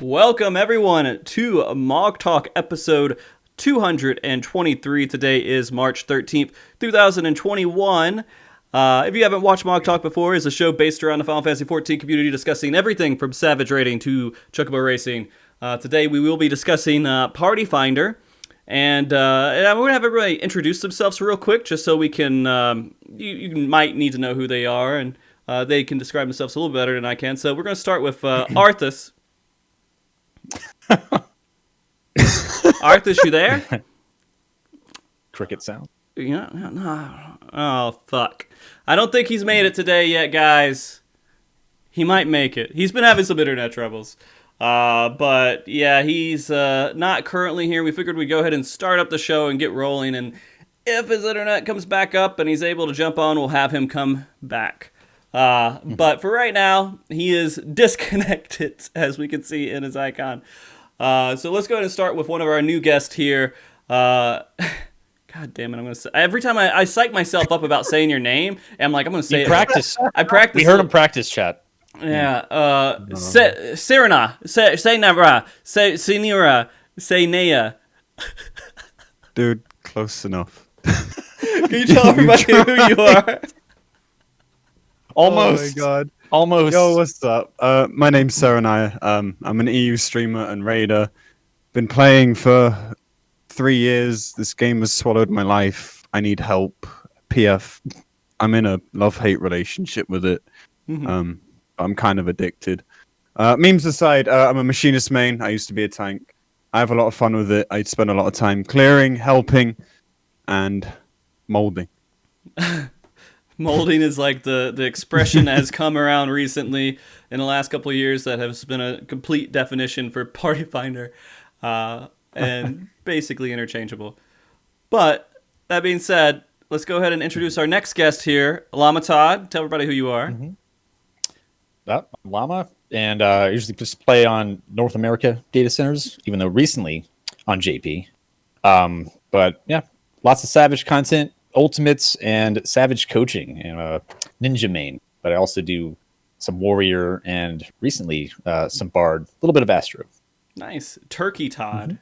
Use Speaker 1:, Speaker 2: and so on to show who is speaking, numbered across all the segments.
Speaker 1: Welcome everyone to MogTalk episode 223. Today is March 13th, 2021. If you haven't watched MogTalk before, it's a show based around the Final Fantasy XIV community discussing everything from Savage raiding to Chocobo racing. Today we will be discussing Party Finder, and we're going to have everybody introduce themselves real quick just so we can, you might need to know who they are, and they can describe themselves a little better than I can. So we're going to start with Arthas. Arthas, you there?
Speaker 2: Cricket sound.
Speaker 1: Yeah, no. Oh, fuck. I don't think he's made it today yet, guys. He might make it. He's been having some internet troubles. But, yeah, he's not currently here. We figured we'd go ahead and start up the show and get rolling. And if his internet comes back up and he's able to jump on, we'll have him come back. But for right now, he is disconnected, as we can see in his icon. So let's go ahead and start with one of our new guests here. God damn it, I'm going to say... Every time I psych myself up about saying your name, I'm like, I'm going to say it.
Speaker 2: Practice.
Speaker 1: I practice.
Speaker 2: We heard him practice, chat.
Speaker 1: Yeah. Serenaya. Serenaya.
Speaker 3: Dude, close enough.
Speaker 1: Can you tell everybody who you are?
Speaker 2: Almost.
Speaker 3: Oh my god.
Speaker 2: Almost.
Speaker 3: Yo, what's up? My name's Serenaya. I'm an EU streamer and raider. Been playing for 3 years. This game has swallowed my life. I need help. PF. I'm in a love-hate relationship with it.
Speaker 1: Mm-hmm.
Speaker 3: I'm kind of addicted. Memes aside, I'm a machinist main. I used to be a tank. I have a lot of fun with it. I spend a lot of time clearing, helping, and molding.
Speaker 1: Molding is like the expression that has come around recently in the last couple of years that has been a complete definition for Party Finder, and basically interchangeable. But that being said, let's go ahead and introduce our next guest here, Llamatodd. Tell everybody who you are.
Speaker 2: Mm-hmm. I'm Llama, and I usually just play on North America data centers, even though recently on JP. But yeah, lots of Savage content. Ultimates and Savage coaching and ninja main, but I also do some warrior and recently some bard, a little bit of astro.
Speaker 1: Nice. Turkey Todd.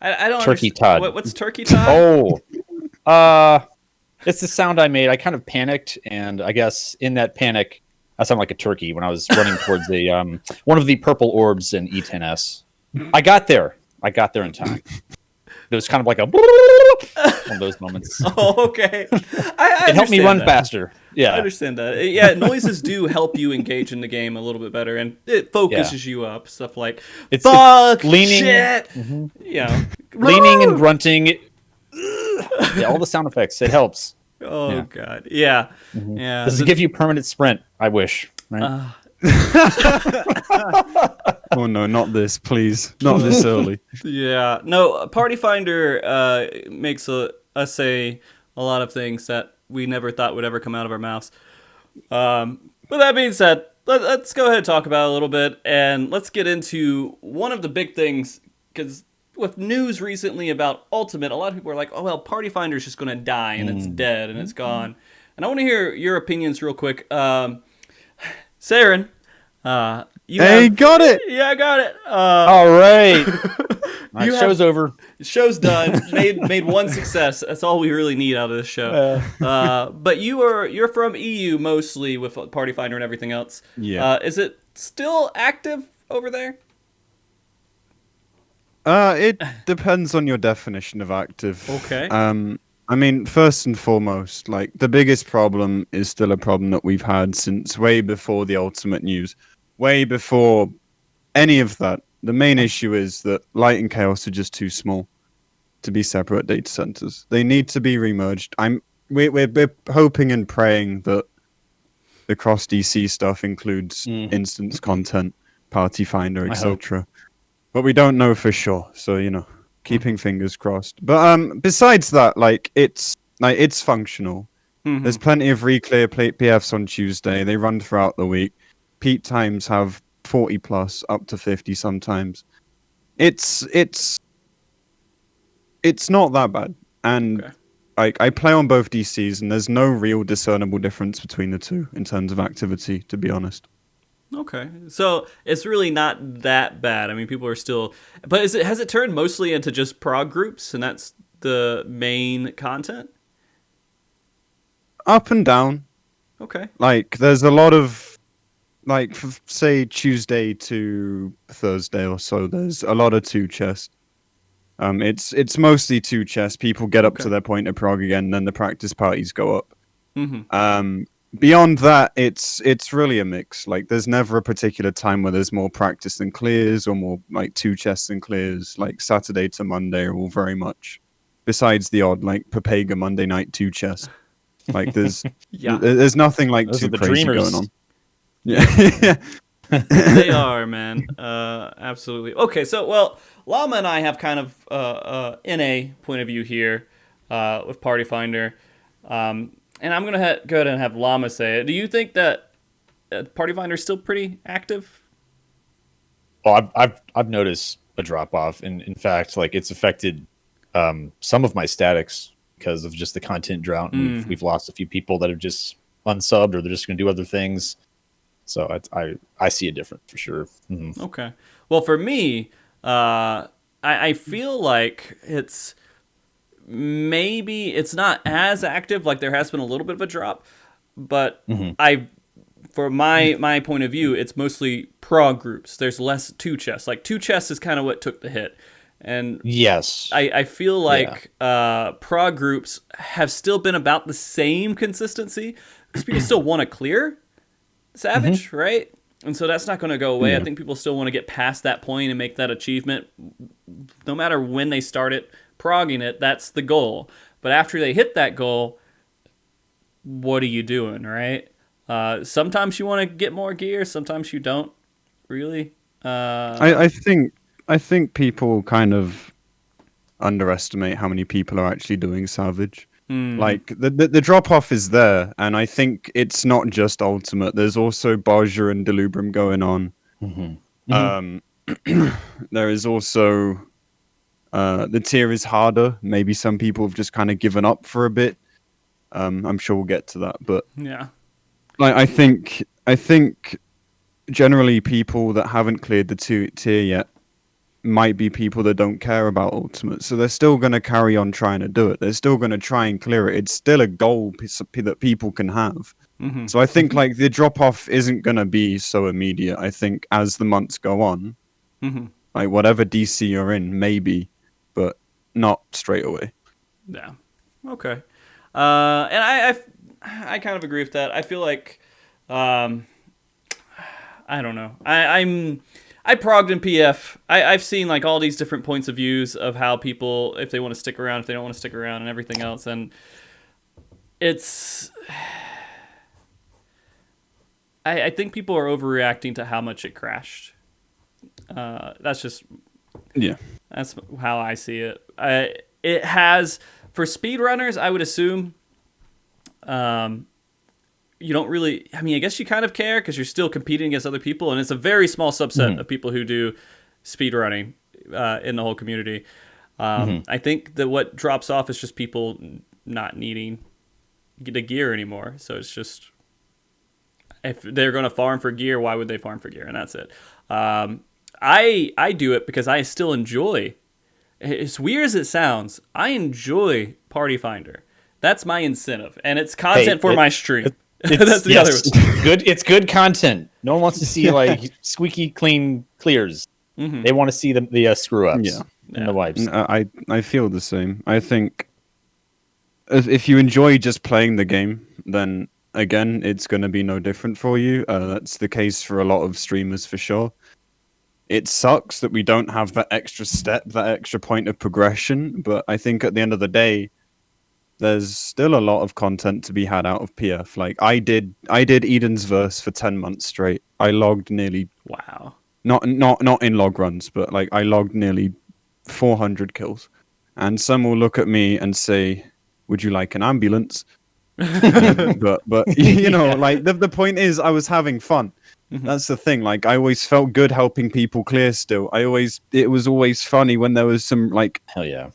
Speaker 1: Mm-hmm. I don't
Speaker 2: Turkey
Speaker 1: understand.
Speaker 2: Todd.
Speaker 1: What's Turkey Todd?
Speaker 2: It's the sound I made. I kind of panicked, and I guess in that panic I sound like a turkey when I was running towards the one of the purple orbs in E10S. I got there in time. It was kind of like a one of those moments.
Speaker 1: Oh, okay.
Speaker 2: It helped me run faster. Yeah,
Speaker 1: I understand that. Yeah, noises do help you engage in the game a little bit better, and it focuses you up. Stuff like
Speaker 2: it's
Speaker 1: leaning, shit.
Speaker 2: Mm-hmm.
Speaker 1: Yeah,
Speaker 2: leaning and grunting. Yeah, all the sound effects. It helps.
Speaker 1: Oh god. Yeah.
Speaker 2: Mm-hmm.
Speaker 1: Yeah.
Speaker 2: Does it give you permanent sprint? I wish. Right?
Speaker 3: Oh no, not this, please. Not this early.
Speaker 1: Yeah. No, Party Finder makes us say a lot of things that we never thought would ever come out of our mouths. But that being said, let's go ahead and talk about it a little bit, and let's get into one of the big things, because with news recently about Ultimate, a lot of people are like, oh, well, Party Finder's just going to die, and it's dead, and it's gone. And I want to hear your opinions real quick. Saren,
Speaker 3: got it!
Speaker 1: Yeah, I got it.
Speaker 2: All right. Show's over.
Speaker 1: Show's done. made one success. That's all we really need out of this show. But you're from EU mostly with Party Finder and everything else.
Speaker 3: Yeah.
Speaker 1: Is it still active over there?
Speaker 3: It depends on your definition of active.
Speaker 1: Okay.
Speaker 3: I mean, first and foremost, like, the biggest problem is still a problem that we've had since way before the Ultimate news. Way before any of that. The main issue is that Light and Chaos are just too small to be separate data centers. They need to be remerged. We're hoping and praying that the cross DC stuff includes instance content, Party Finder, etc. But we don't know for sure. So, keeping fingers crossed. But besides that, it's functional. Mm-hmm. There's plenty of reclear PFs on Tuesday. They run throughout the week. Peak times have 40 plus, up to 50 sometimes. It's not that bad. And I play on both DCs, and there's no real discernible difference between the two in terms of activity, to be honest.
Speaker 1: Okay, so it's really not that bad. I mean, people are still, but has it turned mostly into just prog groups, and that's the main content?
Speaker 3: Up and down.
Speaker 1: Okay.
Speaker 3: Like, there's a lot of, like, say Tuesday to Thursday or so. There's a lot of two chess. It's mostly two chess. People get up to
Speaker 1: Okay.
Speaker 3: their point of prog again, then the practice parties go up.
Speaker 1: Mm-hmm.
Speaker 3: Beyond that, it's really a mix. Like, there's never a particular time where there's more practice than clears, or more like two chess than clears. Like Saturday to Monday are all very much. Besides the odd like Papega Monday night two chess. Like
Speaker 1: Yeah,
Speaker 3: there's nothing like
Speaker 2: Those
Speaker 3: too
Speaker 2: are the
Speaker 3: crazy
Speaker 2: dreamers.
Speaker 3: going on. Yeah.
Speaker 1: they are, man. Absolutely. Okay, so well, Llama and I have kind of in a point of view here with Party Finder, and I'm gonna go ahead and have Llama say it. Do you think that Party Finder is still pretty active?
Speaker 2: Well, I've noticed a drop off, and in fact, like it's affected some of my statics because of just the content drought, and we've lost a few people that have just unsubbed or they're just going to do other things. So I see a difference for sure. Mm-hmm.
Speaker 1: Okay. Well, for me, I feel like maybe it's not as active. Like there has been a little bit of a drop, but for my point of view, it's mostly prog groups. There's less two chess. Like two chess is kind of what took the hit, and
Speaker 2: Yes,
Speaker 1: I feel like prog groups have still been about the same consistency because people still want to clear Savage, right? And so that's not going to go away.
Speaker 2: Yeah.
Speaker 1: I think people still want to get past that point and make that achievement. No matter when they start it, progging it, that's the goal. But after they hit that goal, what are you doing, right? Sometimes you want to get more gear. Sometimes you don't really.
Speaker 3: I think people kind of underestimate how many people are actually doing Savage. Like the drop off is there, and I think it's not just Ultimate. There's also Baja and Delubrum going on. There is also the tier is harder. Maybe some people have just kind of given up for a bit. I'm sure we'll get to that, but
Speaker 1: Yeah.
Speaker 3: like I think generally people that haven't cleared the tier yet might be people that don't care about Ultimate, so they're still going to carry on trying to do it. They're still going to try and clear it. It's still a goal that people can have. So I think like the drop off isn't going to be so immediate. I think as the months go on, like whatever DC you're in, maybe, but not straight away.
Speaker 1: Yeah. Okay. And I kind of agree with that. I feel like, I don't know. I progged in PF. I've seen like all these different points of views of how people, if they want to stick around, if they don't want to stick around, and everything else. And it's, I think people are overreacting to how much it crashed. That's how I see it. It has, for speedrunners, I would assume, you don't really, I mean, I guess you kind of care because you're still competing against other people, and it's a very small subset of people who do speedrunning in the whole community. I think that what drops off is just people not needing the gear anymore. So it's just, if they're going to farm for gear, why would they farm for gear? And that's it. I do it because I still enjoy, as weird as it sounds, I enjoy Party Finder. That's my incentive, and it's content for my stream. That's the other one.
Speaker 2: Good. It's good content. No one wants to see like squeaky clean clears. They want to see the screw ups and the wipes.
Speaker 3: I feel the same. I think if you enjoy just playing the game, then again, it's going to be no different for you. That's the case for a lot of streamers for sure. It sucks that we don't have that extra step, that extra point of progression. But I think at the end of the day, there's still a lot of content to be had out of PF. Like I did Eden's Verse for 10 months straight. I logged nearly not in log runs, but like I logged nearly 400 kills. And some will look at me and say, "Would you like an ambulance?" but you know, like the point is, I was having fun. That's the thing. Like I always felt good helping people clear. Still, it was always funny when there was some like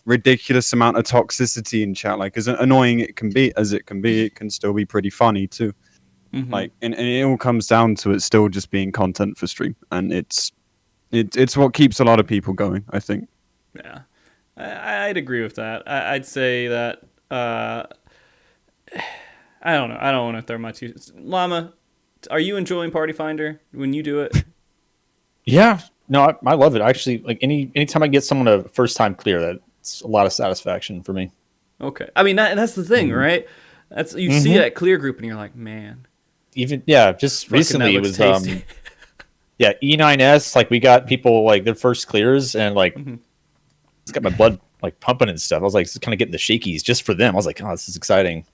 Speaker 3: ridiculous amount of toxicity in chat. Like as annoying it can be, it can still be pretty funny too. Like, and it all comes down to it still just being content for stream, and it's what keeps a lot of people going, I think.
Speaker 1: Yeah, I'd agree with that. I'd say that I don't know. I don't want to throw my two. Llama, are you enjoying Party Finder when you do it?
Speaker 2: Yeah, no, I love it. Actually, like anytime I get someone a first time clear, that's a lot of satisfaction for me.
Speaker 1: Okay, I mean that's the thing, right? That's you see that clear group and you're like, man.
Speaker 2: Even just recently it was
Speaker 1: tasty.
Speaker 2: E9S. Like we got people like their first clears and like it's got my blood like pumping and stuff. I was like kind of getting the shakies just for them. I was like, oh, this is exciting.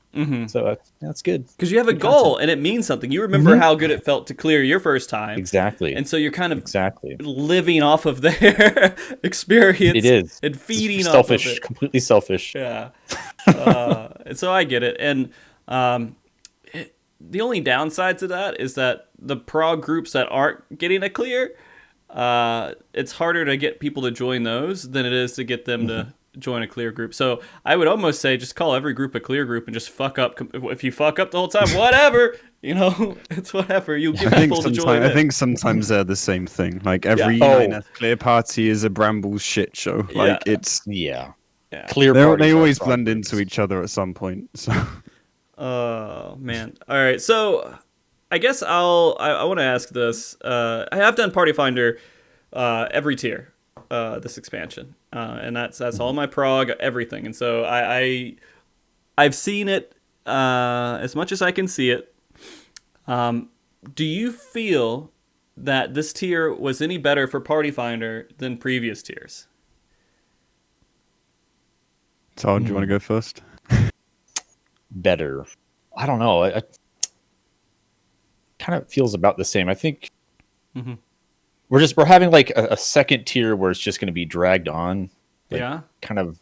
Speaker 2: So that's good
Speaker 1: Because you have a goal and it means something. You remember how good it felt to clear your first time.
Speaker 2: Exactly.
Speaker 1: And so you're kind of living off of their experience.
Speaker 2: It is.
Speaker 1: And feeding
Speaker 2: selfish,
Speaker 1: off of it.
Speaker 2: Completely selfish.
Speaker 1: Yeah. And so I get it. And the only downside to that is that the prog groups that aren't getting a clear, it's harder to get people to join those than it is to get them to join a clear group. So I would almost say just call every group a clear group and just fuck up. If you fuck up the whole time, whatever, it's whatever. You'll get people to join.
Speaker 3: I think sometimes they're the same thing. Like every E9S clear party is a Brambles shit show. Like it's
Speaker 2: clear.
Speaker 3: They always blend into each other at some point. So.
Speaker 1: Oh man! All right, so I guess I want to ask this. I have done Party Finder every tier this expansion, and that's all my prog, everything. And so I've seen it as much as I can see it. Do you feel that this tier was any better for Party Finder than previous tiers?
Speaker 3: Todd, do you want to go first?
Speaker 2: Better. I don't know. It kind of feels about the same. I think we're having like a second tier where it's just going to be dragged on. Like, kind of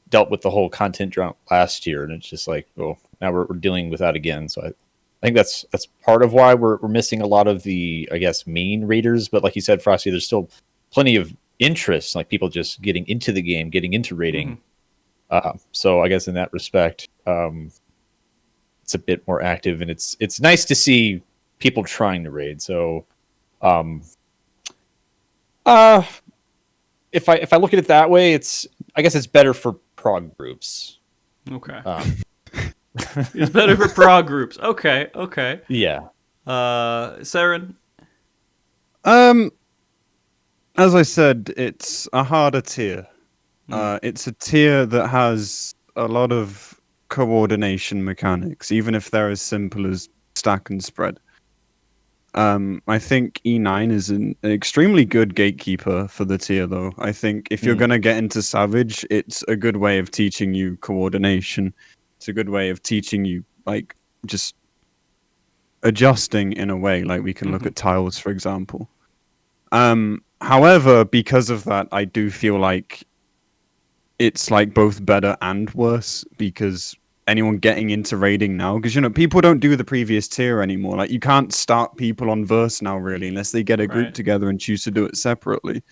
Speaker 2: dealt with the whole content drop last year, and it's just like, oh, now we're dealing with that again. So I think that's part of why we're missing a lot of the, I guess, main raiders. But like you said, Frosty, there's still plenty of interest, like people just getting into the game, getting into raiding. So I guess in that respect, it's a bit more active, and it's nice to see people trying to raid. So, if I look at it that way, I guess it's better for prog groups.
Speaker 1: Okay. It's better for prog groups. Okay.
Speaker 2: Yeah.
Speaker 1: Saren?
Speaker 3: As I said, it's a harder tier. It's a tier that has a lot of coordination mechanics, even if they're as simple as stack and spread. I think E9 is an extremely good gatekeeper for the tier, though. I think if you're going to get into Savage, it's a good way of teaching you coordination. It's a good way of teaching you, like, just adjusting in a way. Like, we can look at tiles, for example. However, because of that, I do feel like it's like both better and worse, because anyone getting into raiding now, because people don't do the previous tier anymore. Like, you can't start people on verse now really unless they get a group together and choose to do it separately.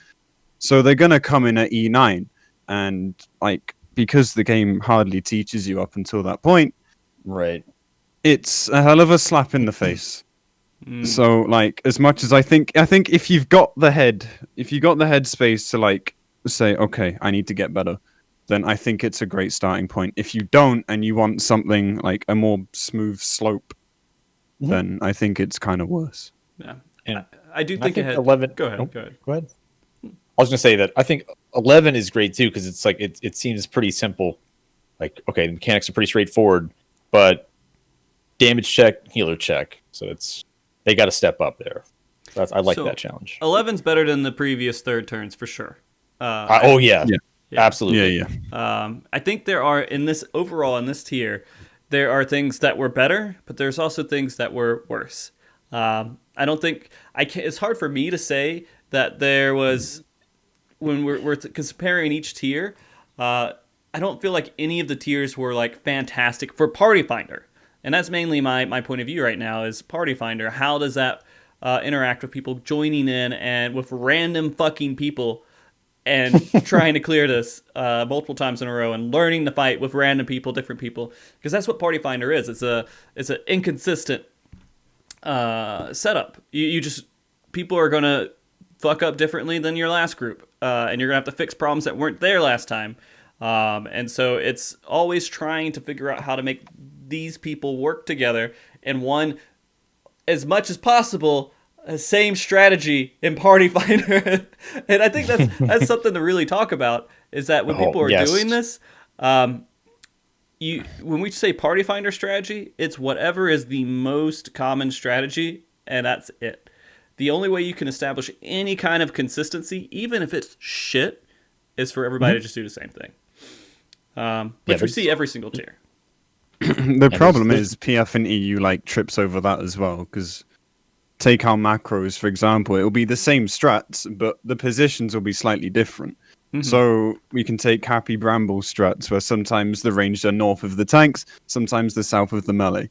Speaker 3: So they're gonna come in at E9, and like, because the game hardly teaches you up until that point, it's a hell of a slap in the face. So like, as much as I think if you've got the headspace to like say, okay, I need to get better, then I think it's a great starting point. If you don't, and you want something like a more smooth slope, then I think it's kind of worse.
Speaker 1: Yeah, and I do think
Speaker 2: 11.
Speaker 1: Go ahead.
Speaker 2: Go ahead. I was gonna say that I think 11 is great too, because it's like it seems pretty simple. Like, okay, the mechanics are pretty straightforward, but damage check, healer check. So they got to step up there. I like that challenge.
Speaker 1: 11's better than the previous third turns for sure.
Speaker 2: Absolutely.
Speaker 1: Yeah. I think there are in this tier, there are things that were better, but there's also things that were worse. I don't think it's hard for me to say that there was, when we're comparing each tier. I don't feel like any of the tiers were like fantastic for Party Finder, and that's mainly my point of view right now is Party Finder. How does that interact with people joining in and with random fucking people? And trying to clear this multiple times in a row, and learning to fight with random people, different people, because that's what Party Finder is. It's an inconsistent setup. You just people are gonna fuck up differently than your last group, and you're gonna have to fix problems that weren't there last time. And so it's always trying to figure out how to make these people work together and one, as much as possible, same strategy in Party Finder. And I think that's something to really talk about, is that when people are doing this, when we say Party Finder strategy, it's whatever is the most common strategy, and that's it. The only way you can establish any kind of consistency, even if it's shit, is for everybody to just do the same thing. Which we see every single tier.
Speaker 3: The problem is PF and EU like trips over that as well, because take our macros, for example, it will be the same strats, but the positions will be slightly different. So we can take Happy Bramble strats, where sometimes the ranged are north of the tanks, sometimes the south of the melee.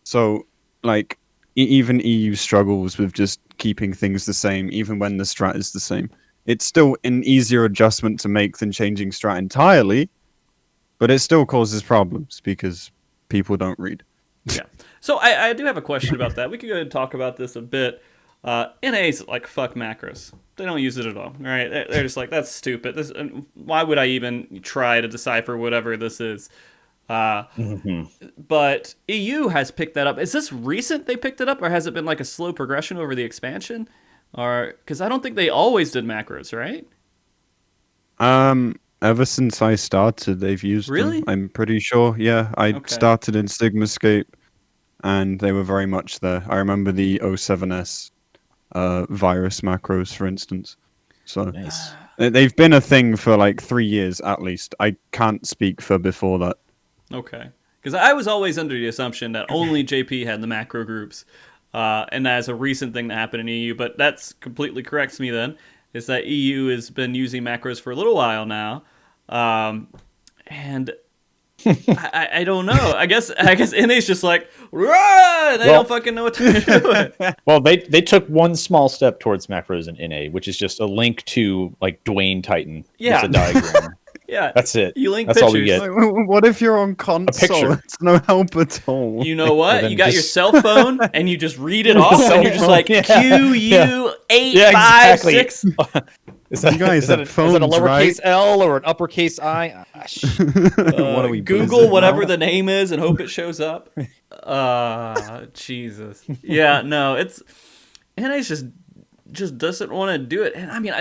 Speaker 3: So, like, even EU struggles with just keeping things the same, even when the strat is the same. It's still an easier adjustment to make than changing strat entirely, but it still causes problems because people don't read.
Speaker 1: Yeah. So I do have a question about that. We could go ahead and talk about this a bit. NA's like, fuck macros. They don't use it at all, right? They're just like, that's stupid. Why would I even try to decipher whatever this is? But EU has picked that up. Is this recent they picked it up, or has it been like a slow progression over the expansion? Or because I don't think they always did macros, right?
Speaker 3: Ever since I started, they've used them. I'm pretty sure. Yeah, I started in Sigmascape, and they were very much there. I remember the 07S virus macros, for instance. So nice. They've been a thing for like 3 years at least. I can't speak for before that.
Speaker 1: Okay. Because I was always under the assumption that only JP had the macro groups, and that is a recent thing that happened in EU, but that's completely corrects me then, is that EU has been using macros for a little while now, and I don't know. I guess NA's just like, run! They don't fucking know what to do.
Speaker 2: Well, they took one small step towards macros in NA, which is just a link to like Dwayne Titan.
Speaker 1: Yeah.
Speaker 2: It's a diagram.
Speaker 1: Yeah,
Speaker 2: that's it.
Speaker 1: You link
Speaker 2: that's
Speaker 1: pictures.
Speaker 2: all we get.
Speaker 3: Like, what if you're on console?
Speaker 2: A picture.
Speaker 3: It's no help at all.
Speaker 1: You know what? You got your cell phone and you just read it off, and you're just like QU856.
Speaker 2: Is that a lowercase L or an uppercase I?
Speaker 1: What are we? Google whatever the name is and hope it shows up. Jesus. Yeah, no, NA's just doesn't want to do it. And I mean,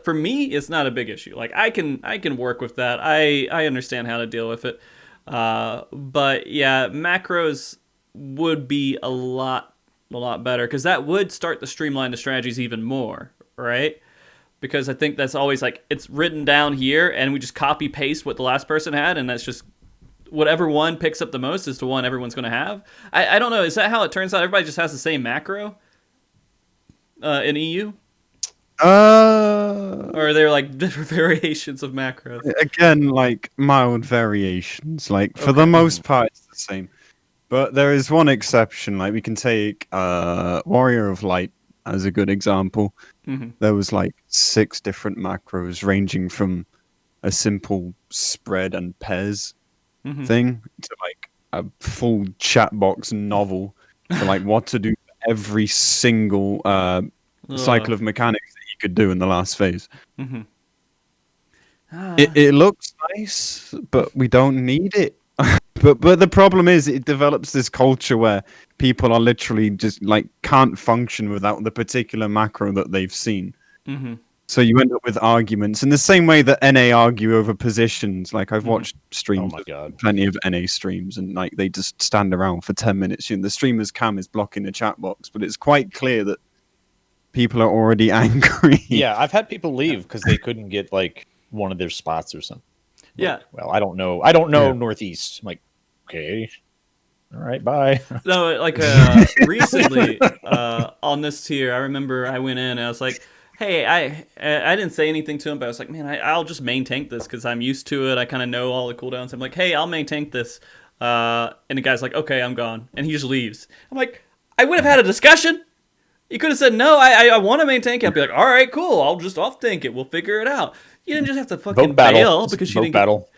Speaker 1: for me, it's not a big issue. Like I can work with that. I understand how to deal with it. But yeah, macros would be a lot better, because that would start to streamline the strategies even more, right? Because I think that's always like, it's written down here and we just copy paste what the last person had, and that's just whatever one picks up the most is the one everyone's going to have. I don't know. Is that how it turns out? Everybody just has the same macro in EU? Or are there like different variations of macros?
Speaker 3: Again, like mild variations. Like for the most part, it's the same. But there is one exception. Like we can take Warrior of Light as a good example. There was like 6 different macros ranging from a simple spread and pairs thing to like a full chat box novel for like what to do for every single cycle of mechanics that you could do in the last phase. It looks nice, but we don't need it. But the problem is, it develops this culture where people are literally just like can't function without the particular macro that they've seen. So you end up with arguments in the same way that NA argue over positions. Like I've watched streams, plenty of NA streams, and like they just stand around for 10 minutes. And the streamer's cam is blocking the chat box, but it's quite clear that people are already angry.
Speaker 2: Yeah, I've had people leave because they couldn't get like one of their spots or something.
Speaker 1: Yeah.
Speaker 2: Well, I don't know Northeast. I'm like, okay, all right, bye.
Speaker 1: No, like recently on this tier, I remember I went in and I was like, hey, I didn't say anything to him, but I was like, man, I'll just main tank this because I'm used to it. I kind of know all the cooldowns. I'm like, hey, I'll main tank this. And the guy's like, okay, I'm gone. And he just leaves. I'm like, I would have had a discussion. You could have said, no, I want to main tank it. I'd be like, all right, cool. I'll just off tank it. We'll figure it out. You didn't just have to fucking bail because you didn't
Speaker 2: battle.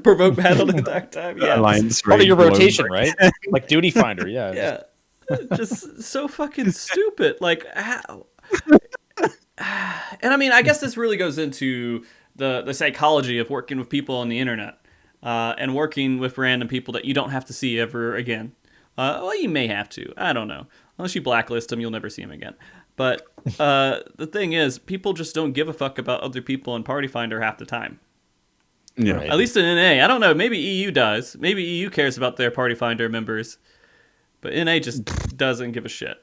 Speaker 1: Provoke battle the entire time. Yeah,
Speaker 3: Alliance
Speaker 2: part of your rotation, right? Like duty finder. Yeah.
Speaker 1: Yeah. Just so fucking stupid. Like, how? And I mean, I guess this really goes into the psychology of working with people on the internet, and working with random people that you don't have to see ever again. Well, you may have to. I don't know. Unless you blacklist them, you'll never see them again. But the thing is, people just don't give a fuck about other people in Party Finder half the time.
Speaker 3: Yeah.
Speaker 2: Right.
Speaker 1: At least in NA. I don't know. Maybe EU does. Maybe EU cares about their Party Finder members. But NA just doesn't give a shit.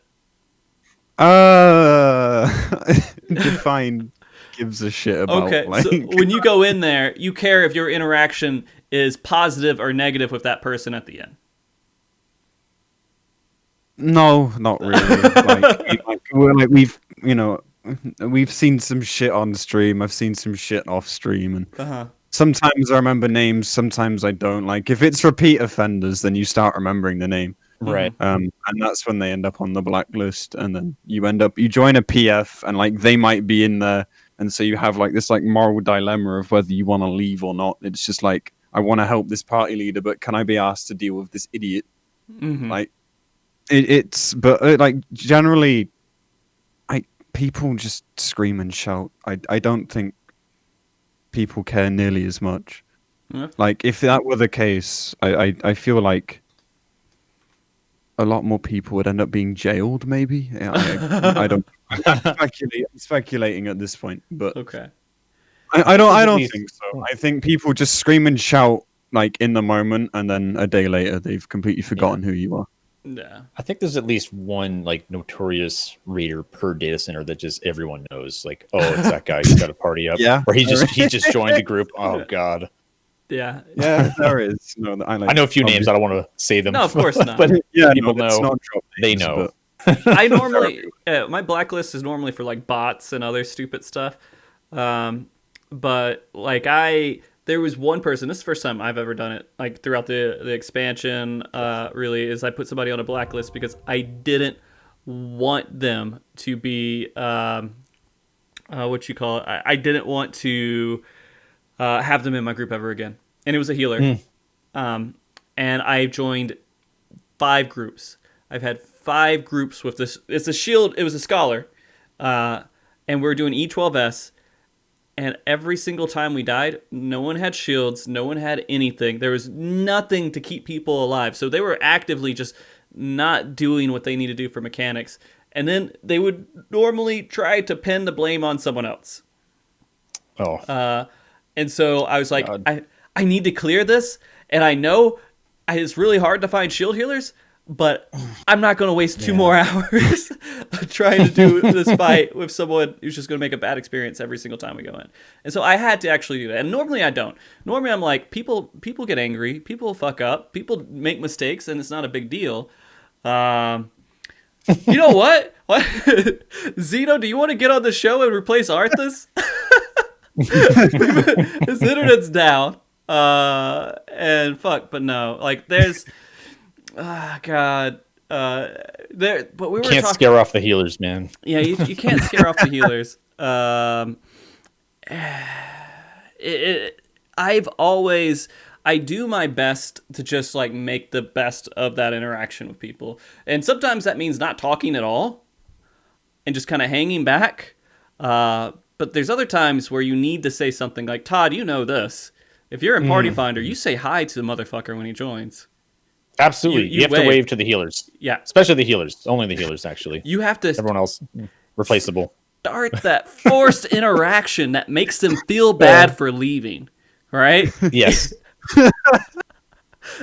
Speaker 3: Define gives a shit about.
Speaker 1: Okay,
Speaker 3: Like,
Speaker 1: so when you go in there, you care if your interaction is positive or negative with that person at the end.
Speaker 3: no, not really. We've seen some shit on stream. I've seen some shit off stream, and
Speaker 1: Uh-huh.
Speaker 3: sometimes I remember names, sometimes I don't. Like if it's repeat offenders, then you start remembering the name.
Speaker 2: Right.
Speaker 3: And that's when they end up on the blacklist, and then you join a PF, and like they might be in there, and so you have like this like moral dilemma of whether you want to leave or not. It's just like, I want to help this party leader, but can I be asked to deal with this idiot?
Speaker 1: Mm-hmm.
Speaker 3: Like like generally, like people just scream and shout. I don't think people care nearly as much.
Speaker 1: Yeah.
Speaker 3: Like if that were the case, I feel like a lot more people would end up being jailed, maybe. I don't. I'm speculating at this point, but
Speaker 1: Okay.
Speaker 3: I don't
Speaker 2: least-
Speaker 3: think so. I think people just scream and shout like in the moment, and then a day later they've completely forgotten who you are.
Speaker 1: Yeah.
Speaker 2: I think there's at least one like notorious raider per data center that just everyone knows. Like, oh, it's that guy. He's got a party up.
Speaker 3: Yeah.
Speaker 2: Or he just joined the group. Oh God.
Speaker 1: Yeah.
Speaker 3: Yeah, there is. No,
Speaker 2: I know a few names. I don't want to say them.
Speaker 1: No, of course not.
Speaker 2: But
Speaker 3: Yeah,
Speaker 2: people
Speaker 3: no, it's
Speaker 2: know.
Speaker 3: not drop
Speaker 2: They
Speaker 3: names,
Speaker 2: know.
Speaker 3: but-
Speaker 1: I normally my blacklist is normally for like bots and other stupid stuff. But like there was one person, this is the first time I've ever done it, like throughout the expansion, really, is I put somebody on a blacklist because I didn't want them to be what you call it. I didn't want to have them in my group ever again. And it was a healer. And I joined 5 groups. I've had 5 groups with this. It's a shield. It was a scholar. And we were doing E12S. And every single time we died, no one had shields. No one had anything. There was nothing to keep people alive. So they were actively just not doing what they need to do for mechanics. And then they would normally try to pin the blame on someone else.
Speaker 2: Oh.
Speaker 1: And so I was like,
Speaker 2: God.
Speaker 1: I need to clear this. And I know it's really hard to find shield healers, but I'm not going to waste 2 more hours trying to do this fight with someone who's just going to make a bad experience every single time we go in. And so I had to actually do that. And normally I don't. Normally I'm like, people get angry. People fuck up. People make mistakes, and it's not a big deal. You know what? Zeno, do you want to get on the show and replace Arthas? His internet's down. And fuck, but no. Like, there's... God. But we were
Speaker 2: Can't
Speaker 1: talking...
Speaker 2: scare off the healers, man.
Speaker 1: Yeah, you can't scare off the healers. I do my best to just like make the best of that interaction with people. And sometimes that means not talking at all and just kind of hanging back. But there's other times where you need to say something like, Todd, you know this. If you're in Party Finder, you say hi to the motherfucker when he joins.
Speaker 2: Absolutely. You have to wave to the healers.
Speaker 1: Yeah.
Speaker 2: Especially the healers. Only the healers, actually.
Speaker 1: You have to
Speaker 2: Everyone else, replaceable.
Speaker 1: start that forced interaction that makes them feel bad for leaving, right?
Speaker 2: Yes.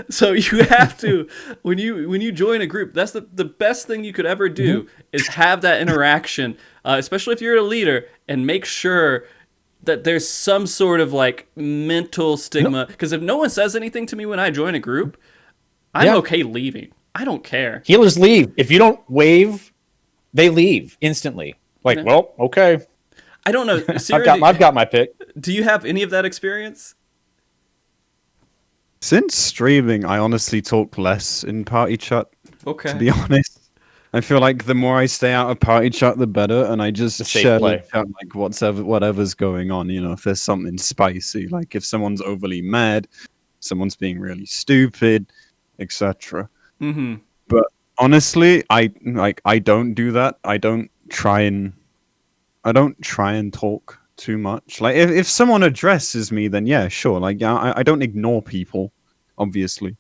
Speaker 1: So you have to, when you join a group, that's the best thing you could ever do is have that interaction, especially if you're a leader, and make sure that there's some sort of like mental stigma. Because if no one says anything to me when I join a group, I'm okay leaving. I don't care.
Speaker 2: Healers leave. If you don't wave, they leave instantly. Like, well, okay.
Speaker 1: I don't know.
Speaker 2: Sarah, I've got my pick.
Speaker 1: Do you have any of that experience?
Speaker 3: Since streaming, I honestly talk less in party chat.
Speaker 1: Okay.
Speaker 3: To be honest, I feel like the more I stay out of party chat, the better, and I just share the chat, like whatever's going on. You know, if there's something spicy, like if someone's overly mad, someone's being really stupid, etc.
Speaker 1: Mm-hmm.
Speaker 3: But Honestly, I don't do that. I don't try and talk too much. Like if someone addresses me, then yeah, sure. Like yeah, I don't ignore people, obviously.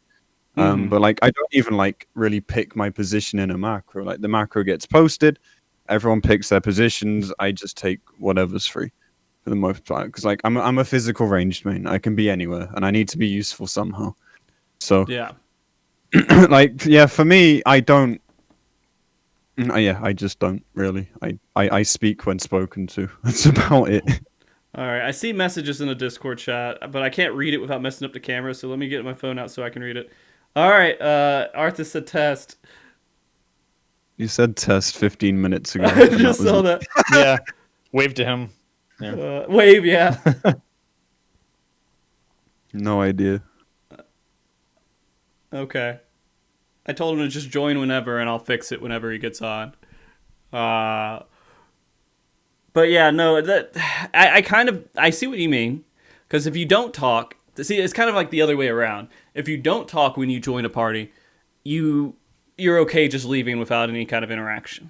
Speaker 3: But like I don't even like really pick my position in a macro. Like the macro gets posted, everyone picks their positions. I just take whatever's free for the most part. Because like I'm a physical ranged main. I can be anywhere, and I need to be useful somehow. So
Speaker 1: Yeah.
Speaker 3: like yeah, for me, I don't. Yeah, I just don't really. I speak when spoken to. That's about it.
Speaker 1: All right. I see messages in the Discord chat, but I can't read it without messing up the camera. So let me get my phone out so I can read it. All right. Arthur said test.
Speaker 3: You said test 15 minutes ago.
Speaker 1: I just saw that.
Speaker 2: Yeah, wave to him. Yeah.
Speaker 1: Wave, yeah.
Speaker 3: No idea.
Speaker 1: Okay. I told him to just join whenever, and I'll fix it whenever he gets on. But yeah, no, that I see what you mean. Because if you don't talk, see, it's kind of like the other way around. If you don't talk when you join a party, you're okay just leaving without any kind of interaction.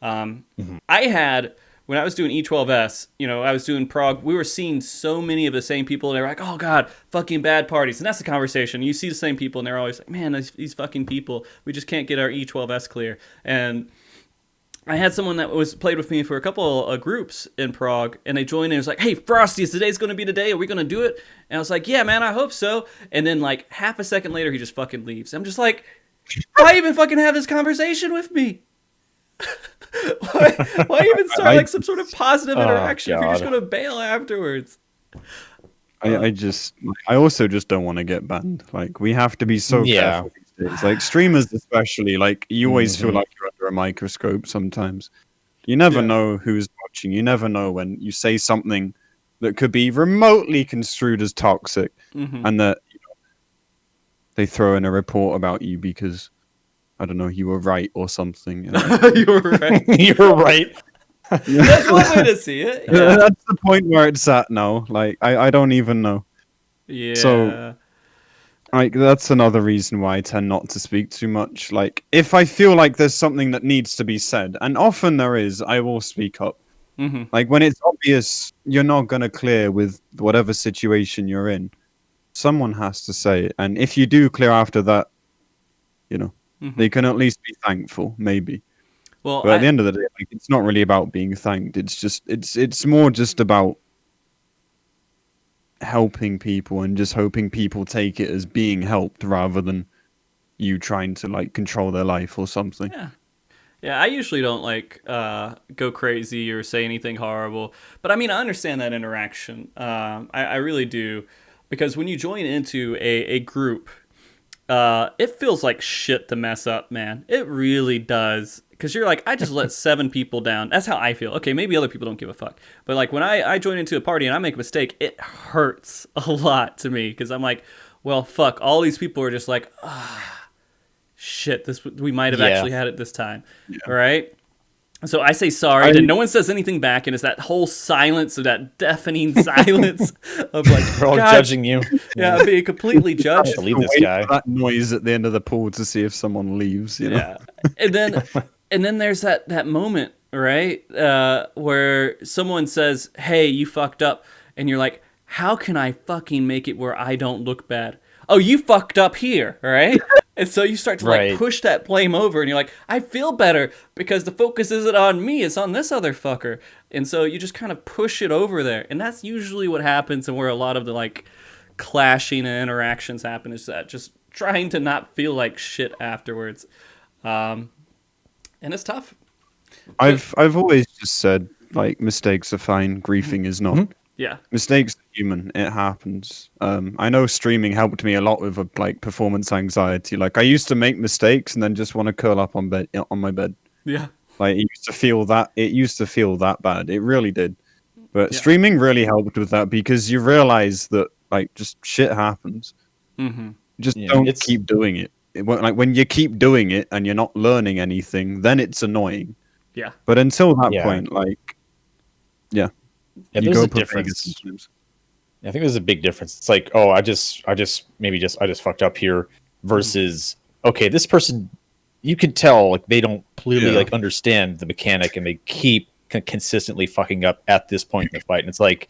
Speaker 1: I had, when I was doing E12S, I was doing Prague, we were seeing so many of the same people, and they were like, oh god, fucking bad parties. And that's the conversation. You see the same people, and they're always like, man, these fucking people, we just can't get our E12S clear. And I had someone that played with me for a couple of groups in Prague, and they joined in and was like, hey, Frosty, is today's going to be the day? Are we going to do it? And I was like, yeah, man, I hope so. And then like half a second later, he just fucking leaves. I'm just like, why even fucking have this conversation with me? why even start like some sort of positive interaction if you're just going to bail afterwards?
Speaker 3: I also just don't want to get banned. Like we have to be so careful these days. Like streamers especially, like you always feel like you're under a microscope sometimes. You never know who's watching. You never know when you say something that could be remotely construed as toxic and that they throw in a report about you because I don't know, you were right or something.
Speaker 1: You were right.
Speaker 2: You're right.
Speaker 1: That's one way to see it. Yeah.
Speaker 3: That's the point where it's at now. Like I don't even know.
Speaker 1: Yeah.
Speaker 3: So like that's another reason why I tend not to speak too much. Like if I feel like there's something that needs to be said, and often there is, I will speak up. Like when it's obvious you're not gonna clear with whatever situation you're in, someone has to say it. And if you do clear after that, they can at least be thankful, maybe.
Speaker 1: Well,
Speaker 3: but at the end of the day, like, it's not really about being thanked. It's just it's more just about helping people and just hoping people take it as being helped rather than you trying to like control their life or something.
Speaker 1: Yeah, I usually don't like go crazy or say anything horrible. But I mean, I understand that interaction. I really do. Because when you join into a group, it feels like shit to mess up, man. It really does. Because you're like, I just let 7 people down. That's how I feel. Okay, maybe other people don't give a fuck. But like when I join into a party and I make a mistake, it hurts a lot to me. Because I'm like, well, fuck. All these people are just like, shit, we might have actually had it this time. All right? So I say sorry, and no one says anything back, and it's that whole silence, of that deafening silence of like,
Speaker 2: we're all judging you.
Speaker 1: Yeah, being completely judged.
Speaker 2: To leave this guy.
Speaker 3: That noise at the end of the pool to see if someone leaves. You know?
Speaker 1: Yeah, and then there's that moment, right, where someone says, "Hey, you fucked up," and you're like, "How can I fucking make it where I don't look bad?" Oh, you fucked up here, right? And so you start to like push that blame over, and you're like, I feel better because the focus isn't on me, it's on this other fucker. And so you just kind of push it over there. And that's usually what happens and where a lot of the like clashing and interactions happen, is that just trying to not feel like shit afterwards. And it's tough.
Speaker 3: I've always just said like mistakes are fine, griefing is not.
Speaker 1: Yeah.
Speaker 3: Mistakes are human. It happens. I know streaming helped me a lot with like performance anxiety. Like I used to make mistakes and then just want to curl up on my bed.
Speaker 1: Yeah.
Speaker 3: Like it used to feel that bad. It really did. But streaming really helped with that because you realize that like just shit happens. Just don't keep doing it. Like when you keep doing it and you're not learning anything, then it's annoying.
Speaker 1: Yeah.
Speaker 3: But until that point, like
Speaker 2: yeah, there's a difference. I think there's a big difference. It's like, oh, I just fucked up here versus, okay, this person you can tell like they don't clearly
Speaker 3: Yeah.
Speaker 2: like understand the mechanic, and they keep consistently fucking up at this point in the fight. And it's like,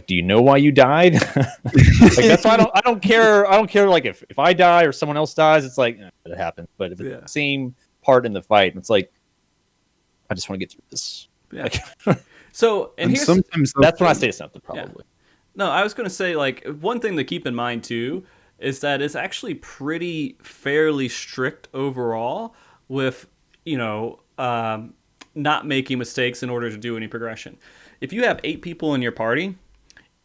Speaker 2: do you know why you died? Like that's why I don't care. I don't care like if I die or someone else dies. It's like it happens. But if it's the same part in the fight, it's like I just want to get through this.
Speaker 1: Yeah.
Speaker 2: Like,
Speaker 1: So, and here's
Speaker 3: sometimes
Speaker 2: that's when I say something probably.
Speaker 1: Yeah. No, I was going to say, like, one thing to keep in mind, too, is that it's actually pretty fairly strict overall with, not making mistakes in order to do any progression. If you have 8 people in your party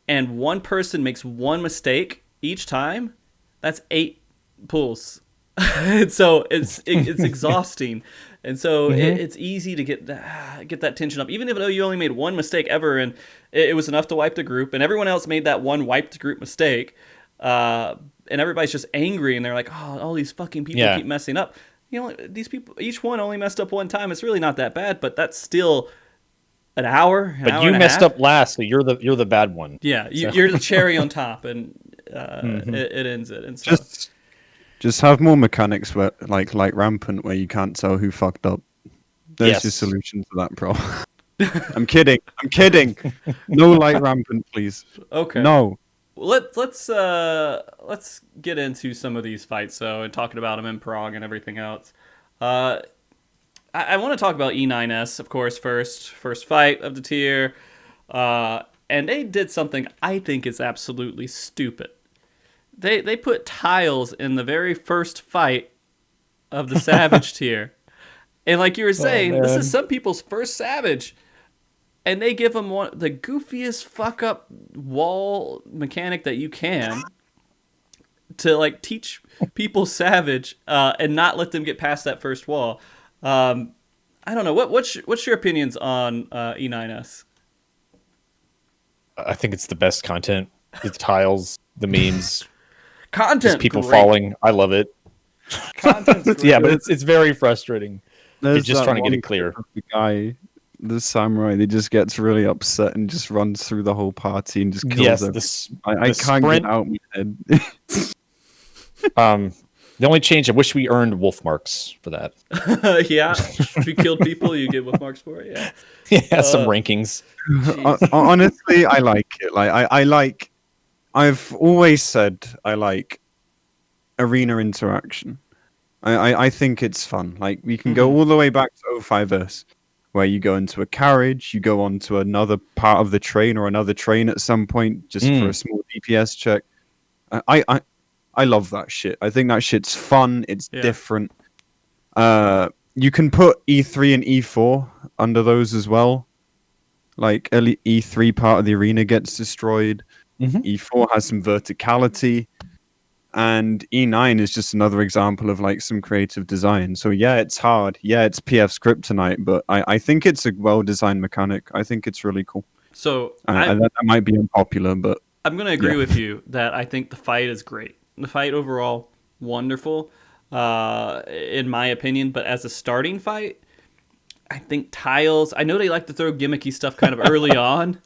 Speaker 1: and one person makes one mistake each time, that's 8 pulls. And so it's exhausting. And so it's easy to get that tension up, even though you only made one mistake ever, and it was enough to wipe the group, and everyone else made that one wiped group mistake, and everybody's just angry, and they're like, "Oh, all these fucking people keep messing up." These people, each one only messed up one time. It's really not that bad, but that's still an hour.
Speaker 2: But you messed up last, so you're the bad one.
Speaker 1: Yeah, you're the cherry on top, and it ends it. And so.
Speaker 3: Just have more mechanics where, like Rampant, where you can't tell who fucked up. There's your solution to that problem. I'm kidding. No light Rampant, please.
Speaker 1: Okay.
Speaker 3: No.
Speaker 1: Let's get into some of these fights, and talking about them in prog and everything else. I want to talk about E9S, of course, first fight of the tier, and they did something I think is absolutely stupid. They put tiles in the very first fight of the Savage tier. And like you were saying, this is some people's first Savage. And they give them the goofiest fuck up wall mechanic that you can to like teach people Savage and not let them get past that first wall. I don't know. What's your opinions on E9S?
Speaker 2: I think it's the best content. The tiles, the memes.
Speaker 1: Content,
Speaker 2: just people
Speaker 1: great.
Speaker 2: falling. I love it.
Speaker 1: Content's
Speaker 2: yeah, but it's very frustrating. You're just trying to get it clear.
Speaker 3: The samurai, he just gets really upset and just runs through the whole party and just kills them. I can't get out my head.
Speaker 2: The only change, I wish we earned wolf marks for that.
Speaker 1: Yeah, if you killed people, you get wolf marks for it. Yeah,
Speaker 2: yeah, some rankings.
Speaker 3: Honestly, I like it. Like I've always said I like arena interaction. I think it's fun. Like we can go all the way back to O5S, where you go into a carriage, you go onto another part of the train or another train at some point just for a small DPS check. I love that shit. I think that shit's fun. It's different. You can put E3 and E4 under those as well. Like E3 part of the arena gets destroyed. E4 has some verticality, and E9 is just another example of like some creative design. So yeah, it's hard. Yeah, it's PF's kryptonite, but I think it's a well-designed mechanic. I think it's really cool. So that might be unpopular, but
Speaker 1: I'm going to agree with you that I think the fight is great. The fight overall, wonderful, in my opinion. But as a starting fight, I think tiles. I know they like to throw gimmicky stuff kind of early on.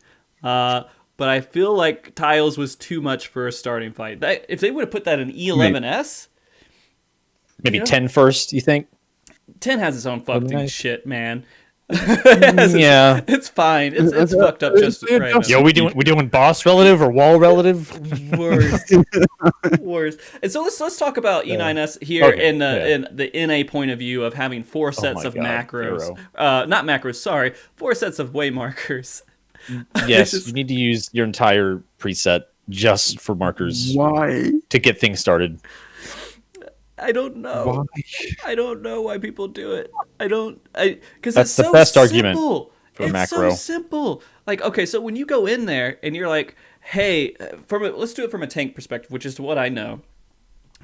Speaker 1: But I feel like tiles was too much for a starting fight. If they would have put that in E11S...
Speaker 2: Maybe 10 first, you think?
Speaker 1: 10 has its own fucking shit, man.
Speaker 2: Yeah.
Speaker 1: It's fine. It's fucked up just right.
Speaker 2: Yo, we doing boss relative or wall relative?
Speaker 1: Worst. And so let's talk about E9S here in the NA point of view of having 4 sets of macros. Not macros, sorry. 4 sets of way markers.
Speaker 2: Yes, you need to use your entire preset just for markers.
Speaker 3: Why?
Speaker 2: To get things started.
Speaker 1: I don't know.
Speaker 3: Why?
Speaker 1: I don't know why people do it. Because
Speaker 2: that's the best argument for macro.
Speaker 1: It's so simple. Like, okay, so when you go in there and you're like, hey, let's do it from a tank perspective, which is what I know.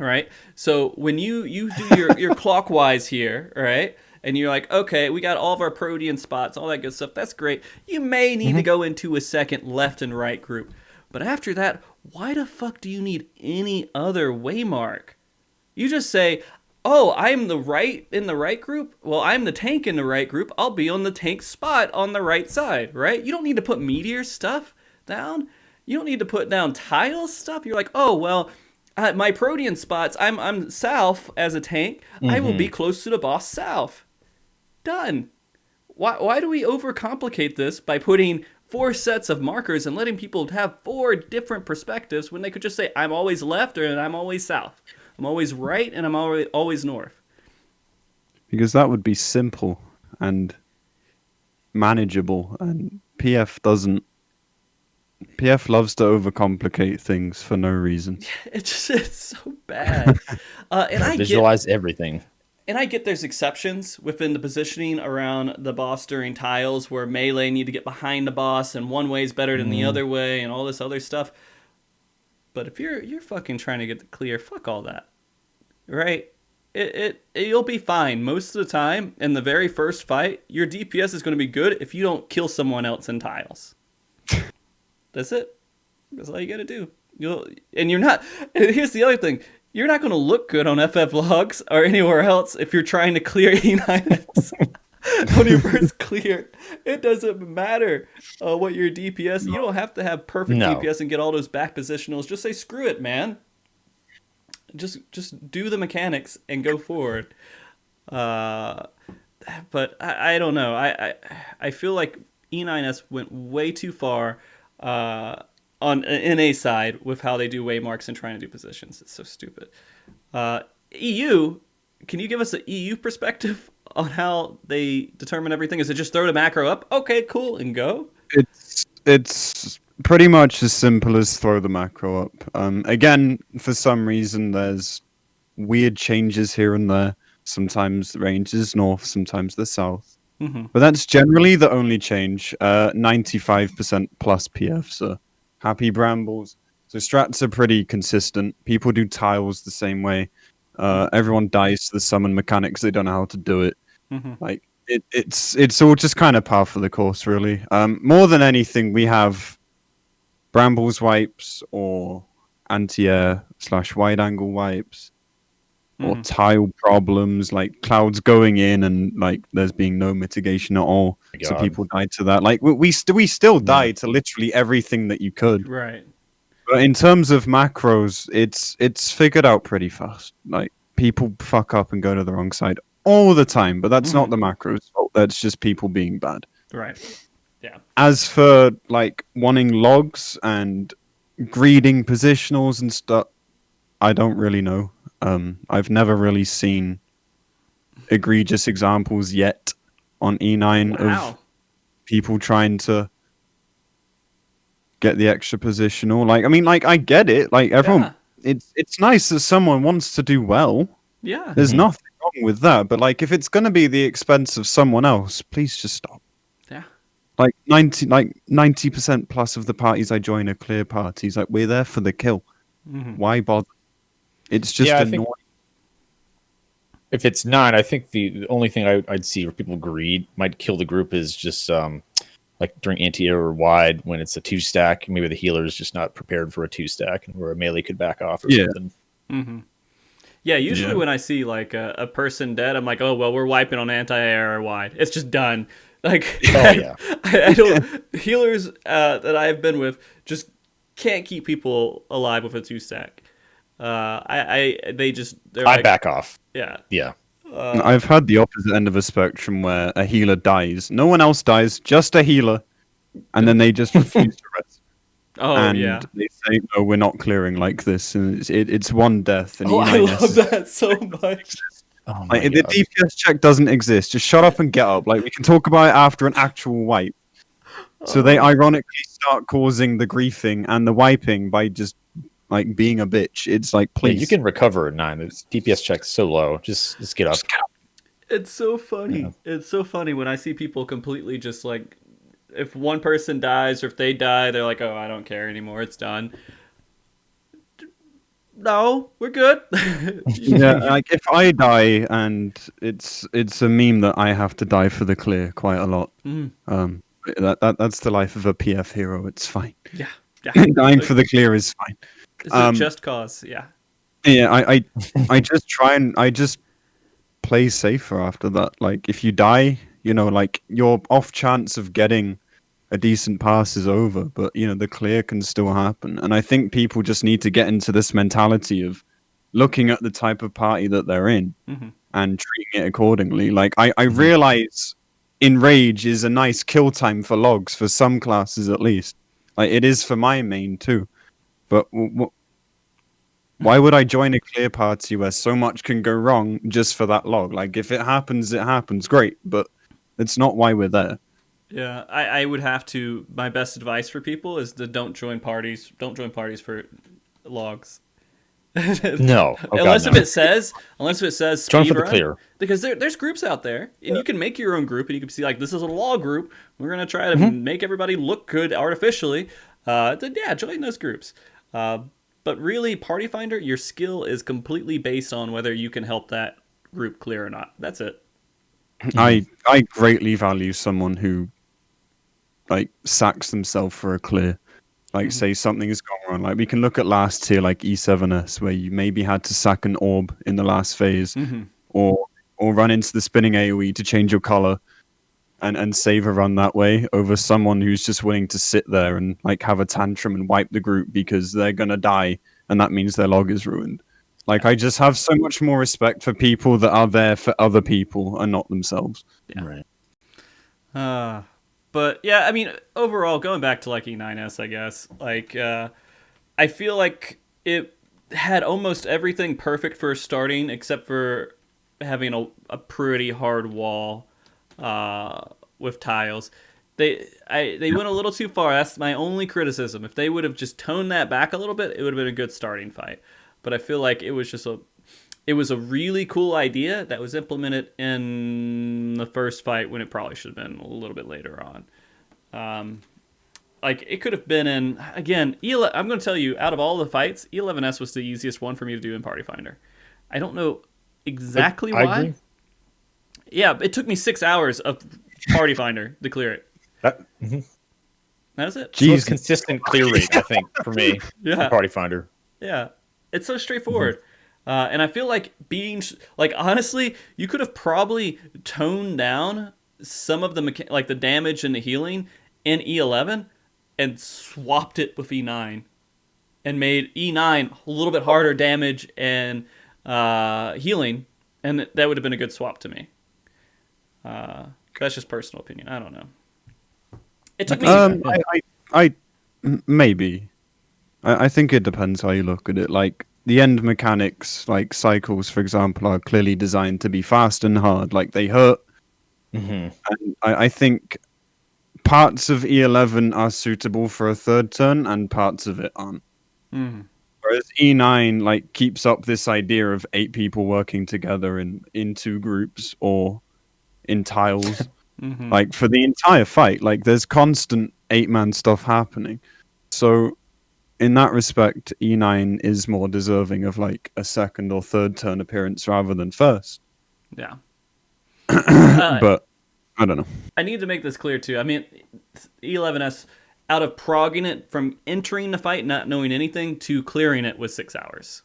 Speaker 1: All right. So when you do your clockwise here, all right, and you're like, okay, we got all of our protean spots, all that good stuff. That's great. You may need to go into a second left and right group. But after that, why the fuck do you need any other waymark? You just say, oh, I'm in the right group? Well, I'm the tank in the right group. I'll be on the tank spot on the right side, right? You don't need to put meteor stuff down. You don't need to put down tile stuff. You're like, oh, well, my Protean spots, I'm south as a tank. I will be close to the boss south. Done. Why do we overcomplicate this by putting 4 sets of markers and letting people have 4 different perspectives when they could just say, I'm always left or I'm always south. I'm always right and I'm always north.
Speaker 3: Because that would be simple and manageable, and PF doesn't. PF loves to overcomplicate things for no reason.
Speaker 1: It's so bad. And I
Speaker 2: visualize everything.
Speaker 1: And I get there's exceptions within the positioning around the boss during tiles where melee need to get behind the boss and one way is better than the other way and all this other stuff. But if you're fucking trying to get the clear, fuck all that. Right? You'll be fine most of the time. In the very first fight, your DPS is going to be good if you don't kill someone else in tiles. That's it. That's all you got to do. And you're not. And here's the other thing. You're not going to look good on FF logs or anywhere else if you're trying to clear E9s on your first clear. It doesn't matter what your DPS. You don't have to have perfect DPS and get all those back positionals. Just say screw it, man. Just do the mechanics and go forward. But I don't know. I feel like E9S went way too far on NA side with how they do waymarks and trying to do positions. It's so stupid. EU, can you give us an EU perspective on how they determine everything? Is it just throw the macro up? Okay, cool, and go?
Speaker 3: It's pretty much as simple as throw the macro up. Again, for some reason, there's weird changes here and there. Sometimes the range is north, sometimes the south. But that's generally the only change. 95% plus PF, so happy brambles. So strats are pretty consistent. People do tiles the same way. Everyone dies to the summon mechanics. They don't know how to do it. Like it's all just kind of par for the course, really. More than anything, we have brambles wipes or anti-air / wide angle wipes. Or tile problems, like clouds going in and like there's being no mitigation at all. So people died to that. Like we still died to literally everything that you could.
Speaker 1: Right.
Speaker 3: But in terms of macros, it's figured out pretty fast. Like people fuck up and go to the wrong side all the time, but that's not the macros fault. That's just people being bad.
Speaker 1: Right. Yeah.
Speaker 3: As for like wanting logs and greeding positionals and stuff, I don't really know. I've never really seen egregious examples yet on E9 of people trying to get the extra positional. Like, I mean, like I get it. Like everyone, it's nice that someone wants to do well.
Speaker 1: Yeah,
Speaker 3: there's nothing wrong with that. But like, if it's gonna be the expense of someone else, please just stop.
Speaker 1: Yeah.
Speaker 3: Like 90% plus of the parties I join are clear parties. Like we're there for the kill. Why bother? It's just annoying.
Speaker 2: If it's not, I think the only thing I'd see where people greed might kill the group is just like during anti-air or wide when it's a 2-stack. Maybe the healer is just not prepared for a 2-stack and where a melee could back off or something.
Speaker 1: Yeah, usually when I see like a person dead, I'm like, oh, well, we're wiping on anti-air or wide. It's just done. Like, I don't, healers that I've been with just can't keep people alive with a 2-stack. I
Speaker 2: back off.
Speaker 1: Yeah.
Speaker 3: I've had the opposite end of a spectrum where a healer dies. No one else dies, just a healer. And then they just refuse to rest. And they say, no, we're not clearing like this. And it's one death. And
Speaker 1: I love that so much.
Speaker 3: Like, the DPS check doesn't exist. Just shut up and get up. Like, we can talk about it after an actual wipe. So they ironically start causing the griefing and the wiping by just like being a bitch. It's like, please.
Speaker 2: Yeah, you can recover at 9. The DPS check's so low. Just get up.
Speaker 1: It's so funny. Yeah. It's so funny when I see people completely just like, if one person dies or if they die, they're like, oh, I don't care anymore. It's done. No, we're good.
Speaker 3: Yeah, like if I die, and it's a meme that I have to die for the clear quite a lot. That's the life of a PF hero. It's fine.
Speaker 1: Yeah.
Speaker 3: Dying for the clear is fine.
Speaker 1: It's a just cause. Yeah.
Speaker 3: Yeah, I just try and I just play safer after that. Like if you die, you know, like your off chance of getting a decent pass is over, but the clear can still happen. And I think people just need to get into this mentality of looking at the type of party that they're in and treating it accordingly. Like I realize Enrage is a nice kill time for logs for some classes at least. Like it is for my main too. But why would I join a clear party where so much can go wrong just for that log? Like if it happens, it happens. Great, but it's not why we're there.
Speaker 1: Yeah, I would have to. My best advice for people is to don't join parties. Don't join parties for logs.
Speaker 2: No,
Speaker 1: unless if it says
Speaker 2: join for the
Speaker 1: speedrun,
Speaker 2: clear.
Speaker 1: because there's groups out there, and you can make your own group, and you can see like this is a log group. We're gonna try to make everybody look good artificially. Then yeah, join those groups. But really, Party Finder, your skill is completely based on whether you can help that group clear or not. That's it.
Speaker 3: I greatly value someone who sacks themselves for a clear. Like say something has gone wrong. Like we can look at last tier like E7S where you maybe had to sack an orb in the last phase or run into the spinning AoE to change your color and save a run that way over someone who's just willing to sit there and have a tantrum and wipe the group because they're gonna die and that means their log is ruined. Like I just have so much more respect for people that are there for other people and not themselves.
Speaker 2: Yeah.
Speaker 1: Right. But yeah, I mean, overall, going back to E9S, I guess, I feel like it had almost everything perfect for starting, except for having a pretty hard wall with tiles. They went a little too far. That's my only criticism. If they would have just toned that back a little bit, it would have been a good starting fight. But I feel like it was just it was a really cool idea that was implemented in the first fight when it probably should have been a little bit later on. It could have been in, again, I'm going to tell you, out of all the fights, E11S was the easiest one for me to do in Party Finder. I don't know exactly why.
Speaker 2: I agree.
Speaker 1: Yeah, it took me 6 hours of Party Finder to clear it. That was it.
Speaker 2: Jeez, most consistent clear rate, I think, for me.
Speaker 1: Yeah.
Speaker 2: Party Finder.
Speaker 1: Yeah. It's so straightforward. And I feel like honestly, you could have probably toned down some of the the damage and the healing in E11 and swapped it with E9 and made E9 a little bit harder damage and healing, and that would have been a good swap to me. That's just personal opinion. I don't know. It took me.
Speaker 3: Maybe. I think it depends how you look at it. Like the end mechanics, like cycles, for example, are clearly designed to be fast and hard. Like they hurt. And I think parts of E11 are suitable for a third turn, and parts of it aren't. Whereas E9 keeps up this idea of 8 people working together in 2 groups or in tiles. For the entire fight, there's constant 8-man stuff happening. So in that respect, E9 is more deserving of a second or third turn appearance rather than first.
Speaker 1: Yeah.
Speaker 3: But I don't know.
Speaker 1: I need to make this clear too. I mean, E11S, out of progging it from entering the fight, not knowing anything, to clearing it was 6 hours.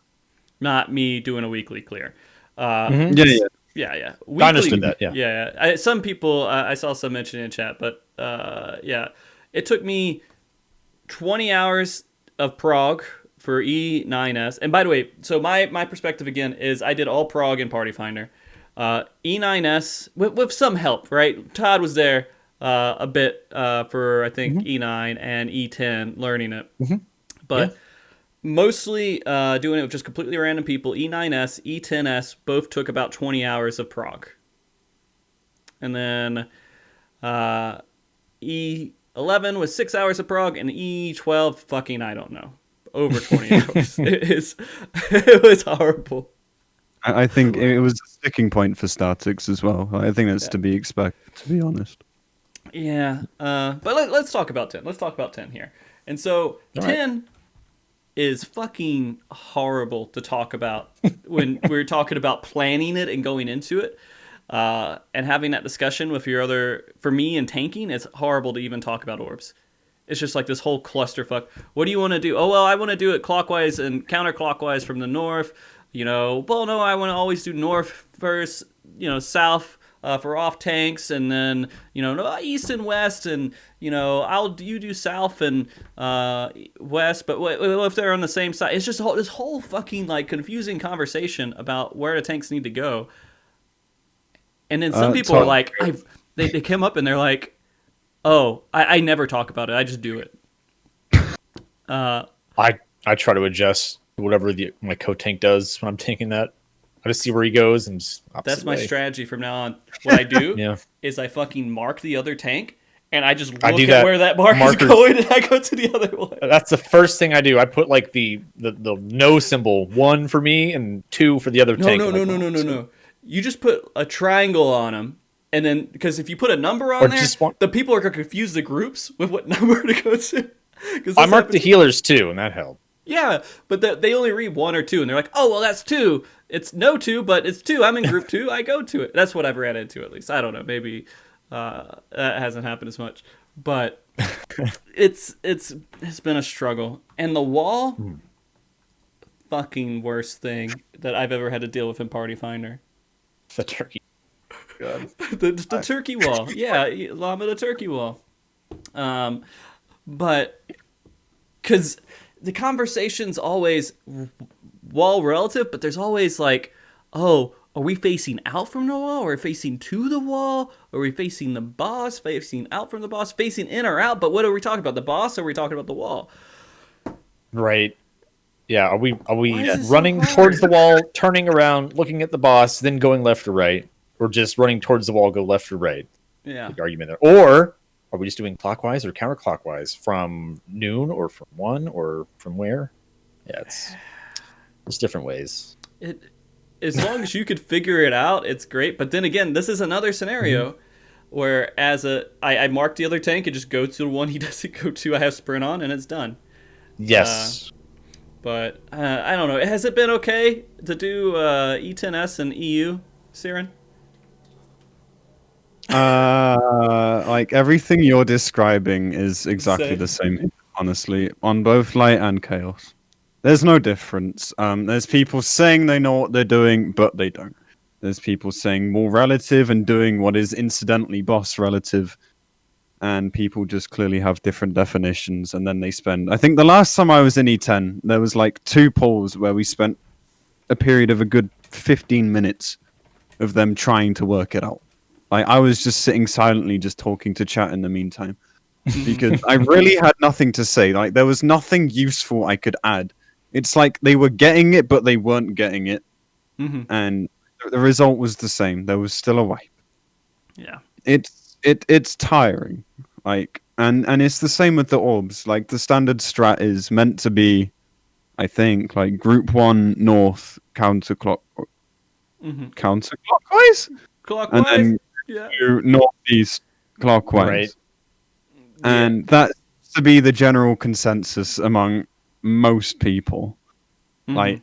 Speaker 1: Not me doing a weekly clear. Yeah. Weekly,
Speaker 2: I understood that, yeah.
Speaker 1: Yeah. Some people, I saw some mention in chat, but yeah. It took me 20 hours of prog for E9S. And by the way, so my perspective again is I did all prog in Party Finder. E9S, with some help, right? Todd was there a bit for, I think, E9 and E10, learning it. But mostly doing it with just completely random people. E9S, E10S both took about 20 hours of prog. And then E11 was 6 hours of prog, and E12, fucking, I don't know, over 20 hours. It was horrible.
Speaker 3: I think it was a sticking point for statics as well. I think that's to be expected, to be honest.
Speaker 1: Yeah, but let's talk about 10. Let's talk about 10 here. And so 10 is fucking horrible to talk about when we're talking about planning it and going into it. And having that discussion with your other, for me in tanking, it's horrible to even talk about orbs. It's just this whole clusterfuck. What do you want to do? Oh, well, I want to do it clockwise and counterclockwise from the north. Well, no, I want to always do north first, south, for off tanks, and then no, east and west, and you do south and west. But what if they're on the same side? It's just this whole fucking like confusing conversation about where the tanks need to go. And then some people are like, they come up and they're like, oh, I never talk about it. I just do it.
Speaker 2: I try to adjust whatever my co-tank does when I'm tanking that. I just see where he goes and just
Speaker 1: that's my strategy from now on. What I do is I fucking mark the other tank and I just look at where that mark is going and I go to the other one.
Speaker 2: That's the first thing I do. I put like the no symbol, 1 for me and 2 for the other tank.
Speaker 1: No. You just put a triangle on them. And then, because if you put a number on there, the people are going to confuse the groups with what number to go to.
Speaker 2: I marked the healers too, and that helped.
Speaker 1: Yeah, but they only read 1 or 2, and they're like, oh, well, that's 2. It's no 2, but it's 2. I'm in group 2. I go to it. That's what I've ran into, at least. I don't know. Maybe that hasn't happened as much. But it's been a struggle. And the wall, fucking worst thing that I've ever had to deal with in Party Finder.
Speaker 2: The turkey. God.
Speaker 1: the turkey wall. Yeah, Llama the turkey wall. But because the conversation's always wall relative, but there's always like, oh, are we facing out from the wall? Or are we facing to the wall? Are we facing the boss? Facing out from the boss? Facing in or out? But what are we talking about? The boss? Or are we talking about the wall?
Speaker 2: Right. Yeah. Are we running towards the wall, turning around, looking at the boss, then going left or right? Or just running towards the wall, go left or right?
Speaker 1: Yeah.
Speaker 2: Big argument there. Or are we just doing clockwise or counterclockwise from noon or from 1 or from where? Yeah, there's different ways.
Speaker 1: As long as you could figure it out, it's great. But then again, this is another scenario where I mark the other tank and just go to the one he doesn't go to. I have sprint on and it's done.
Speaker 2: Yes.
Speaker 1: But I don't know. Has it been okay to do E10S and EU, Siren?
Speaker 3: Like everything you're describing is exactly the same, honestly, on both light and chaos. There's no difference. There's people saying they know what they're doing, but they don't. There's people saying more relative and doing what is incidentally boss relative, and people just clearly have different definitions. And then they spend. I think the last time I was in E10, there was like 2 polls where we spent a period of a good 15 minutes of them trying to work it out. Like I was just sitting silently, just talking to chat in the meantime, because I really had nothing to say. Like there was nothing useful I could add. It's like they were getting it, but they weren't getting it, and the result was the same. There was still a wipe.
Speaker 1: Yeah,
Speaker 3: it's tiring. Like and it's the same with the orbs. Like the standard strat is meant to be, I think, like group 1 north counterclockwise.
Speaker 1: Clockwise,
Speaker 3: and then northeast clockwise,
Speaker 2: right?
Speaker 3: And that seems to be the general consensus among most people. Like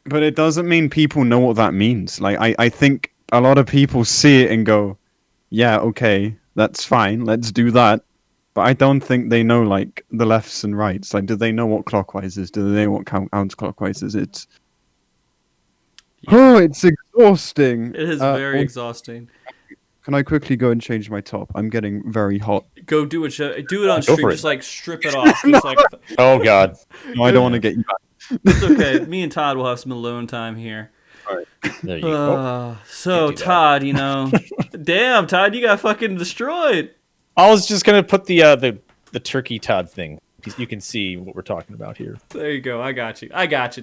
Speaker 3: but it doesn't mean people know what that means. Like I think a lot of people see it and go, yeah, okay, that's fine, let's do that. But I don't think they know like the lefts and rights. Like, do they know what clockwise is? Do they know what counterclockwise is? It's exhausting.
Speaker 1: It is very exhausting.
Speaker 3: Can I quickly go and change my top? I'm getting very hot.
Speaker 1: Go do it. Do it on stream. Just like strip it off. Just like,
Speaker 2: oh God.
Speaker 3: No, I don't want to get you back.
Speaker 1: It's okay. Me and Todd will have some alone time here.
Speaker 3: All right.
Speaker 2: There you go.
Speaker 1: So Todd, damn, Todd, you got fucking destroyed.
Speaker 2: I was just gonna put the turkey Todd thing. You can see what we're talking about here.
Speaker 1: There you go. I got you,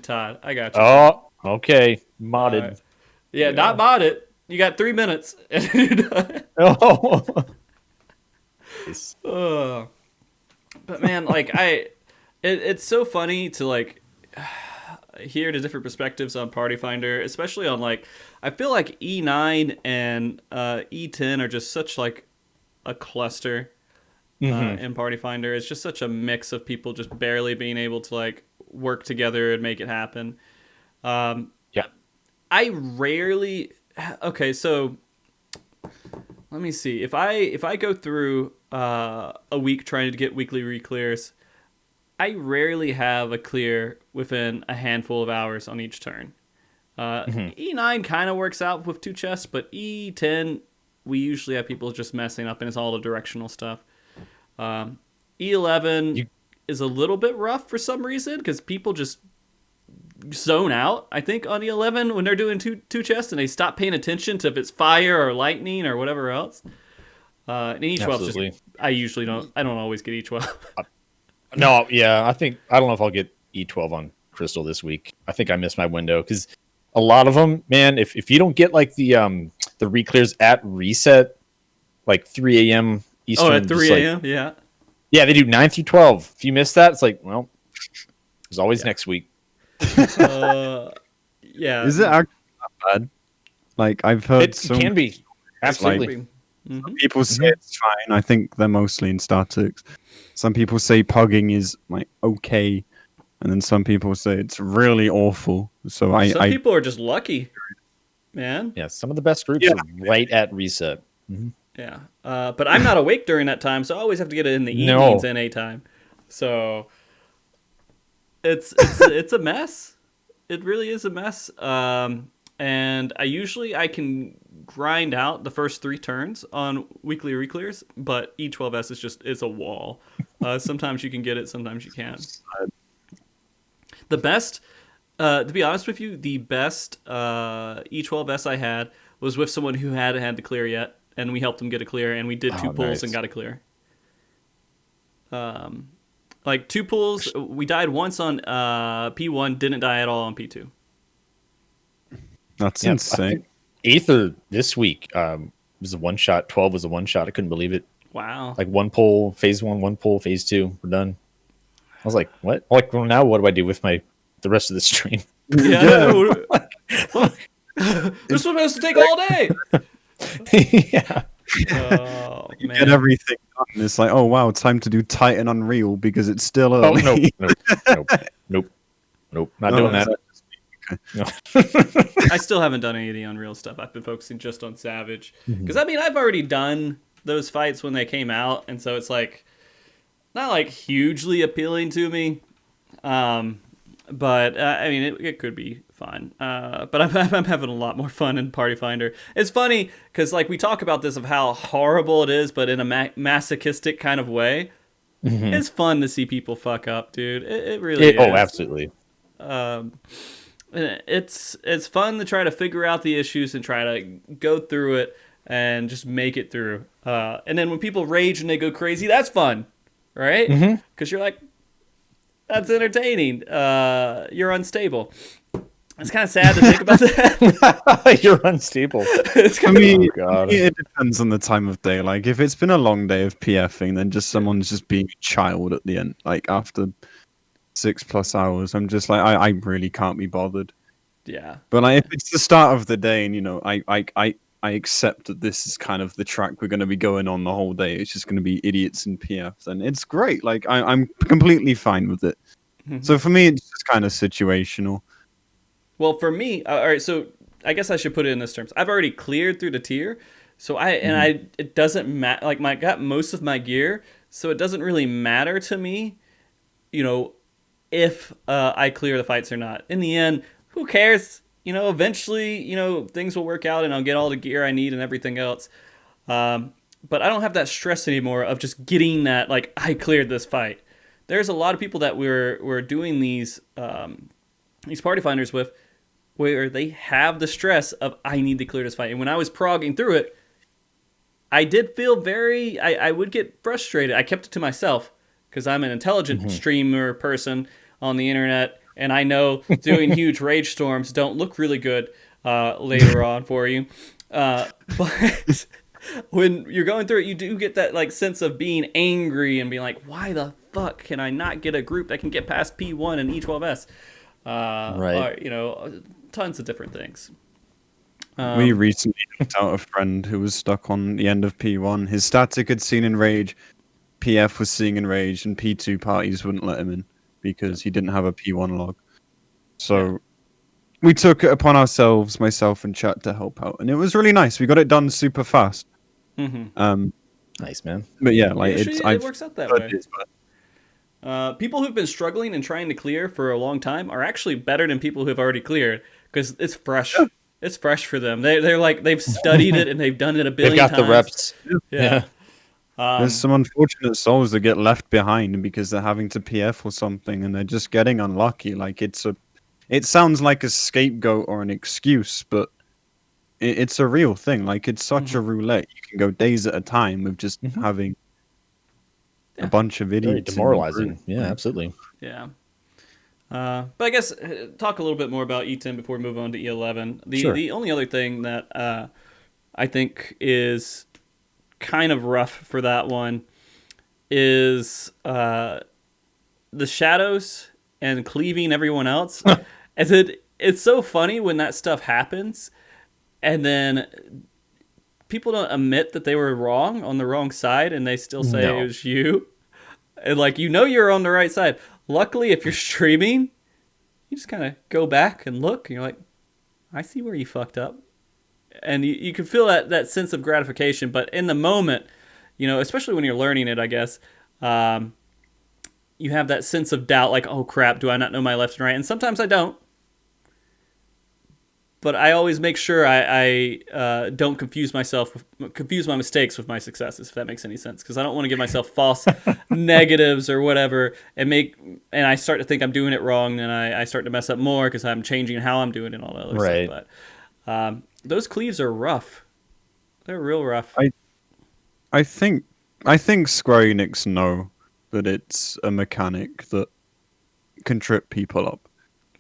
Speaker 1: Todd. I got you.
Speaker 2: Oh, okay. Modded.
Speaker 1: Right. Yeah, not modded. You got 3 minutes.
Speaker 2: Oh.
Speaker 1: But man, like it's so funny to like hear the different perspectives on Party Finder, especially on like I feel like E9 and E10 are just such like a cluster in Party Finder. It's just such a mix of people just barely being able to like work together and make it happen. I rarely. Okay, so let me see. If I go through a week trying to get weekly re-clears, I rarely have a clear within a handful of hours on each turn. E9 kind of works out with 2 chests, but E10 we usually have people just messing up, and it's all the directional stuff. E11 is a little bit rough for some reason because people just zone out, I think, on E11 when they're doing two chests, and they stop paying attention to if it's fire or lightning or whatever else. And E12 just, I don't always get E12.
Speaker 2: No, yeah, I don't know if I'll get E12 on Crystal this week. I think I missed my window because a lot of them, man, if you don't get like the reclears at reset, like 3 a.m. Eastern.
Speaker 1: Oh, at 3 a.m., yeah.
Speaker 2: Yeah, they do 9 through 12. If you miss that, it's like, well, there's always next week.
Speaker 1: Yeah.
Speaker 3: Is it actually that bad? Like, I've heard
Speaker 2: It can be. Absolutely.
Speaker 3: Some people say it's fine. I think they're mostly in statics. Some people say pugging is like okay, and then some people say it's really awful. So
Speaker 1: some people are just lucky, man.
Speaker 2: Yeah, some of the best groups are right at reset. Mm-hmm.
Speaker 1: Yeah, but I'm not awake during that time, so I always have to get it in the evenings and NA time. So it's a mess. It really is a mess. And I can grind out the first 3 turns on weekly reclears, but E12S it's a wall. Sometimes you can get it, sometimes you can't. The best, to be honest with you, the best E12S I had was with someone who hadn't had the clear yet, and we helped him get a clear, and we did 2 pulls and got a clear. Like 2 pulls, we died once on P1, didn't die at all on P2.
Speaker 3: That's insane.
Speaker 2: Aether this week was a 1-shot. 12 was a 1-shot. I couldn't believe it.
Speaker 1: Wow.
Speaker 2: Like 1 pull, phase 1, 1 pull, phase 2. We're done. I was like, what? Like, well, now what do I do with the rest of the stream?
Speaker 1: Yeah. This one has to take all day.
Speaker 2: Yeah.
Speaker 1: Oh,
Speaker 3: you
Speaker 1: man.
Speaker 3: get everything done. It's like, oh wow, time to do Titan Unreal because it's still early.
Speaker 2: Nope. Not doing that.
Speaker 3: Okay.
Speaker 2: No.
Speaker 1: I still haven't done any of the Unreal stuff. I've been focusing just on Savage. Because, I mean, I've already done those fights when they came out, and so it's, like, not, like, hugely appealing to me. But, I mean, it could be fun. But I'm having a lot more fun in Party Finder. It's funny, because, like, we talk about this of how horrible it is, but in a masochistic kind of way. Mm-hmm. It's fun to see people fuck up, dude. It really is.
Speaker 2: Oh, absolutely.
Speaker 1: It's fun to try to figure out the issues and try to go through it and just make it through. And then when people rage and they go crazy, that's fun, right? Because you're like, that's entertaining. You're unstable. It's kind of sad to think about that.
Speaker 2: You're unstable.
Speaker 3: I mean, it depends on the time of day. Like, if it's been a long day of PFing, then just someone's just being a child at the end. Like, after 6+ hours, I'm just like, I really can't be bothered.
Speaker 1: Yeah.
Speaker 3: But like, if it's the start of the day, and I accept that this is kind of the track we're going to be going on the whole day. It's just going to be idiots and PFs, and it's great. Like, I'm completely fine with it. So for me, it's just kind of situational.
Speaker 1: Well, for me, all right. So I guess I should put it in this terms. I've already cleared through the tier, so it doesn't matter. Like, I got most of my gear, so it doesn't really matter to me, if I clear the fights or not. In the end, who cares? Eventually, things will work out and I'll get all the gear I need and everything else. But I don't have that stress anymore of just getting that, like, I cleared this fight. There's a lot of people that we're doing these party finders with where they have the stress of, I need to clear this fight. And when I was progging through it, I did feel I would get frustrated. I kept it to myself, because I'm an intelligent streamer person on the internet, and I know doing huge rage storms don't look really good later on for you. But when you're going through it, you do get that, like, sense of being angry and being like, why the fuck can I not get a group that can get past P1 and E12S?
Speaker 2: Right.
Speaker 1: Or, tons of different things.
Speaker 3: We recently knocked out a friend who was stuck on the end of P1. His static had seen in rage. PF was seeing enraged, and P2 parties wouldn't let him in because he didn't have a P1 log. So we took it upon ourselves, myself and chat, to help out, and it was really nice. We got it done super fast.
Speaker 2: Nice, man.
Speaker 3: But yeah, like,
Speaker 1: it works out that way. People who've been struggling and trying to clear for a long time are actually better than people who've already cleared, because it's fresh. It's fresh for them. They're like they've studied it and they've done it a
Speaker 2: They've
Speaker 1: billion
Speaker 2: got
Speaker 1: times.
Speaker 2: the reps.
Speaker 1: Yeah.
Speaker 3: There's some unfortunate souls that get left behind because they're having to PF or something, and they're just getting unlucky. Like it sounds like a scapegoat or an excuse, but it's a real thing. Like it's such a roulette. You can go days at a time with just having a bunch of idiots.
Speaker 2: Very
Speaker 3: in the
Speaker 2: demoralizing.
Speaker 3: group.
Speaker 2: Yeah, absolutely.
Speaker 1: Yeah. But I guess talk a little bit more about E10 before we move on to E11. The only other thing that I think is kind of rough for that one is the shadows and cleaving everyone else. It's so funny when that stuff happens, and then people don't admit that they were wrong on the wrong side, and they still say it was you. And like, you're on the right side. Luckily, if you're streaming, you just kind of go back and look, and you're like, I see where you fucked up. And you can feel that sense of gratification. But in the moment, especially when you're learning it, I guess, you have that sense of doubt, like, oh, crap, do I not know my left and right? And sometimes I don't. But I always make sure I don't confuse my mistakes with my successes, if that makes any sense. Because I don't want to give myself false negatives or whatever, and I start to think I'm doing it wrong, and I start to mess up more because I'm changing how I'm doing it and all that other stuff. But those cleaves are rough. They're real rough.
Speaker 3: I think Square Enix know that it's a mechanic that can trip people up.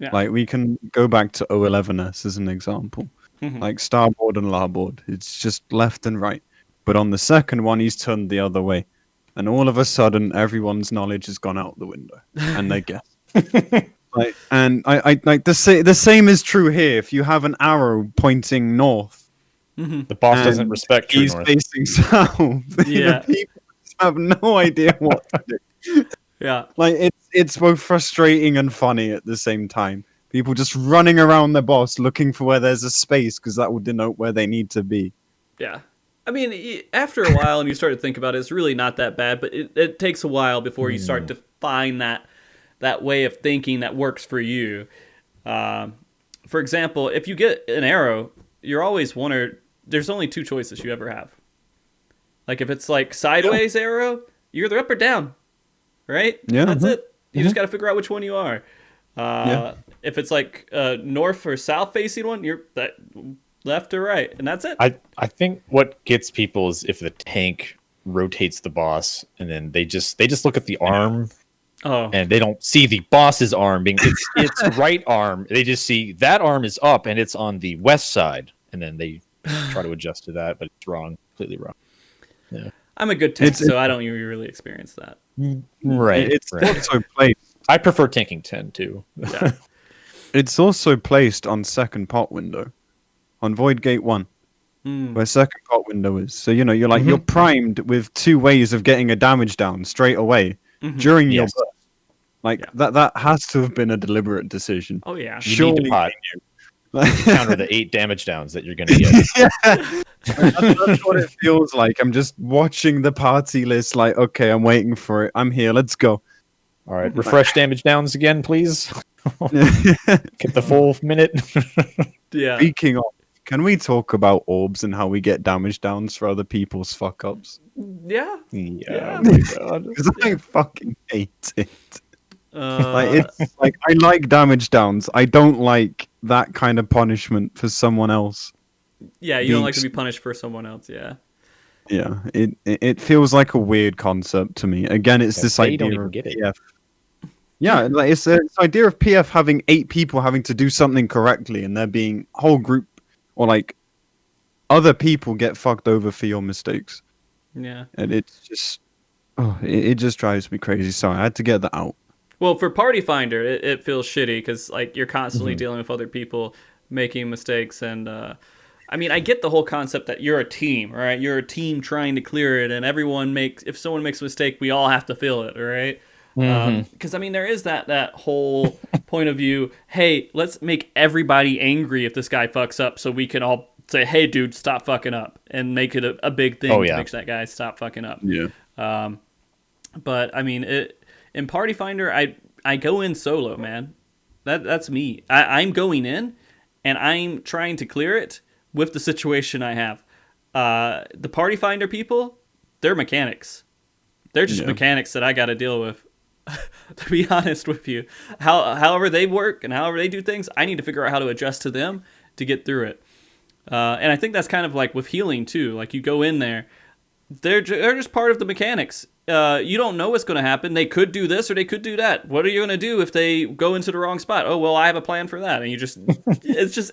Speaker 1: Yeah.
Speaker 3: Like, we can go back to O11S as an example. Like, starboard and larboard. It's just left and right. But on the second one, he's turned the other way. And all of a sudden, everyone's knowledge has gone out the window. And they guess. I like the same is true here. If you have an arrow pointing north,
Speaker 2: the boss doesn't respect true
Speaker 3: he's
Speaker 2: north.
Speaker 3: facing south.
Speaker 1: Yeah.
Speaker 3: People have no idea what to do.
Speaker 1: Yeah.
Speaker 3: Like, it's both frustrating and funny at the same time. People just running around the boss looking for where there's a space because that will denote where they need to be.
Speaker 1: Yeah. I mean, after a while and you start to think about it, it's really not that bad, but it takes a while before you start to find that way of thinking that works for you. For example, if you get an arrow, you're always there's only two choices you ever have. Like, if it's like sideways arrow, you're either up or down. Right?
Speaker 3: Yeah.
Speaker 1: That's it. You just got to figure out which one you are. If it's like north or south facing one, you're left or right, and that's it.
Speaker 2: I think what gets people is if the tank rotates the boss, and then they just look at the arm, and they don't see the boss's arm being its right arm. They just see that arm is up and it's on the west side, and then they try to adjust to that, but it's wrong, completely wrong. Yeah.
Speaker 1: I'm a good tank, so I don't really experience that.
Speaker 2: Right.
Speaker 3: It's also placed.
Speaker 2: I prefer tanking 10 too.
Speaker 1: Yeah.
Speaker 3: It's also placed on second pot window, on Void Gate 1, where second pot window is. So you're primed with two ways of getting a damage down straight away during your burst. Like that has to have been a deliberate decision.
Speaker 1: Oh yeah.
Speaker 2: You need to pot. Counter the 8 damage downs that you're going to get.
Speaker 3: That's what it feels like. I'm just watching the party list like, okay, I'm waiting for it. I'm here. Let's go.
Speaker 2: All right. Refresh damage downs again, please. Get the full minute.
Speaker 1: Yeah.
Speaker 3: Speaking of, can we talk about orbs and how we get damage downs for other people's fuck ups?
Speaker 1: Yeah.
Speaker 2: Yeah. Oh my God.
Speaker 3: Because I fucking hate it. It's like, I like damage downs. I don't like that kind of punishment for someone else.
Speaker 1: Yeah, you don't like to be punished for someone else. Yeah.
Speaker 3: Yeah, it feels like a weird concept to me. Again, it's this idea of PF. Yeah, like it's this idea of PF having 8 people having to do something correctly, and there being whole group or like other people get fucked over for your mistakes.
Speaker 1: Yeah.
Speaker 3: And it's just, it just drives me crazy. Sorry, I had to get that out.
Speaker 1: Well, for Party Finder, it feels shitty because like you're constantly dealing with other people making mistakes, and I mean, I get the whole concept that you're a team, right? You're a team trying to clear it, and if someone makes a mistake, we all have to feel it, right? Because I mean, there is that whole point of view. Hey, let's make everybody angry if this guy fucks up, so we can all say, "Hey, dude, stop fucking up," and make it a big thing to make that guy stop fucking up.
Speaker 3: Yeah.
Speaker 1: But I mean, in Party Finder, I go in solo, man. That's me. I'm going in, and I'm trying to clear it with the situation I have. The party finder people, they're mechanics. They're just mechanics that I got to deal with. To be honest with you, however they work and however they do things, I need to figure out how to adjust to them to get through it. And I think that's kind of like with healing too. Like you go in there, they're just part of the mechanics. You don't know what's going to happen. They could do this or they could do that. What are you going to do if they go into the wrong spot? Oh, well, I have a plan for that. And it's just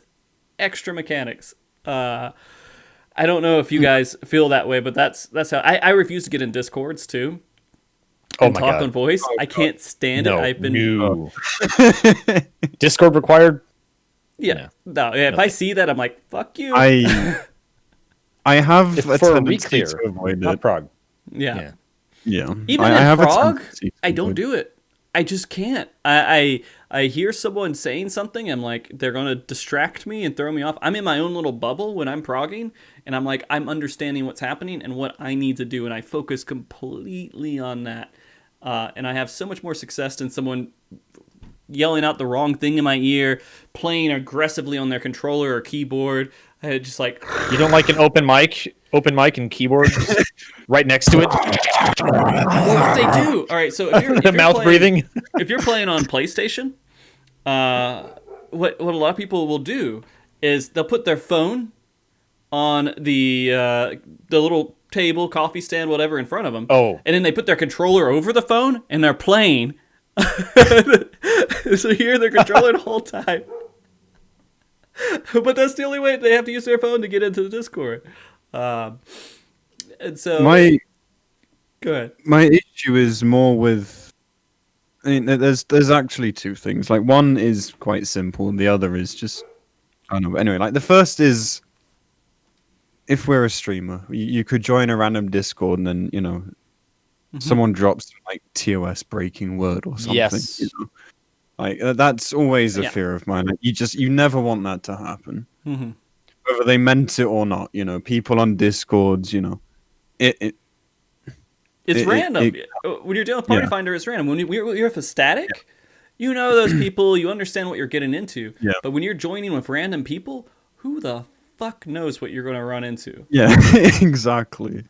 Speaker 1: extra mechanics. I don't know if you guys feel that way, but that's how I refuse to get in Discords too.
Speaker 2: Oh
Speaker 1: and
Speaker 2: my
Speaker 1: talk
Speaker 2: God.
Speaker 1: on voice. I can't stand it. I've been
Speaker 2: Discord required.
Speaker 1: Yeah. No. If I see that, I'm like, fuck you.
Speaker 3: I have
Speaker 2: It's
Speaker 3: a
Speaker 2: for a
Speaker 3: tendency
Speaker 2: reclear,
Speaker 3: to avoid
Speaker 2: not
Speaker 3: it.
Speaker 2: prog.
Speaker 1: Yeah.
Speaker 3: Yeah.
Speaker 1: Even
Speaker 3: I
Speaker 1: in
Speaker 3: have a
Speaker 1: prog,
Speaker 3: tendency to
Speaker 1: I don't
Speaker 3: avoid
Speaker 1: do it. I just can't. I hear someone saying something, I'm like, they're going to distract me and throw me off. I'm in my own little bubble when I'm progging, and I'm like, I'm understanding what's happening and what I need to do, and I focus completely on that. And I have so much more success than someone yelling out the wrong thing in my ear, playing aggressively on their controller or keyboard. I just like...
Speaker 2: You don't like an open mic and keyboard just right next to it?
Speaker 1: What they do? All right, so if you're
Speaker 2: Mouth breathing.
Speaker 1: If you're playing on PlayStation, what a lot of people will do is they'll put their phone on the little table, coffee stand, whatever, in front of them.
Speaker 2: Oh.
Speaker 1: And then they put their controller over the phone and they're playing. So you hear their controller the whole time. But that's the only way they have to use their phone to get into the Discord. And so go ahead.
Speaker 3: My issue is more with. I mean, there's actually two things. Like one is quite simple, and the other is just. I don't know. Anyway, like the first is. If we're a streamer, you could join a random Discord, and then someone drops like TOS breaking word or something.
Speaker 2: Yes.
Speaker 3: Like that's always a fear of mine. Like, you never want that to happen, whether they meant it or not. People on Discords, it's
Speaker 1: random. When you're dealing with Party Finder, it's random. When you're with a static, you know those people, you understand what you're getting into.
Speaker 3: Yeah.
Speaker 1: But when you're joining with random people, who the fuck knows what you're going to run into?
Speaker 3: Yeah, exactly.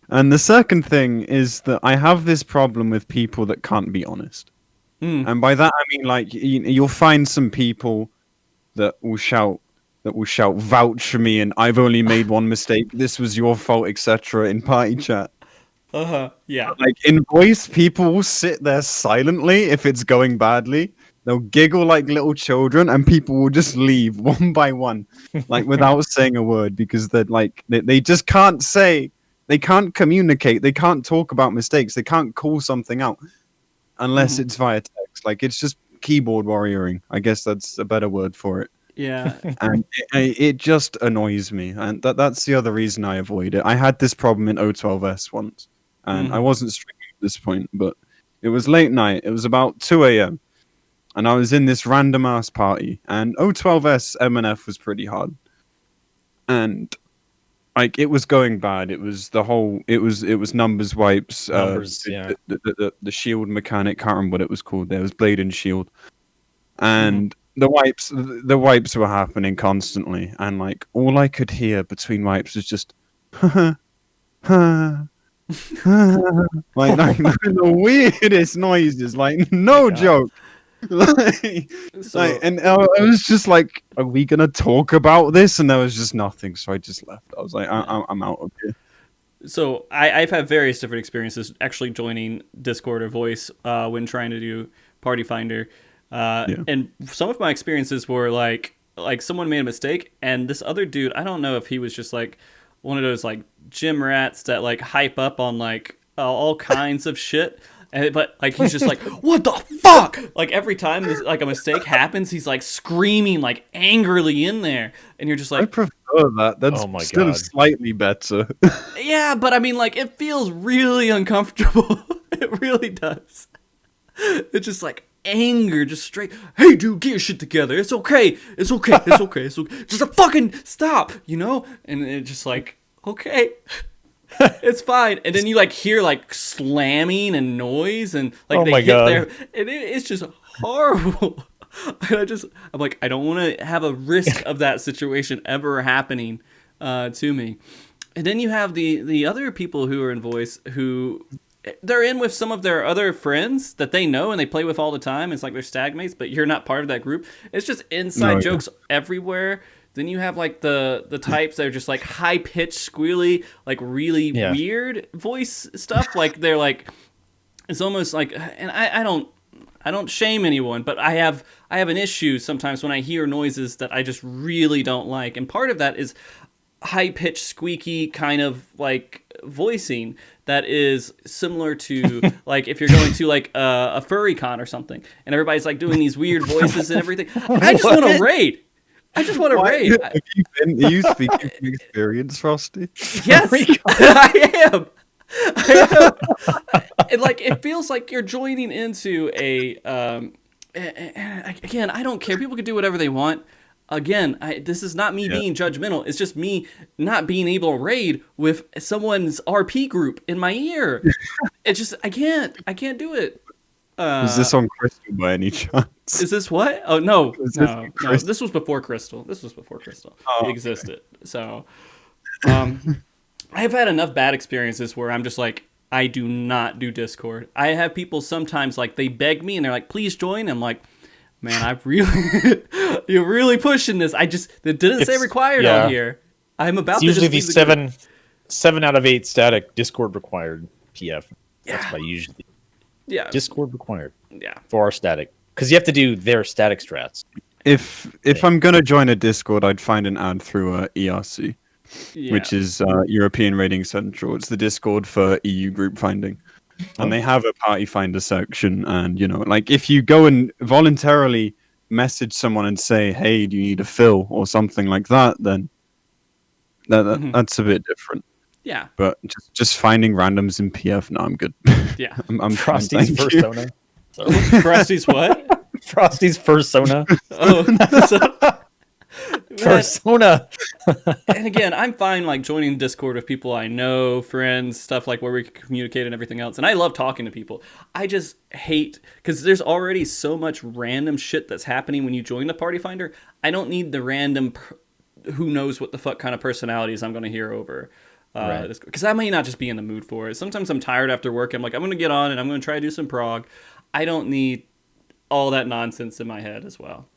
Speaker 3: And the second thing is that I have this problem with people that can't be honest. And by that I mean, like, you'll find some people that will shout, vouch for me, and I've only made one mistake. This was your fault, etc. in party chat.
Speaker 1: Yeah.
Speaker 3: Like in voice, people will sit there silently if it's going badly. They'll giggle like little children, and people will just leave one by one, like without saying a word, because they're like they just can't say, they can't communicate, they can't talk about mistakes, they can't call something out unless it's via text. Like it's just keyboard warrioring. I guess that's a better word for it.
Speaker 1: Yeah.
Speaker 3: And it just annoys me, and that's the other reason I avoid it. I had this problem in O12S once, and I wasn't streaming at this point, but it was late night. It was about 2 a.m. and I was in this random ass party, and O12S MNF was pretty hard, and like it was going bad. It was numbers wipes. The shield mechanic, can't remember what it was called. There was blade and shield, and the wipes were happening constantly, and like all I could hear between wipes was just like the weirdest noises, like no joke. And I was just like, are we gonna talk about this? And there was just nothing, so I just left. I was like, I'm out of here.
Speaker 1: So I've had various different experiences actually joining Discord or voice when trying to do Party Finder. And some of my experiences were like someone made a mistake, and this other dude, I don't know if he was just like one of those like gym rats that like hype up on like all kinds of shit. But like he's just like, what the fuck? Like every time this, like a mistake happens, he's like screaming like angrily in there, and you're just like,
Speaker 3: I prefer that. That's still slightly better.
Speaker 1: Yeah, but I mean, like it feels really uncomfortable. It really does. It's just like anger, just straight. Hey, dude, get your shit together. It's okay. It's okay. It's okay. It's okay. Just a fucking stop, And it's just like, okay. It's fine. And then you like hear like slamming and noise and like they hit there, and it's just horrible. I'm like, I don't want to have a risk of that situation ever happening to me. And then you have the other people who are in voice who they're in with some of their other friends that they know and they play with all the time. It's like they're stagmates, but you're not part of that group. It's just inside jokes everywhere. Then you have like the types that are just like high pitched, squealy, like really weird voice stuff. Like they're like, it's almost like, and I don't shame anyone, but I have an issue sometimes when I hear noises that I just really don't like. And part of that is high pitched, squeaky kind of like voicing that is similar to like if you're going to like a furry con or something and everybody's like doing these weird voices and everything. I just want to raid. I just want to raid.
Speaker 3: Are you speaking from experience, Frosty?
Speaker 1: Yes, I am. And like it feels like you're joining into a again, I don't care. People can do whatever they want. Again, this is not me being judgmental. It's just me not being able to raid with someone's RP group in my ear. It's just I can't do it.
Speaker 3: Is this on Crystal by any chance?
Speaker 1: Is this what? Oh no. This was before Crystal. It existed. So I've had enough bad experiences where I'm just like, I do not do Discord. I have people sometimes like they beg me and they're like, please join. I'm like, man, you're really pushing this. It didn't say required on here. I'm about to
Speaker 2: usually
Speaker 1: just
Speaker 2: the 7 out of 8 static Discord required PF. That's why usually.
Speaker 1: Yeah.
Speaker 2: Discord required.
Speaker 1: Yeah.
Speaker 2: For our static. Because you have to do their static strats.
Speaker 3: If I'm gonna join a Discord, I'd find an ad through ERC, which is European Rating Central. It's the Discord for EU group finding. And they have a party finder section, and like if you go and voluntarily message someone and say, "Hey, do you need a fill?" or something like that, then that's a bit different.
Speaker 1: Yeah.
Speaker 3: But just finding randoms in PF, no, I'm good.
Speaker 1: Yeah.
Speaker 3: I'm
Speaker 2: Frosty's persona.
Speaker 1: Frosty's what?
Speaker 2: Frosty's persona.
Speaker 1: Oh.
Speaker 2: Persona.
Speaker 1: And again, I'm fine like joining Discord with people I know, friends, stuff like where we can communicate and everything else. And I love talking to people. I just hate because there's already so much random shit that's happening when you join the party finder. I don't need the random who knows what the fuck kind of personalities I'm going to hear over. Because I may not just be in the mood for it. Sometimes I'm tired after work. I'm like, I'm going to get on and I'm going to try to do some prog. I don't need all that nonsense in my head as well.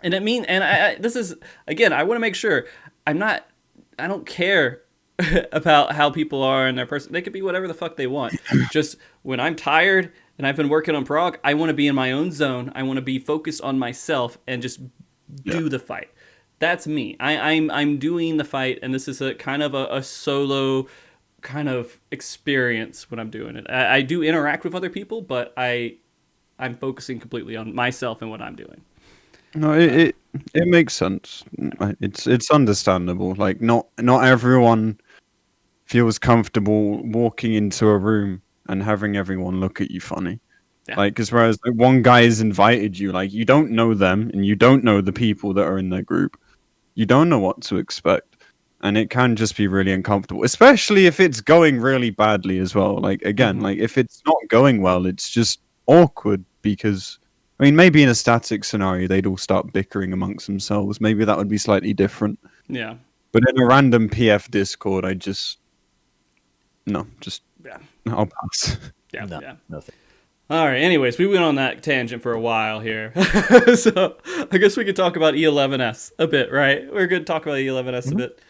Speaker 1: And this is, again, I want to make sure I don't care about how people are and their person. They could be whatever the fuck they want. Just when I'm tired and I've been working on prog, I want to be in my own zone. I want to be focused on myself and just do the fight. That's me. I'm doing the fight, and this is a kind of a solo kind of experience when I'm doing it. I do interact with other people, but I'm focusing completely on myself and what I'm doing.
Speaker 3: No, it makes sense. It's understandable. Like not everyone feels comfortable walking into a room and having everyone look at you funny. Yeah. Like, because whereas one guy has invited you, like you don't know them and you don't know the people that are in their group. You don't know what to expect, and it can just be really uncomfortable, especially if it's going really badly as well. Like again, like if it's not going well, it's just awkward because. I mean, maybe in a static scenario, they'd all start bickering amongst themselves. Maybe that would be slightly different.
Speaker 1: Yeah.
Speaker 3: But in a random PF Discord, I'll pass.
Speaker 1: Yeah.
Speaker 2: No,
Speaker 1: yeah.
Speaker 2: nothing.
Speaker 1: All right. Anyways, we went on that tangent for a while here. So I guess we could talk about E11S a bit, right? We're going to talk about E11S a bit.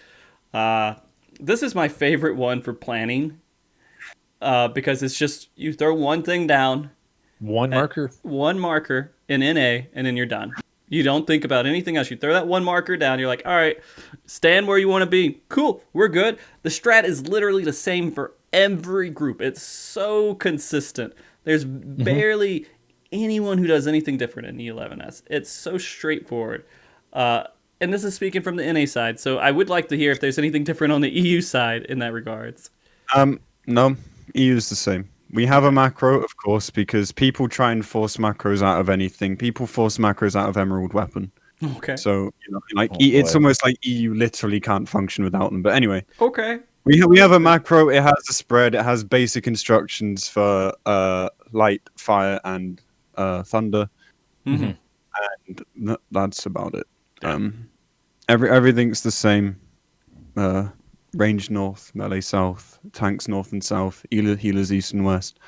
Speaker 1: This is my favorite one for planning because it's just you throw one thing down. One marker in NA, and then you're done. You don't think about anything else. You throw that one marker down. You're like, all right, stand where you want to be. Cool, we're good. The strat is literally the same for every group. It's so consistent. There's barely anyone who does anything different in E11S. It's so straightforward. And this is speaking from the NA side, so I would like to hear if there's anything different on the EU side in that regards.
Speaker 3: No, EU's the same. We have a macro, of course, because people try and force macros out of anything. People force macros out of Emerald Weapon.
Speaker 1: Okay.
Speaker 3: So, it's almost like EU literally can't function without them. But anyway.
Speaker 1: Okay.
Speaker 3: We have a macro. It has a spread. It has basic instructions for light, fire, and thunder. that's about it.
Speaker 1: Yeah.
Speaker 3: Everything's the same. Range north, melee south, tanks north and south, healers east and west.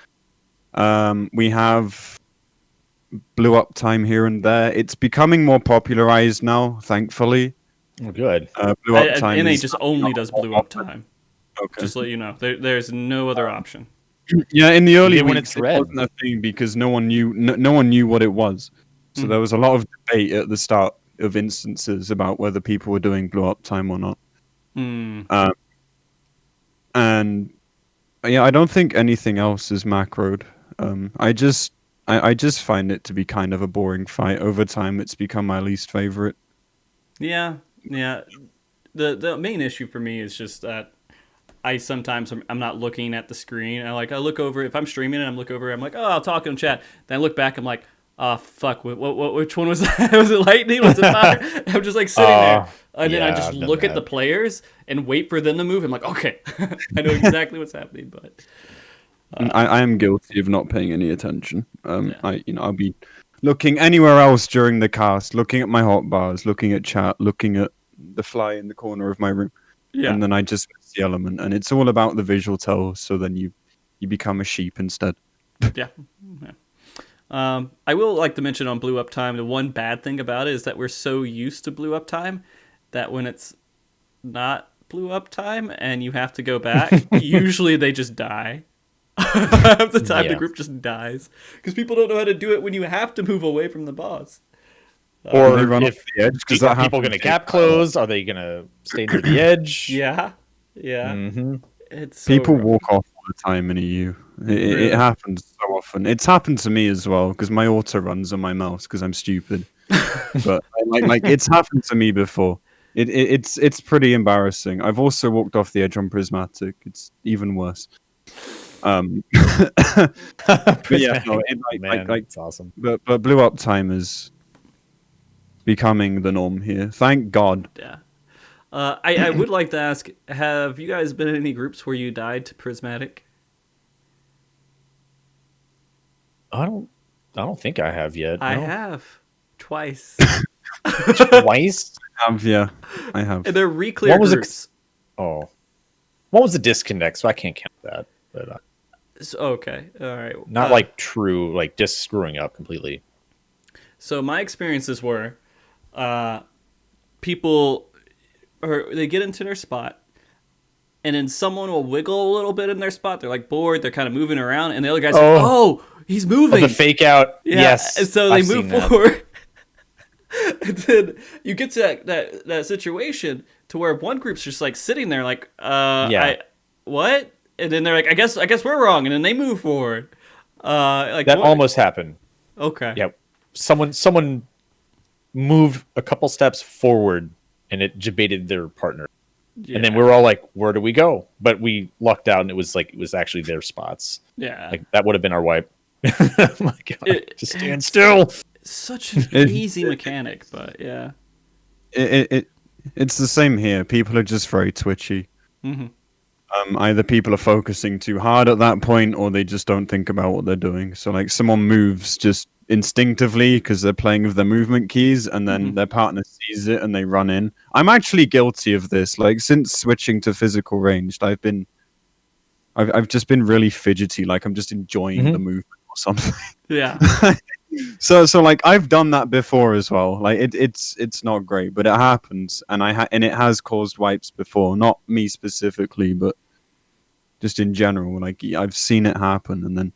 Speaker 3: We have blew up time here and there. It's becoming more popularized now, thankfully.
Speaker 2: Oh, good.
Speaker 3: Blew up time
Speaker 1: NA
Speaker 3: is
Speaker 1: just only does blue up time.
Speaker 3: okay.
Speaker 1: Just to let you know, there's no other option.
Speaker 3: Yeah, in the early
Speaker 2: Even when
Speaker 3: weeks,
Speaker 2: it's
Speaker 3: it
Speaker 2: red.
Speaker 3: wasn't a thing because no one knew what it was. So
Speaker 1: Mhm.
Speaker 3: there was a lot of debate at the start of instances about whether people were doing blow up time or not.
Speaker 1: Mm.
Speaker 3: And yeah, I don't think anything else is macroed. I just find it to be kind of a boring fight. Over time, it's become my least favorite.
Speaker 1: Yeah. The main issue for me is just that I sometimes I'm not looking at the screen. I look over if I'm streaming and I'm like, oh, I'll talk in chat. Then I look back, I'm like, oh fuck, which one was that? Was it lightning? Was it fire? I'm just like sitting there, and then I just
Speaker 2: I've done
Speaker 1: look at the
Speaker 2: that.
Speaker 1: players and wait for them to move. I'm like, okay, I know exactly what's happening, but
Speaker 3: I am guilty of not paying any attention.
Speaker 1: Yeah.
Speaker 3: I'll be looking anywhere else during the cast, looking at my hotbars, looking at chat, looking at the fly in the corner of my room,
Speaker 1: yeah,
Speaker 3: and then I just miss the element. And it's all about the visual tell. So then you become a sheep instead.
Speaker 1: yeah. I will like to mention on blue up time, the one bad thing about it is that we're so used to blue up time that when it's not blue up time and you have to go back, usually they just die. Half the time the
Speaker 2: Yeah.
Speaker 1: group just dies because people don't know how to do it when you have to move away from the boss.
Speaker 2: Or
Speaker 3: They run off
Speaker 2: if
Speaker 3: the edge because
Speaker 2: are
Speaker 3: that
Speaker 2: people going
Speaker 3: happens.
Speaker 2: to gap close? Are they going to stay near the edge?
Speaker 1: Yeah.
Speaker 2: Mm-hmm.
Speaker 1: It's so
Speaker 3: People
Speaker 1: rough.
Speaker 3: walk off all the time in EU.
Speaker 1: Really?
Speaker 3: It happens so often. It's happened to me as well because my auto runs on my mouse because I'm stupid. But it's happened to me before. It's pretty embarrassing. I've also walked off the edge on prismatic. It's even worse. But yeah, no,
Speaker 2: Man, it's awesome.
Speaker 3: but blue up time is becoming the norm here. Thank God.
Speaker 1: Yeah. I would like to ask: have you guys been in any groups where you died to prismatic?
Speaker 2: I don't think I have yet.
Speaker 1: I
Speaker 2: no.
Speaker 1: have twice,
Speaker 2: Twice.
Speaker 3: Yeah, I have.
Speaker 1: and they're reclear
Speaker 2: What was it?
Speaker 1: groups.
Speaker 2: Oh, what was the disconnect? So I can't count that. But
Speaker 1: Okay, all right.
Speaker 2: not like true, like just screwing up completely.
Speaker 1: So my experiences were, people, or they get into their spot, and then someone will wiggle a little bit in their spot. They're like bored. They're kind of moving around, and the other guy's like, "Oh, he's moving."
Speaker 2: The fake out.
Speaker 1: Yeah,
Speaker 2: Yes.
Speaker 1: and so they
Speaker 2: I've
Speaker 1: move
Speaker 2: seen that.
Speaker 1: forward. And then you get to that situation to where one group's just like sitting there like, what? And then they're like, I guess we're wrong, and then they move forward.
Speaker 2: That almost happened.
Speaker 1: Okay.
Speaker 2: Yeah. Someone moved a couple steps forward and it debated their partner.
Speaker 1: Yeah.
Speaker 2: And then we were all like, where do we go? But we lucked out and it was actually their spots.
Speaker 1: Yeah.
Speaker 2: Like that would have been our wipe. Oh my God. Just stand still.
Speaker 1: Such an easy mechanic, but yeah.
Speaker 3: It's the same here. People are just very twitchy.
Speaker 1: Mhm.
Speaker 3: Either people are focusing too hard at that point, or they just don't think about what they're doing. So, like, someone moves just instinctively because they're playing with their movement keys, and then their partner sees it and they run in. I'm actually guilty of this. Like, since switching to physical ranged, I've just been really fidgety. Like, I'm just enjoying the movement or something.
Speaker 1: Yeah.
Speaker 3: So like I've done that before as well. Like it's not great, but it happens, and and it has caused wipes before. Not me specifically, but just in general. Like I've seen it happen, and then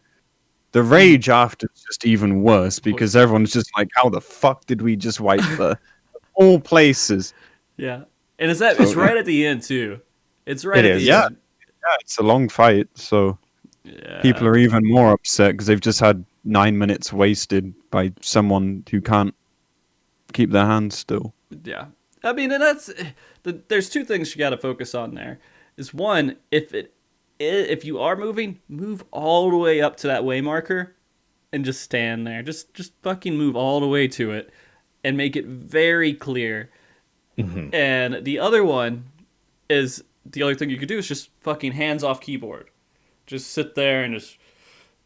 Speaker 3: the rage after is just even worse because everyone's just like, "How the fuck did we just wipe the all places?"
Speaker 1: Yeah. And it's right at the end too. It's right
Speaker 2: It
Speaker 1: at
Speaker 2: is.
Speaker 1: the end.
Speaker 3: Yeah, it's a long fight, so
Speaker 1: Yeah.
Speaker 3: people are even more upset because they've just had 9 minutes wasted by someone who can't keep their hands still.
Speaker 1: Yeah. I mean, and there's two things you got to focus on there. Is one, if you are moving, move all the way up to that way marker and just stand there. Just fucking move all the way to it and make it very clear. And the other one is the other thing you could do is just fucking hands off keyboard. Just sit there and just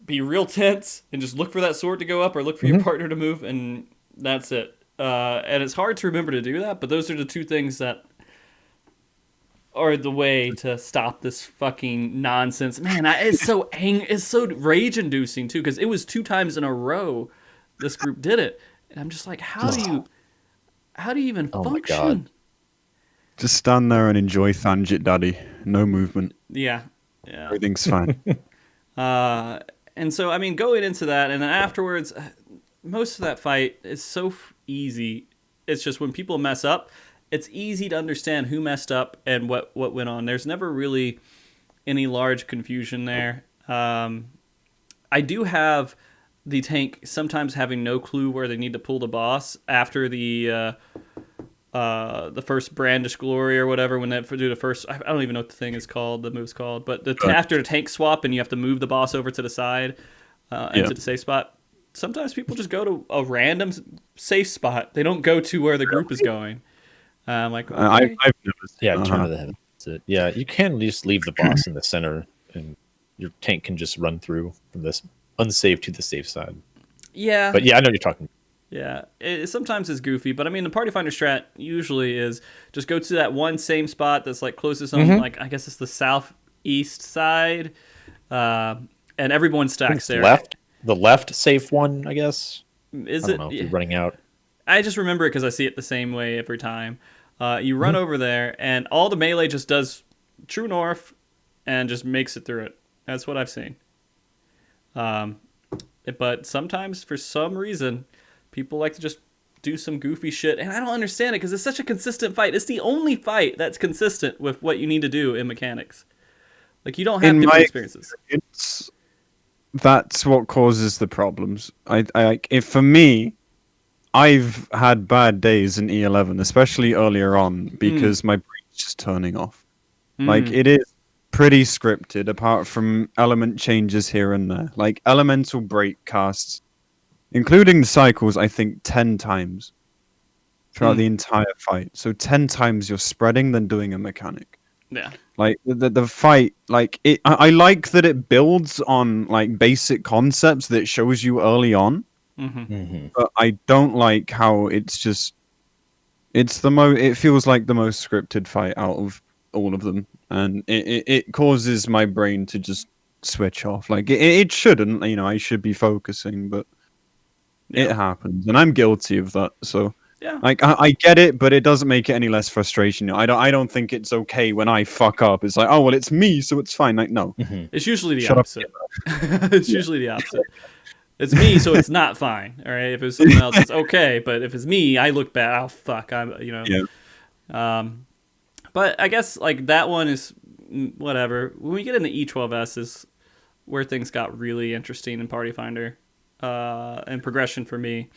Speaker 1: be real tense and just look for that sword to go up or look for your partner to move, and that's it. and it's hard to remember to do that. But those are the two things that are the way to stop this fucking nonsense. Man, it's so rage-inducing too, because it was 2 times in a row this group did it, and I'm just like, how do you even
Speaker 2: Oh my
Speaker 1: function?
Speaker 2: God.
Speaker 3: Just stand there and enjoy Thanjit Daddy. No movement.
Speaker 1: Yeah.
Speaker 3: Everything's fine.
Speaker 1: And so, I mean, going into that, and then afterwards, most of that fight is so easy. It's just when people mess up, it's easy to understand who messed up and what went on. There's never really any large confusion there. I do have the tank sometimes having no clue where they need to pull the boss after the first brandish glory or whatever, when they do the first, I don't even know what the thing is called, the move's called, but after the tank swap and you have to move the boss over to the side into the safe spot. Sometimes people just go to a random safe spot. They don't go to where the group is going. Like, okay.
Speaker 3: I've never seen
Speaker 2: Yeah, turn to the heaven. That's it. Yeah, you can just leave the boss in the center, and your tank can just run through from this unsafe to the safe side.
Speaker 1: Yeah.
Speaker 2: But yeah, I know what you're talking.
Speaker 1: Yeah, it sometimes is goofy, but I mean, the Party Finder strat usually is just go to that one same spot that's like closest on, like, I guess it's the southeast side, and everyone stacks there.
Speaker 2: The left safe one, I guess.
Speaker 1: Is
Speaker 2: I don't know if you're running out.
Speaker 1: I just remember it because I see it the same way every time. You run over there, and all the melee just does true north and just makes it through it. That's what I've seen. But sometimes, for some reason, people like to just do some goofy shit, and I don't understand it because it's such a consistent fight. It's the only fight that's consistent with what you need to do in mechanics. Like, you don't have different experiences.
Speaker 3: That's what causes the problems. For me, I've had bad days in E11, especially earlier on, because my brain's just turning off. Like, it is pretty scripted, apart from element changes here and there. Like, elemental break casts, including the cycles, I think 10 times throughout the entire fight. So 10 times you're spreading than doing a mechanic.
Speaker 1: Yeah.
Speaker 3: Like the fight, like I like that it builds on like basic concepts that it shows you early on. But I don't like how it feels like the most scripted fight out of all of them, and it causes my brain to just switch off. Like it shouldn't, I should be focusing, but it happens, and I'm guilty of that. So
Speaker 1: yeah,
Speaker 3: like I get it, but it doesn't make it any less frustration. I don't think it's okay when I fuck up. It's like, oh well, it's me, so it's fine. Like no,
Speaker 1: it's usually the opposite. It's usually the opposite. It's me, so it's not fine. All right, if it's someone else, it's okay. But if it's me, I look bad. Oh fuck, But I guess like that one is whatever. When we get into E12S is where things got really interesting in Party Finder, and progression for me.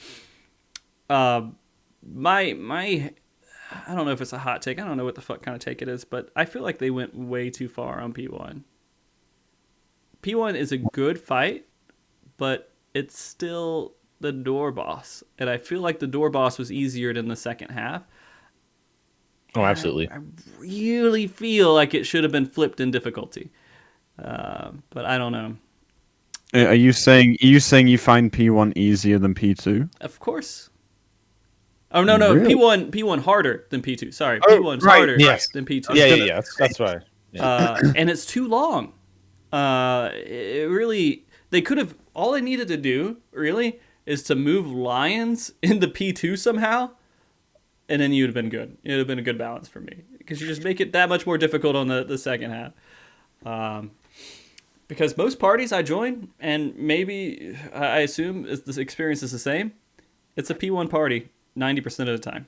Speaker 1: My I don't know if it's a hot take. I don't know what the fuck kind of take it is, but I feel like they went way too far on P1. P1 is a good fight, but it's still the door boss, and I feel like the door boss was easier than the second half.
Speaker 2: Oh, absolutely.
Speaker 1: I really feel like it should have been flipped in difficulty, but I don't know.
Speaker 3: Are you saying you find P1 easier than P2?
Speaker 1: Of course. Oh no,
Speaker 3: Really?
Speaker 1: P1 harder than P2. Sorry, P1's harder than P2.
Speaker 2: Yeah. That's right. Yeah.
Speaker 1: And it's too long. It really, they could have, all they needed to do really is to move lions into P2 somehow, and then you'd have been good. It would have been a good balance for me, because you just make it that much more difficult on the second half. Because most parties I join, and maybe I assume this experience is the same, it's a P1 party 90% of the time.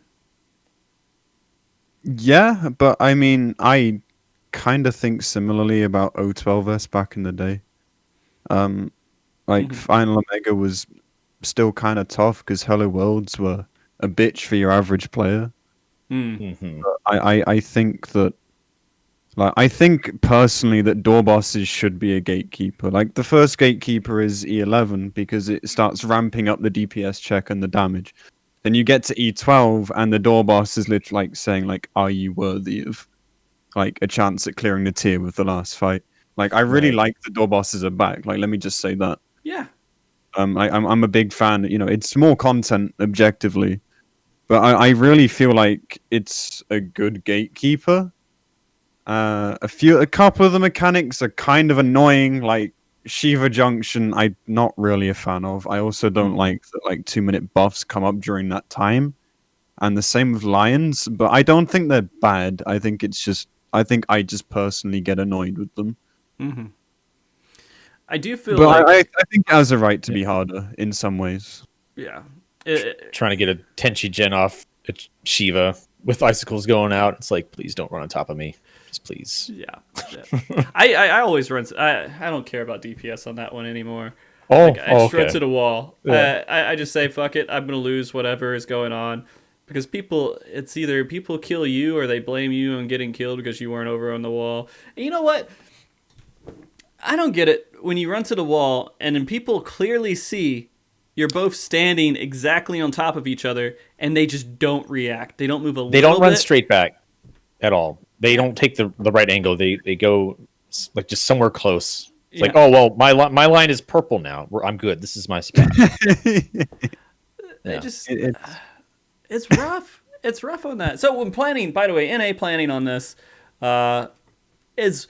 Speaker 3: Yeah, but I mean, I kind of think similarly about O12S back in the day. Final Omega was still kind of tough because Hello Worlds were a bitch for your average player. But I think that, like, I think personally that door bosses should be a gatekeeper. Like, the first gatekeeper is E11 because it starts ramping up the DPS check and the damage. Then you get to E12 and the door boss is literally like saying, like, are you worthy of like a chance at clearing the tier with the last fight? Like, I really like the door bosses are back. Like, let me just say that.
Speaker 1: Yeah.
Speaker 3: I'm a big fan. It's more content objectively, but I really feel like it's a good gatekeeper. A couple of the mechanics are kind of annoying, like Shiva Junction. I'm not really a fan of. I also don't like that like 2-minute buffs come up during that time, and the same with Lions. But I don't think they're bad. I think I just personally get annoyed with them.
Speaker 1: Mm-hmm. I do feel
Speaker 3: But
Speaker 1: like
Speaker 3: I think it has a right to be harder in some ways.
Speaker 1: yeah.
Speaker 2: Trying to get a Tenchi Gen off Shiva with icicles going out. It's like, please don't run on top of me. Just please.
Speaker 1: Yeah. I always run. I don't care about DPS on that one anymore.
Speaker 2: Oh,
Speaker 1: Like, I just run
Speaker 2: okay.
Speaker 1: to the wall.
Speaker 2: Yeah.
Speaker 1: I just say fuck it. I'm gonna lose whatever is going on, because it's either people kill you or they blame you on getting killed because you weren't over on the wall. And you know what? I don't get it when you run to the wall and then people clearly see you're both standing exactly on top of each other and they just don't react. They don't move a little bit.
Speaker 2: They don't run straight back at all. They don't take the right angle. They go like just somewhere close. It's like, oh well, my line is purple now. I'm good. This is my spot.
Speaker 1: They just it's rough. It's rough on that. So when planning, by the way, NA planning on this is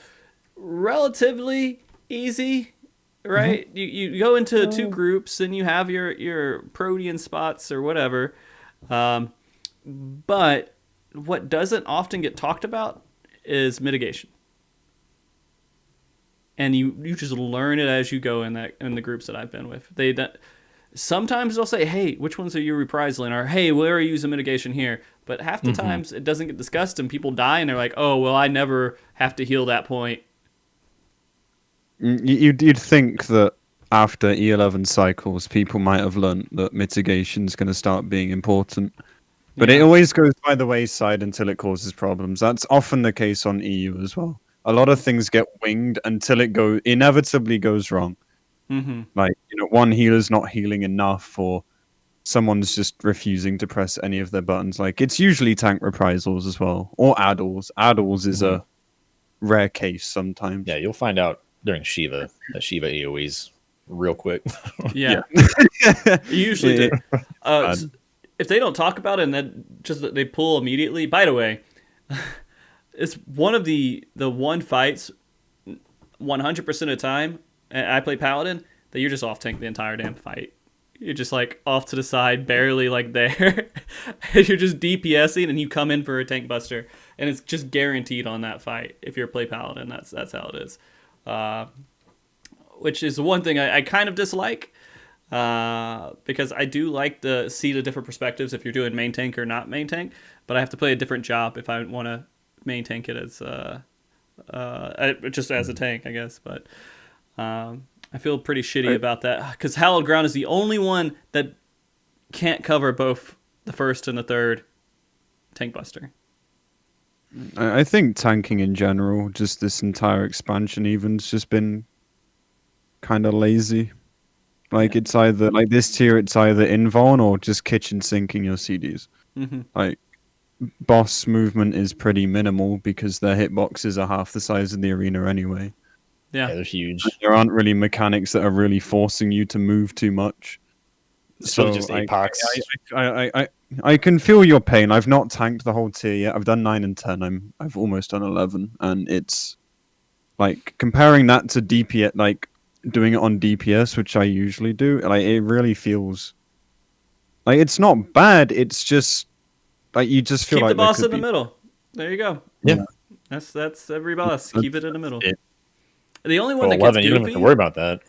Speaker 1: relatively easy, right? Mm-hmm. You go into 2 groups and you have your Protean spots or whatever. But what doesn't often get talked about is mitigation. And you just learn it as you go in the groups that I've been with. Sometimes they'll say, hey, which ones are you reprising? Or, hey, where are you using mitigation here? But half the times it doesn't get discussed and people die and they're like, oh, well, I never have to heal that point.
Speaker 3: You'd think that after E11 cycles, people might have learned that mitigation's going to start being important. But it always goes by the wayside until it causes problems. That's often the case on EU as well. A lot of things get winged until it inevitably goes wrong. Mm-hmm. Like, one healer's not healing enough, or someone's just refusing to press any of their buttons. Like, it's usually tank reprisals as well, or addles. Addles is a rare case sometimes.
Speaker 2: Yeah, you'll find out during Shiva that Shiva AoEs real quick.
Speaker 1: Yeah. You usually do. If they don't talk about it and then just they pull immediately, by the way, it's one of the one fights 100% of the time, and I play Paladin, that you're just off tank the entire damn fight. You're just like off to the side, barely like there. And you're just DPSing and you come in for a tank buster. And it's just guaranteed on that fight if you're play Paladin. That's how it is. Which is the one thing I kind of dislike. Because I do like to see the different perspectives if you're doing main tank or not main tank. But I have to play a different job if I want to main tank it as just as a tank, I guess. But I feel pretty shitty about that because Hallowed Ground is the only one that can't cover both the first and the third tank buster.
Speaker 3: I think tanking in general, just this entire expansion even's just been kind of lazy. Like it's either like this tier, it's either invuln or just kitchen sinking your CDs. Mm-hmm. Like boss movement is pretty minimal because their hitboxes are half the size of the arena anyway.
Speaker 2: Yeah, they're huge.
Speaker 3: There aren't really mechanics that are really forcing you to move too much.
Speaker 2: So just Apex.
Speaker 3: I can feel your pain. I've not tanked the whole tier yet. I've done 9 and 10. I've almost done 11, and it's like comparing that to DPS, like doing it on DPS, which I usually do. Like it really feels like it's not bad. It's just like you just feel
Speaker 1: keep
Speaker 3: like
Speaker 1: the boss in the middle. There you go.
Speaker 2: Yeah,
Speaker 1: that's every boss. Keep it in the middle.
Speaker 3: It.
Speaker 1: The only one that
Speaker 2: 11,
Speaker 1: gets goofy,
Speaker 2: you don't have to worry about that.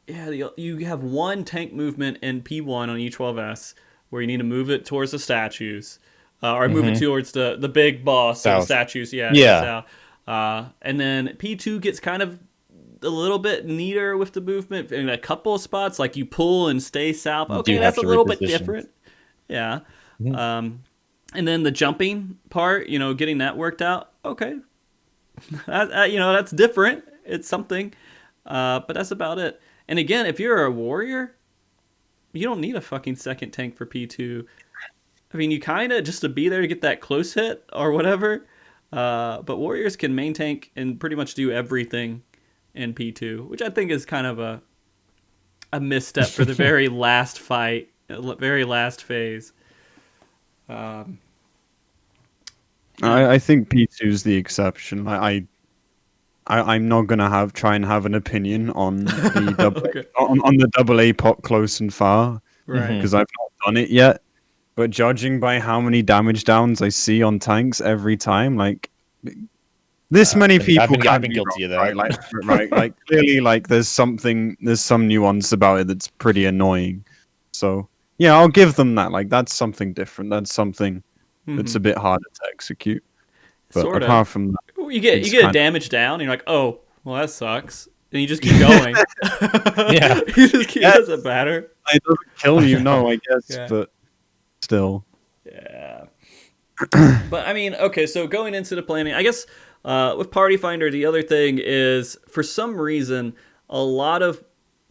Speaker 1: Yeah, you have one tank movement in P1 on E12S where you need to move it towards the statues, or move it towards the big boss of the statues. Yeah. And then P2 gets kind of a little bit neater with the movement in a couple of spots, like you pull and stay south. Okay, that's a little bit different. Yeah. Mm-hmm. And then the jumping part, getting that worked out. Okay. That's different. It's something, but that's about it. And again, if you're a warrior, you don't need a fucking second tank for P2. I mean, you kind of just to be there to get that close hit or whatever. But warriors can main tank and pretty much do everything in P2, which I think is kind of a misstep for the very last fight, very last phase. Um,
Speaker 3: I think P2 is the exception. I'm not gonna try and have an opinion on the
Speaker 1: okay.
Speaker 3: on the double A pot close and far
Speaker 1: Right.
Speaker 3: because I've not done it yet. But judging by how many damage downs I see on tanks every time, like this many people
Speaker 2: I've
Speaker 3: can't
Speaker 2: been
Speaker 3: be
Speaker 2: guilty
Speaker 3: wrong,
Speaker 2: of that.
Speaker 3: right? Like clearly, like there's some nuance about it that's pretty annoying. So yeah, I'll give them that. Like that's something different. That's something that's a bit harder to execute. But
Speaker 1: Sort of.
Speaker 3: apart from that,
Speaker 1: You get
Speaker 3: it's
Speaker 1: a
Speaker 3: kind
Speaker 1: damage down, and you're like, oh, well, that sucks. And you just keep going.
Speaker 2: Yeah.
Speaker 1: You just keep, it doesn't matter.
Speaker 3: it doesn't kill you, no, I guess,
Speaker 1: Yeah.
Speaker 3: but still.
Speaker 1: Yeah. But I mean, okay, so going into the planning, I guess with Party Finder, the other thing is for some reason, a lot of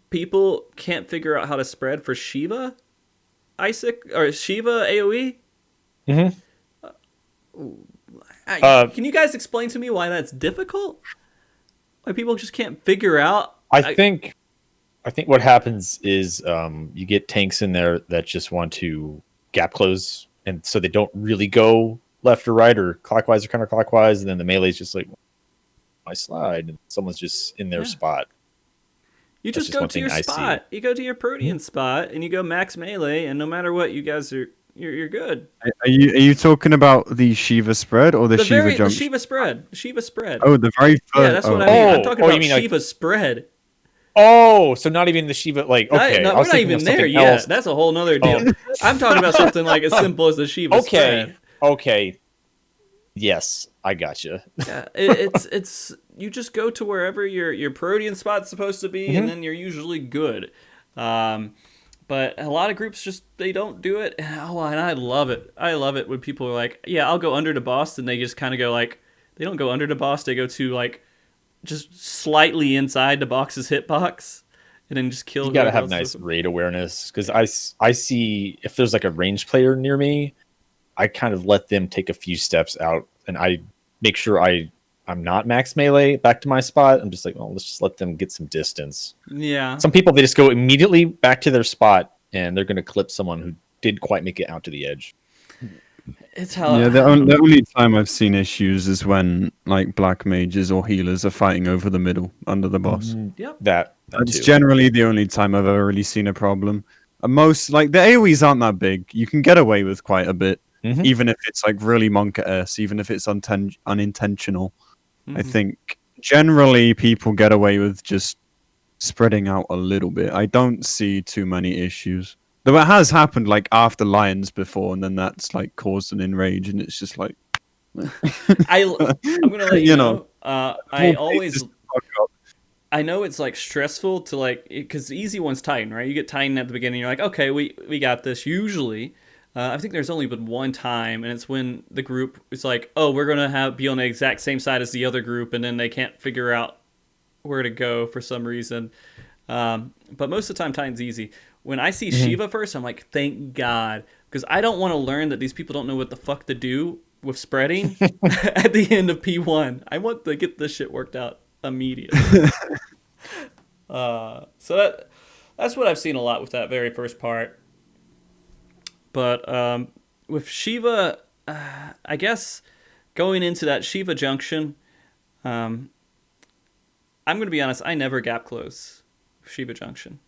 Speaker 1: people can't figure out how to spread for Shiva Isaac or Shiva AoE.
Speaker 2: Mm-hmm.
Speaker 1: Can you guys explain to me why that's difficult? Why people just can't figure out?
Speaker 2: I think what happens is you get tanks in there that just want to gap close, and so they don't really go left or right or clockwise or counterclockwise, and then the melee's just like my slide, and someone's just in their spot.
Speaker 1: You
Speaker 2: That's
Speaker 1: just
Speaker 2: just
Speaker 1: go
Speaker 2: one
Speaker 1: to your
Speaker 2: thing I
Speaker 1: spot. You go to your Protean spot, and you go max melee, and no matter what, you guys are you're good.
Speaker 3: Are you talking about the Shiva spread or the Shiva
Speaker 1: The
Speaker 3: junction?
Speaker 1: Shiva spread. The Shiva spread.
Speaker 3: Oh, the very first.
Speaker 1: Yeah, that's what I mean. I'm talking
Speaker 2: you
Speaker 1: about
Speaker 2: mean like-
Speaker 1: Shiva spread.
Speaker 2: Oh, so not even the Shiva, like, okay.
Speaker 1: No,
Speaker 2: I
Speaker 1: we're
Speaker 2: was
Speaker 1: not
Speaker 2: thinking
Speaker 1: even
Speaker 2: of
Speaker 1: there
Speaker 2: something
Speaker 1: yet.
Speaker 2: else.
Speaker 1: That's a whole nother deal. I'm talking about something like as simple as the Shiva spread.
Speaker 2: Okay. Yes, I gotcha.
Speaker 1: Yeah, it's you just go to wherever your Protean spot's supposed to be, and then you're usually good. But a lot of groups just they don't do it. And I love it. I love it when people are like, "Yeah, I'll go under the boss," and they just kind of go like, they don't go under the boss. They go to like just slightly inside the box's hitbox, and then just kill.
Speaker 2: You gotta
Speaker 1: whoever
Speaker 2: have
Speaker 1: else
Speaker 2: nice raid awareness, because I see if there's like a ranged player near me, I kind of let them take a few steps out, and I make sure I'm not max melee back to my spot. I'm just like, well, let's just let them get some distance.
Speaker 1: Yeah.
Speaker 2: Some people, they just go immediately back to their spot, and they're going to clip someone who didn't quite make it out to the edge.
Speaker 1: It's how.
Speaker 3: Yeah, the only time I've seen issues is when like black mages or healers are fighting over the middle under the boss.
Speaker 1: Yep.
Speaker 2: That
Speaker 3: That's
Speaker 2: too.
Speaker 3: generally the only time I've ever really seen a problem. And most like the AoEs aren't that big. You can get away with quite a bit, even if it's like really monka-esque, even if it's unintentional. I think generally people get away with just spreading out a little bit. I don't see too many issues. Though it has happened like after Lions before, and then that's like caused an enrage, and it's just like
Speaker 1: I'm gonna let you know. I always.
Speaker 3: Just fuck up.
Speaker 1: I know it's like stressful to like because the easy one's Titan, right? You get Titan at the beginning, you're like, okay, we got this. Usually, I think there's only been one time, and it's when the group is like, oh, we're gonna be on the exact same side as the other group, and then they can't figure out where to go for some reason. But most of the time, Titan's easy. When I see Shiva first, I'm like, thank God, because I don't want to learn that these people don't know what the fuck to do with spreading at the end of P1. I want to get this shit worked out immediately. So that's what I've seen a lot with that very first part. But with Shiva, I guess going into that Shiva junction, I'm going to be honest, I never gap close Shiva junction.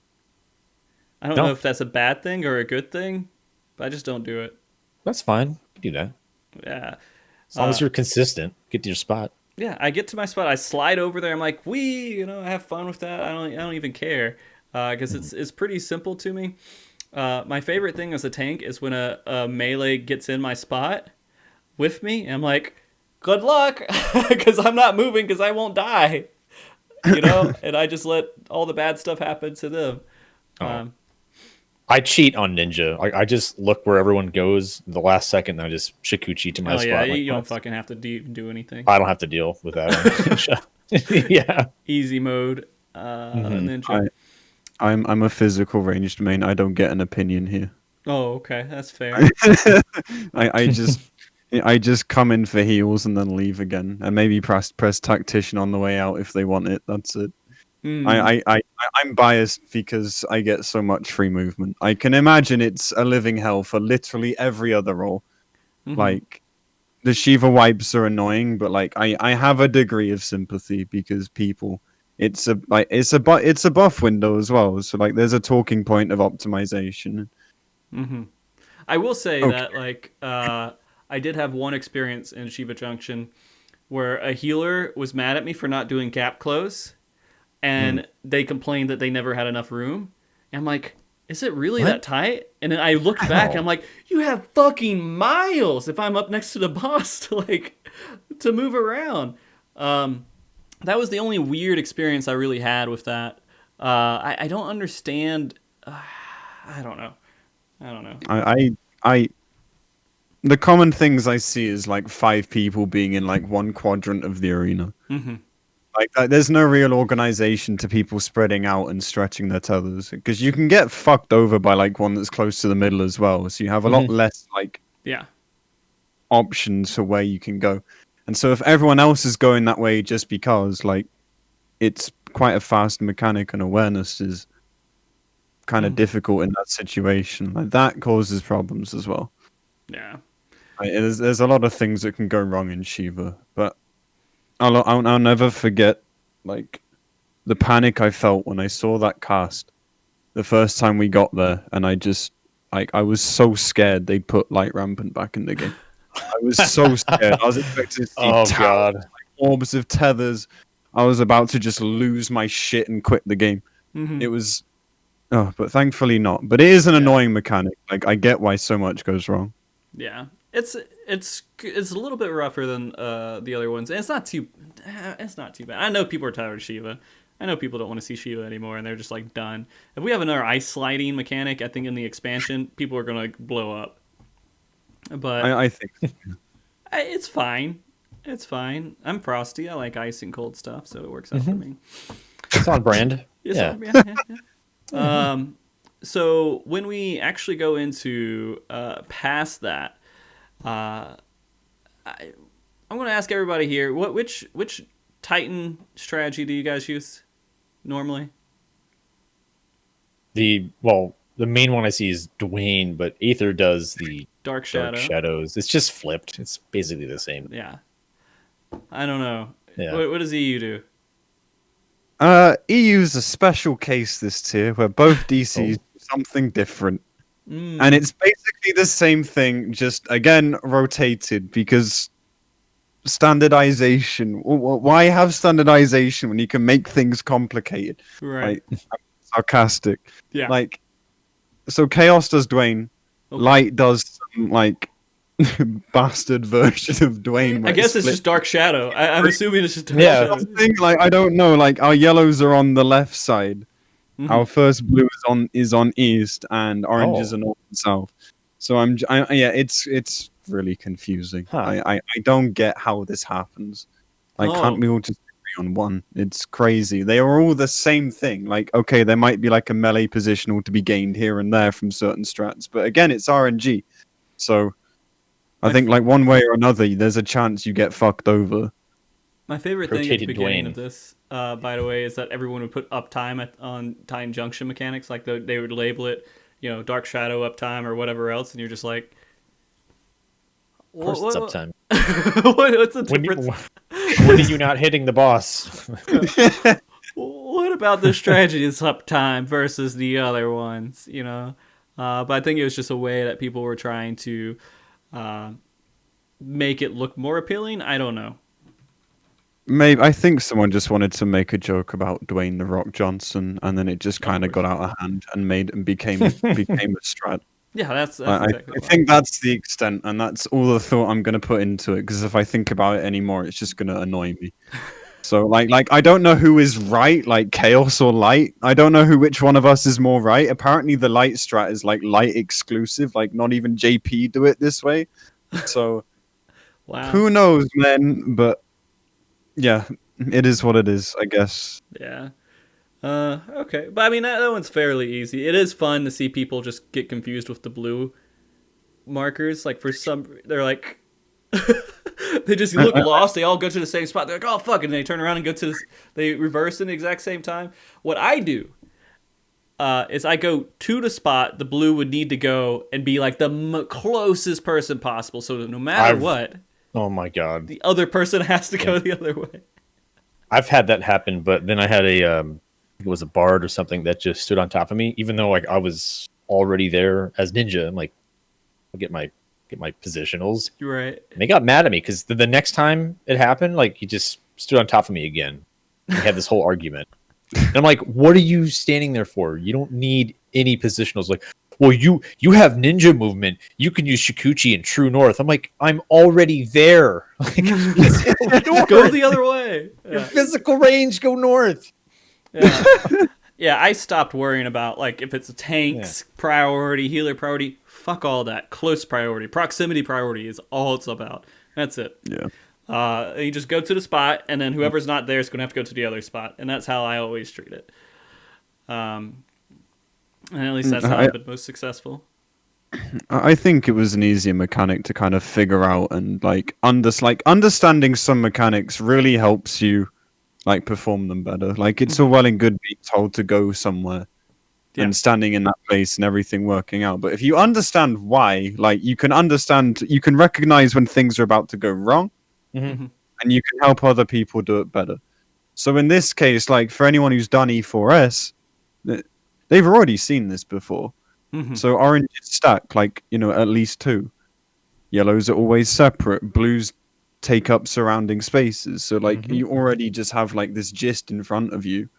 Speaker 1: I don't know if that's a bad thing or a good thing, but I just don't do it.
Speaker 2: That's fine. You can do that.
Speaker 1: Yeah.
Speaker 2: As long as you're consistent, get to your spot.
Speaker 1: Yeah, I get to my spot. I slide over there. I'm like, I have fun with that. I don't even care because it's pretty simple to me. My favorite thing as a tank is when a melee gets in my spot with me. And I'm like, good luck, because I'm not moving because I won't die. And I just let all the bad stuff happen to them.
Speaker 2: I cheat on Ninja. I just look where everyone goes the last second, and I just Shikuchi to my spot.
Speaker 1: Yeah,
Speaker 2: like,
Speaker 1: you don't fucking have to do anything.
Speaker 2: I don't have to deal with that on Ninja. Yeah.
Speaker 1: Easy mode. Ninja.
Speaker 3: I'm a physical ranged main. I don't get an opinion here.
Speaker 1: Oh, okay, that's fair.
Speaker 3: I just come in for heals and then leave again, and maybe press tactician on the way out if they want it. That's it. I'm biased because I get so much free movement. I can imagine it's a living hell for literally every other role, Like, the Shiva wipes are annoying, but like I have a degree of sympathy because people, it's a buff window as well. So like, there's a talking point of optimization.
Speaker 1: I will say
Speaker 3: Okay.
Speaker 1: that like I did have one experience in Shiva Junction where a healer was mad at me for not doing gap close, and they complained that they never had enough room. And I'm like, is it really that tight? And then I looked back, and I'm like, you have fucking miles if I'm up next to the boss to move around. That was the only weird experience I really had with that. I don't understand. I don't know.
Speaker 3: I the common things I see is like 5 people being in like one quadrant of the arena. Like, there's no real organization to people spreading out and stretching their tethers, because you can get fucked over by like one that's close to the middle as well. So you have a lot less like options for where you can go. And so if everyone else is going that way just because like it's quite a fast mechanic and awareness is kind of difficult in that situation, like that causes problems as well.
Speaker 1: Yeah.
Speaker 3: Like, there's a lot of things that can go wrong in Shiva, but I'll never forget like the panic I felt when I saw that cast the first time we got there, and I just like I was so scared they put light rampant back in the game. I was so scared. I was expecting to see towers, like, orbs of tethers. I was about to just lose my shit and quit the game. It was, but thankfully not. But it is an annoying mechanic. Like, I get why so much goes wrong.
Speaker 1: Yeah, it's a little bit rougher than the other ones, and it's not too bad. I know people are tired of Shiva. I know people don't want to see Shiva anymore, and they're just like done. If we have another ice sliding mechanic, I think in the expansion, people are gonna blow up. But
Speaker 3: I think
Speaker 1: it's fine. It's fine. I'm frosty. I like ice and cold stuff, so it works out for me.
Speaker 2: It's on brand.
Speaker 1: Yeah. So when we actually go into past that, I'm going to ask everybody here, which Titan strategy do you guys use normally?
Speaker 2: The main one I see is Dwayne, but Aether does the
Speaker 1: Dark
Speaker 2: Shadows. It's just flipped. It's basically the same.
Speaker 1: Yeah. I don't know.
Speaker 2: Yeah.
Speaker 1: What does EU do?
Speaker 3: EU's a special case this tier where both DCs do something different. And it's basically the same thing, just again rotated, because standardization. Why have standardization when you can make things complicated?
Speaker 1: Right.
Speaker 3: Like, I'm sarcastic.
Speaker 1: Yeah.
Speaker 3: Like, so Chaos does Dwayne. Okay. Light does some, like, bastard version of Dwayne.
Speaker 1: I guess it's just Dark Shadow. I'm assuming it's just Dark Shadow.
Speaker 3: Like, I don't know. Like, our yellows are on the left side. Our first blue is on east, and orange is on north and south. So it's really confusing. I don't get how this happens. Like, can't we all just agree on one? It's crazy. They are all the same thing. Like, okay, there might be like a melee positional to be gained here and there from certain strats, but again, it's RNG. So I think like one way or another, there's a chance you get fucked over.
Speaker 1: My favorite thing at the beginning of this, by the way, is that everyone would put uptime on Titan Junction mechanics. Like they would label it, Dark Shadow uptime or whatever else, and you're just like,
Speaker 2: of course it's uptime.
Speaker 1: What's the difference?
Speaker 2: When are you not hitting the boss?
Speaker 1: What about the strategy is uptime versus the other ones? But I think it was just a way that people were trying to make it look more appealing. I don't know.
Speaker 3: Maybe I think someone just wanted to make a joke about Dwayne the Rock Johnson, and then it just kind of got out of hand and became a strat.
Speaker 1: Yeah, that's
Speaker 3: exactly I think that's the extent, and that's all the thought I'm going to put into it. Because if I think about it anymore, it's just going to annoy me. So like I don't know who is right, like Chaos or Light. I don't know which one of us is more right. Apparently, the Light strat is like Light exclusive. Like not even JP do it this way. So
Speaker 1: wow.
Speaker 3: Who knows, man? But yeah, it is what it is, I guess.
Speaker 1: Yeah. Okay. But I mean, that one's fairly easy. It is fun to see people just get confused with the blue markers. Like, for some, they're like, they just look lost. They all go to the same spot. They're like, oh, fuck. And they turn around and go to this, they reverse in the exact same time. What I do is I go to the spot the blue would need to go and be like the closest person possible. So no matter what,
Speaker 2: oh my god,
Speaker 1: the other person has to go the other way.
Speaker 2: I've had that happen, but then I had it was a bard or something that just stood on top of me, even though like I was already there as ninja. I'm like, I'll get my positionals.
Speaker 1: Right.
Speaker 2: And they got mad at me because the next time it happened, like he just stood on top of me again. We had this whole argument. And I'm like, what are you standing there for? You don't need any positionals. Like, well, you have ninja movement. You can use Shikuchi and True North. I'm like, I'm already there. Like,
Speaker 1: go the other way.
Speaker 2: Your physical range, go north.
Speaker 1: Yeah. Yeah, I stopped worrying about like if it's a tank's priority, healer priority. Fuck all that. Close priority, proximity priority is all it's about. That's it.
Speaker 3: Yeah.
Speaker 1: You just go to the spot, and then whoever's not there is going to have to go to the other spot, and that's how I always treat it. And at least that's how I've been most successful.
Speaker 3: I think it was an easier mechanic to kind of figure out, and like understanding some mechanics really helps you like perform them better. Like it's all well and good being told to go somewhere and standing in that place and everything working out, but if you understand why, like you can recognize when things are about to go wrong, and you can help other people do it better. So in this case, like for anyone who's done E4S, they've already seen this before. So orange is stack, like, at least 2. Yellows are always separate. Blues take up surrounding spaces. So like you already just have like this gist in front of you.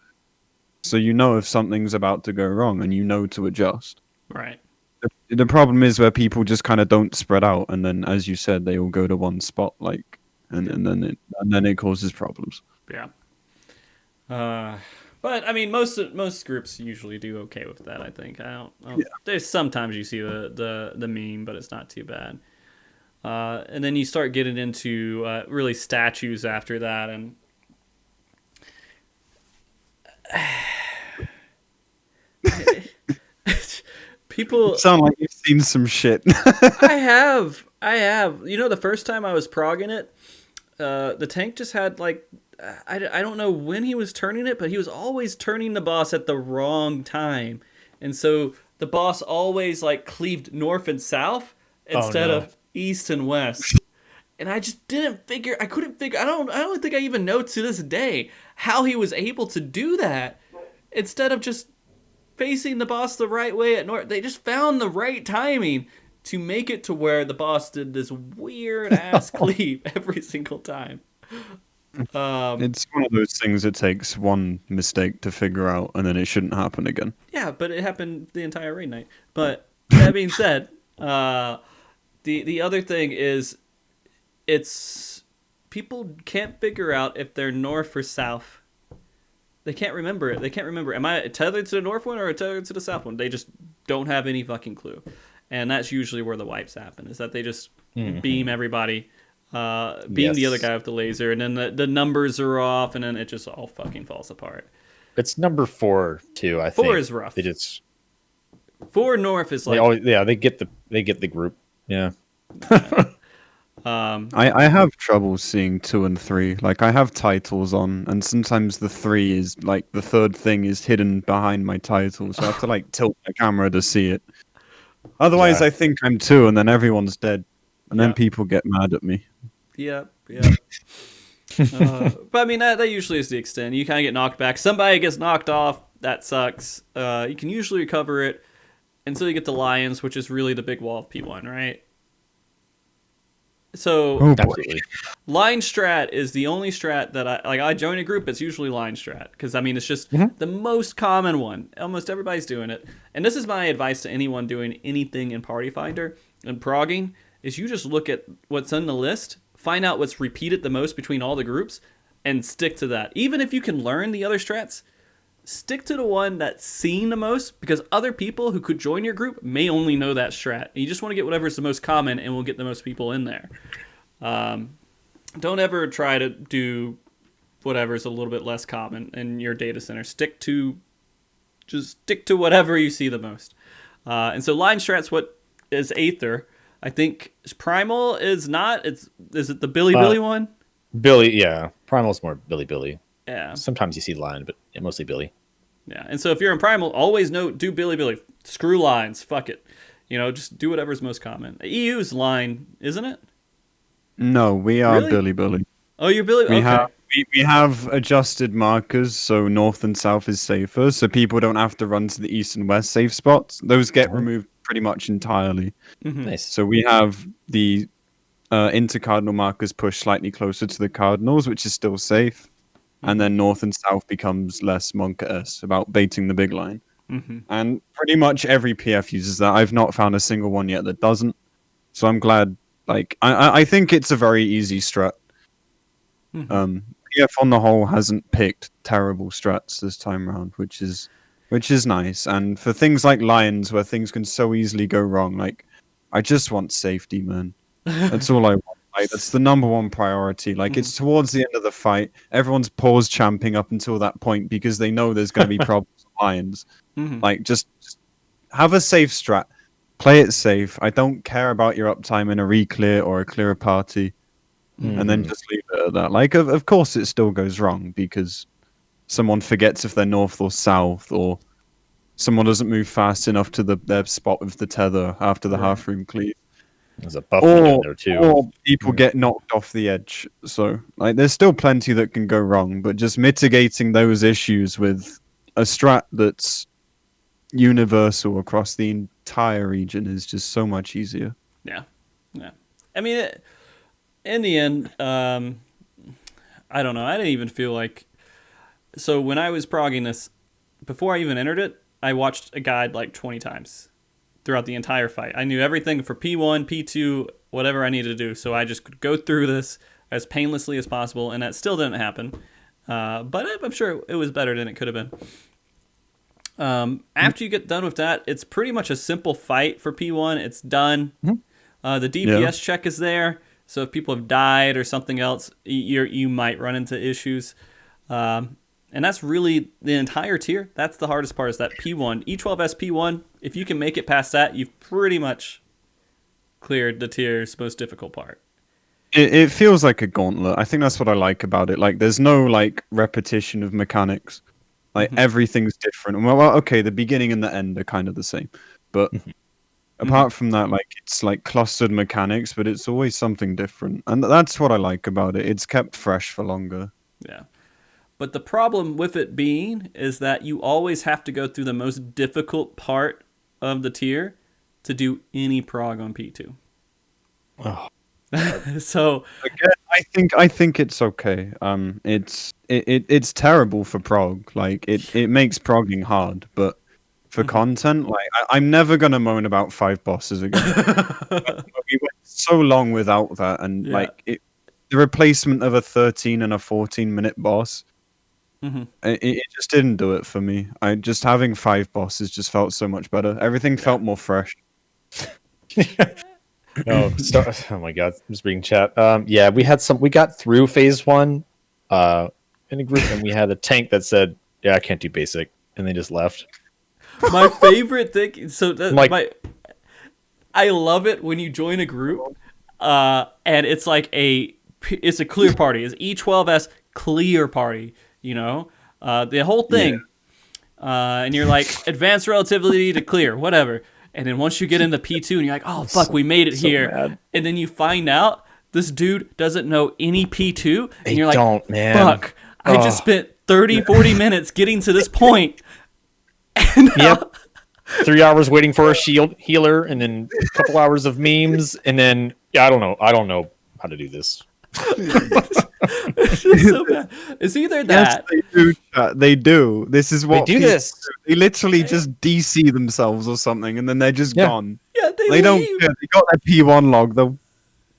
Speaker 3: So you know if something's about to go wrong and you know to adjust.
Speaker 1: Right.
Speaker 3: The problem is where people just kind of don't spread out, and then, as you said, they all go to one spot, like, and then it causes problems.
Speaker 1: Yeah. But I mean, most groups usually do okay with that. I think. I don't There's sometimes you see the meme, but it's not too bad. And then you start getting into really statues after that, and people
Speaker 3: sound like you've seen some shit.
Speaker 1: I have. The first time I was progging it, the tank just had like, I don't know when he was turning it, but he was always turning the boss at the wrong time, and so the boss always like cleaved north and south instead of east and west. And I just couldn't figure. I don't think I even know to this day how he was able to do that. Instead of just facing the boss the right way at north, they just found the right timing to make it to where the boss did this weird ass cleave every single time.
Speaker 3: It's one of those things that takes one mistake to figure out, and then it shouldn't happen again.
Speaker 1: Yeah, but it happened the entire raid night. But that being said, the other thing is, it's people can't figure out if they're north or south. They can't remember it. Am I tethered to the north one or tethered to the south one? They just don't have any fucking clue. And that's usually where the wipes happen, is that they just beam everybody, the other guy with the laser, and then the numbers are off, and then it just all fucking falls apart.
Speaker 2: It's number 4 too, I think.
Speaker 1: 4 is rough.
Speaker 2: They just
Speaker 1: 4 north is like
Speaker 2: they get the group. Yeah.
Speaker 3: I have trouble seeing 2 and 3. Like I have titles on, and sometimes the 3 is like the third thing is hidden behind my title, so I have to like tilt my camera to see it. Otherwise, I think I'm 2, and then everyone's dead, and then people get mad at me.
Speaker 1: Yeah. But I mean, that usually is the extent. You kind of get knocked back. Somebody gets knocked off. That sucks. You can usually recover it until you get to Lions, which is really the big wall of P1, right? So, line strat is the only strat that I join a group, it's usually line strat. Because, I mean, it's just the most common one. Almost everybody's doing it. And this is my advice to anyone doing anything in Party Finder and progging, is you just look at what's on the list, find out what's repeated the most between all the groups, and stick to that. Even if you can learn the other strats, stick to the one that's seen the most, because other people who could join your group may only know that strat. And you just want to get whatever's the most common, and we'll get the most people in there. Don't ever try to do whatever's a little bit less common in your data center. Stick to whatever you see the most. And so line strat's what is Aether. I think Primal is not. Is it the Billy one?
Speaker 2: Billy, yeah. Primal's more Billy.
Speaker 1: Yeah.
Speaker 2: Sometimes you see Line, but mostly Billy.
Speaker 1: Yeah, and so if you're in primal, always do Billy. Screw lines. Fuck it. Just do whatever's most common. EU's line, isn't it?
Speaker 3: No, we are
Speaker 1: Really?
Speaker 3: Billy.
Speaker 1: Oh, you're Billy? Okay.
Speaker 3: We have adjusted markers, so north and south is safer, so people don't have to run to the east and west safe spots. Those get removed pretty much entirely.
Speaker 2: Nice.
Speaker 3: So we have the intercardinal markers pushed slightly closer to the cardinals, which is still safe. And then north and south becomes less Monka-esque about baiting the big line. And pretty much every PF uses that. I've not found a single one yet that doesn't. So I'm glad. Like, I think it's a very easy strat. PF on the whole hasn't picked terrible strats this time around, which is nice. And for things like Lions, where things can so easily go wrong, like, I just want safety, man. That's all I want. Like, that's the number one priority. Like, it's towards the end of the fight. Everyone's pause champing up until that point because they know there's going to be problems with Lions. Like, just have a safe strat. Play it safe. I don't care about your uptime in a reclear or a clear party. And then just leave it at that. Like, of course it still goes wrong because someone forgets if they're north or south, or someone doesn't move fast enough to their spot with the tether after the half room cleave.
Speaker 2: There's a buffalo in there too.
Speaker 3: Or people get knocked off the edge. So, like, there's still plenty that can go wrong, but just mitigating those issues with a strat that's universal across the entire region is just so much easier.
Speaker 1: Yeah. I mean, in the end, I don't know. I didn't even feel like... So when I was progging this, before I even entered it, I watched a guide like 20 times throughout the entire fight. I knew everything for P1, P2, whatever I needed to do. So I just could go through this as painlessly as possible, and that still didn't happen. But I'm sure it was better than it could have been. After you get done with that, it's pretty much a simple fight for P1. It's done. The DPS check is there. So if people have died or something else, you might run into issues. And that's really the entire tier. That's the hardest part, is that P1. E12S P1, if you can make it past that, you've pretty much cleared the tier's most difficult part.
Speaker 3: It feels like a gauntlet. I think that's what I like about it. Like, there's no, like, repetition of mechanics. Like, everything's different. Well, okay, the beginning and the end are kind of the same. But apart from that, like, it's, like, clustered mechanics, but it's always something different. And that's what I like about it. It's kept fresh for longer.
Speaker 1: Yeah. But the problem with it being is that you always have to go through the most difficult part of the tier to do any prog on P2.
Speaker 2: Oh.
Speaker 1: So
Speaker 3: again, I think it's okay. It's terrible for prog. Like, it makes progging hard, but for content, like, I'm never gonna moan about 5 bosses again. We went so long without that, and like, the replacement of a 13 and a 14-minute boss. It just didn't do it for me. Having 5 bosses just felt so much better. Everything felt more fresh.
Speaker 2: Oh my god, I'm just reading chat. Yeah, we got through phase 1 in a group, and we had a tank that said, yeah, I can't do basic, and they just left.
Speaker 1: My favorite thing, I love it when you join a group, and it's like it's a clear party. It's E12S clear party. The whole thing, and you're like, advanced relativity to clear, whatever. And then once you get into P2 and you're like, oh, fuck, we made it here.
Speaker 2: Mad.
Speaker 1: And then you find out this dude doesn't know any P2. And you're like,
Speaker 2: man.
Speaker 1: Fuck, I just spent 30, 40 minutes getting to this point. And,
Speaker 2: Yep. 3 hours waiting for a shield healer, and then a couple hours of memes, and then, I don't know how to do this.
Speaker 1: It's just so bad. It's either that.
Speaker 3: Yes, they do. This is what
Speaker 2: they do.
Speaker 3: They literally just DC themselves or something, and then they're just gone.
Speaker 1: Yeah, they
Speaker 3: They don't
Speaker 1: leave.
Speaker 3: care. They got their P1 log. They'll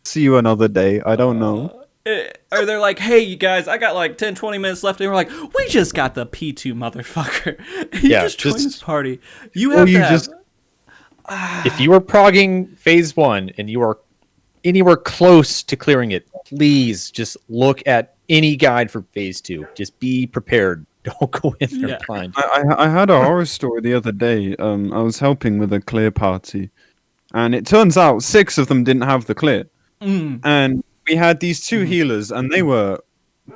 Speaker 3: see you another day. I don't know.
Speaker 1: Or they're like, hey, you guys, I got like 10, 20 minutes left. And we're like, we just got the P2, motherfucker. You just joined this party. You have
Speaker 2: If you are progging phase 1 and you are anywhere close to clearing it, please just look at any guide for phase 2. Just be prepared. Don't go in there blind.
Speaker 3: I had a horror story the other day. I was helping with a clear party, and it turns out 6 of them didn't have the clear. And we had these 2 healers, and they were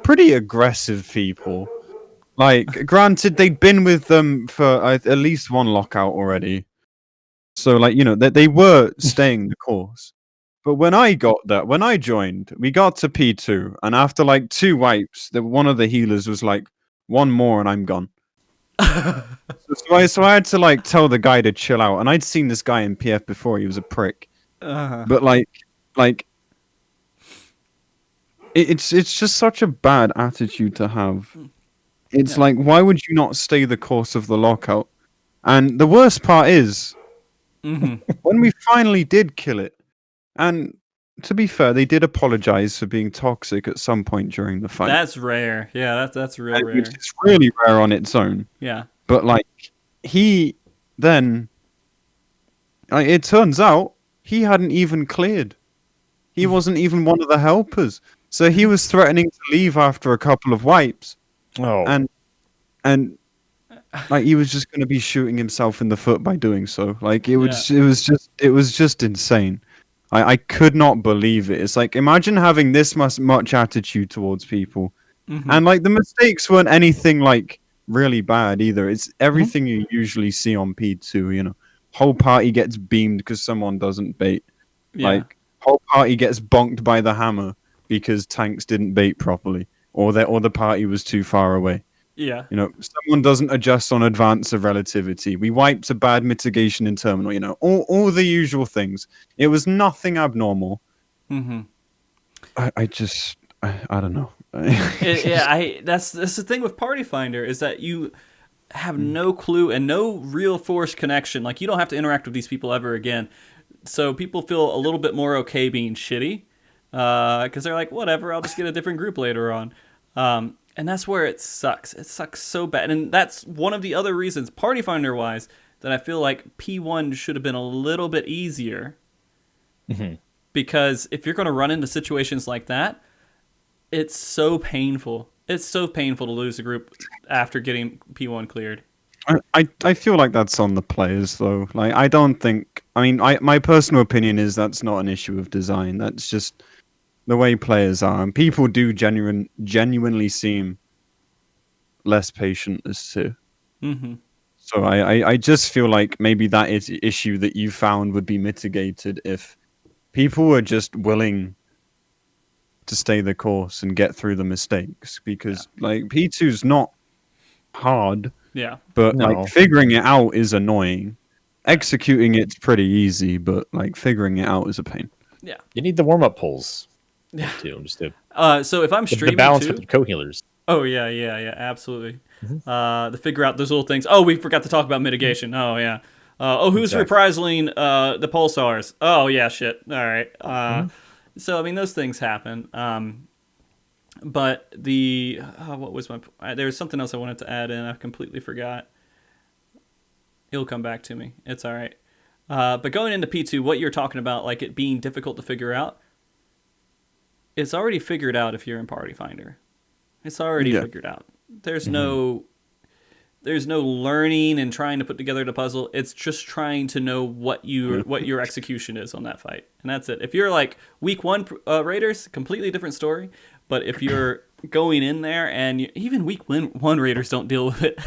Speaker 3: pretty aggressive people. Like, granted, they'd been with them for at least one lockout already. So, like, they were staying the course. But when I joined, we got to P2, and after like 2 wipes, one of the healers was like, one more and I'm gone. So I had to like tell the guy to chill out, and I'd seen this guy in PF before. He was a prick, but like it's just such a bad attitude to have. It's like, why would you not stay the course of the lockout? And the worst part is, when we finally did kill it, and to be fair, they did apologize for being toxic at some point during the fight.
Speaker 1: That's rare. Yeah, that's real rare.
Speaker 3: It's really rare on its own.
Speaker 1: Yeah.
Speaker 3: But like, he then, it turns out he hadn't even cleared. He wasn't even one of the helpers. So he was threatening to leave after a couple of wipes.
Speaker 2: Oh.
Speaker 3: And like, he was just going to be shooting himself in the foot by doing so. Like, it was just insane. I could not believe it. It's like, imagine having this much attitude towards people. And like, the mistakes weren't anything like really bad either. It's everything you usually see on P2, Whole party gets beamed because someone doesn't bait.
Speaker 1: Yeah.
Speaker 3: Like, whole party gets bonked by the hammer because tanks didn't bait properly, or the party was too far away.
Speaker 1: Yeah.
Speaker 3: Someone doesn't adjust on advance of relativity. We wiped a bad mitigation in terminal, all the usual things. It was nothing abnormal. I don't know.
Speaker 1: That's the thing with Party Finder, is that you have no clue and no real forced connection. Like, you don't have to interact with these people ever again. So people feel a little bit more okay being shitty, because they're like, whatever, I'll just get a different group later on. And that's where it sucks. It sucks so bad. And that's one of the other reasons, Party Finder wise, that I feel like P1 should have been a little bit easier. Because if you're going to run into situations like that, it's so painful. It's so painful to lose a group after getting P1 cleared.
Speaker 3: I feel like that's on the players, though. Like, I don't think... my personal opinion is that's not an issue of design. That's just the way players are. And people do genuinely seem less patient as to... So I just feel like maybe that is the issue that you found would be mitigated if people were just willing to stay the course and get through the mistakes. Because, like, P2's not hard...
Speaker 1: Yeah.
Speaker 3: But like, figuring it out is annoying. Executing it's pretty easy, but like, figuring it out is a pain.
Speaker 1: Yeah.
Speaker 2: You need the warm-up pulls.
Speaker 1: Yeah.
Speaker 2: Too, just to
Speaker 1: so if I'm streaming
Speaker 2: the balance
Speaker 1: too,
Speaker 2: with the co-healers.
Speaker 1: Oh yeah, absolutely. To figure out those little things. Oh, we forgot to talk about mitigation. Oh yeah. Who's reprising the pulsars? Oh yeah, shit. All right. So I mean, those things happen. But what was there was something else I wanted to add in. I completely forgot. It'll come back to me. It's all right. But going into P2, what you're talking about, like it being difficult to figure out, it's already figured out if you're in Party Finder. It's already figured out. There's no learning and trying to put together the puzzle. It's just trying to know what your execution is on that fight, and that's it. If you're like week 1 Raiders, completely different story. But if you're going in there, and even week 1 Raiders don't deal with it,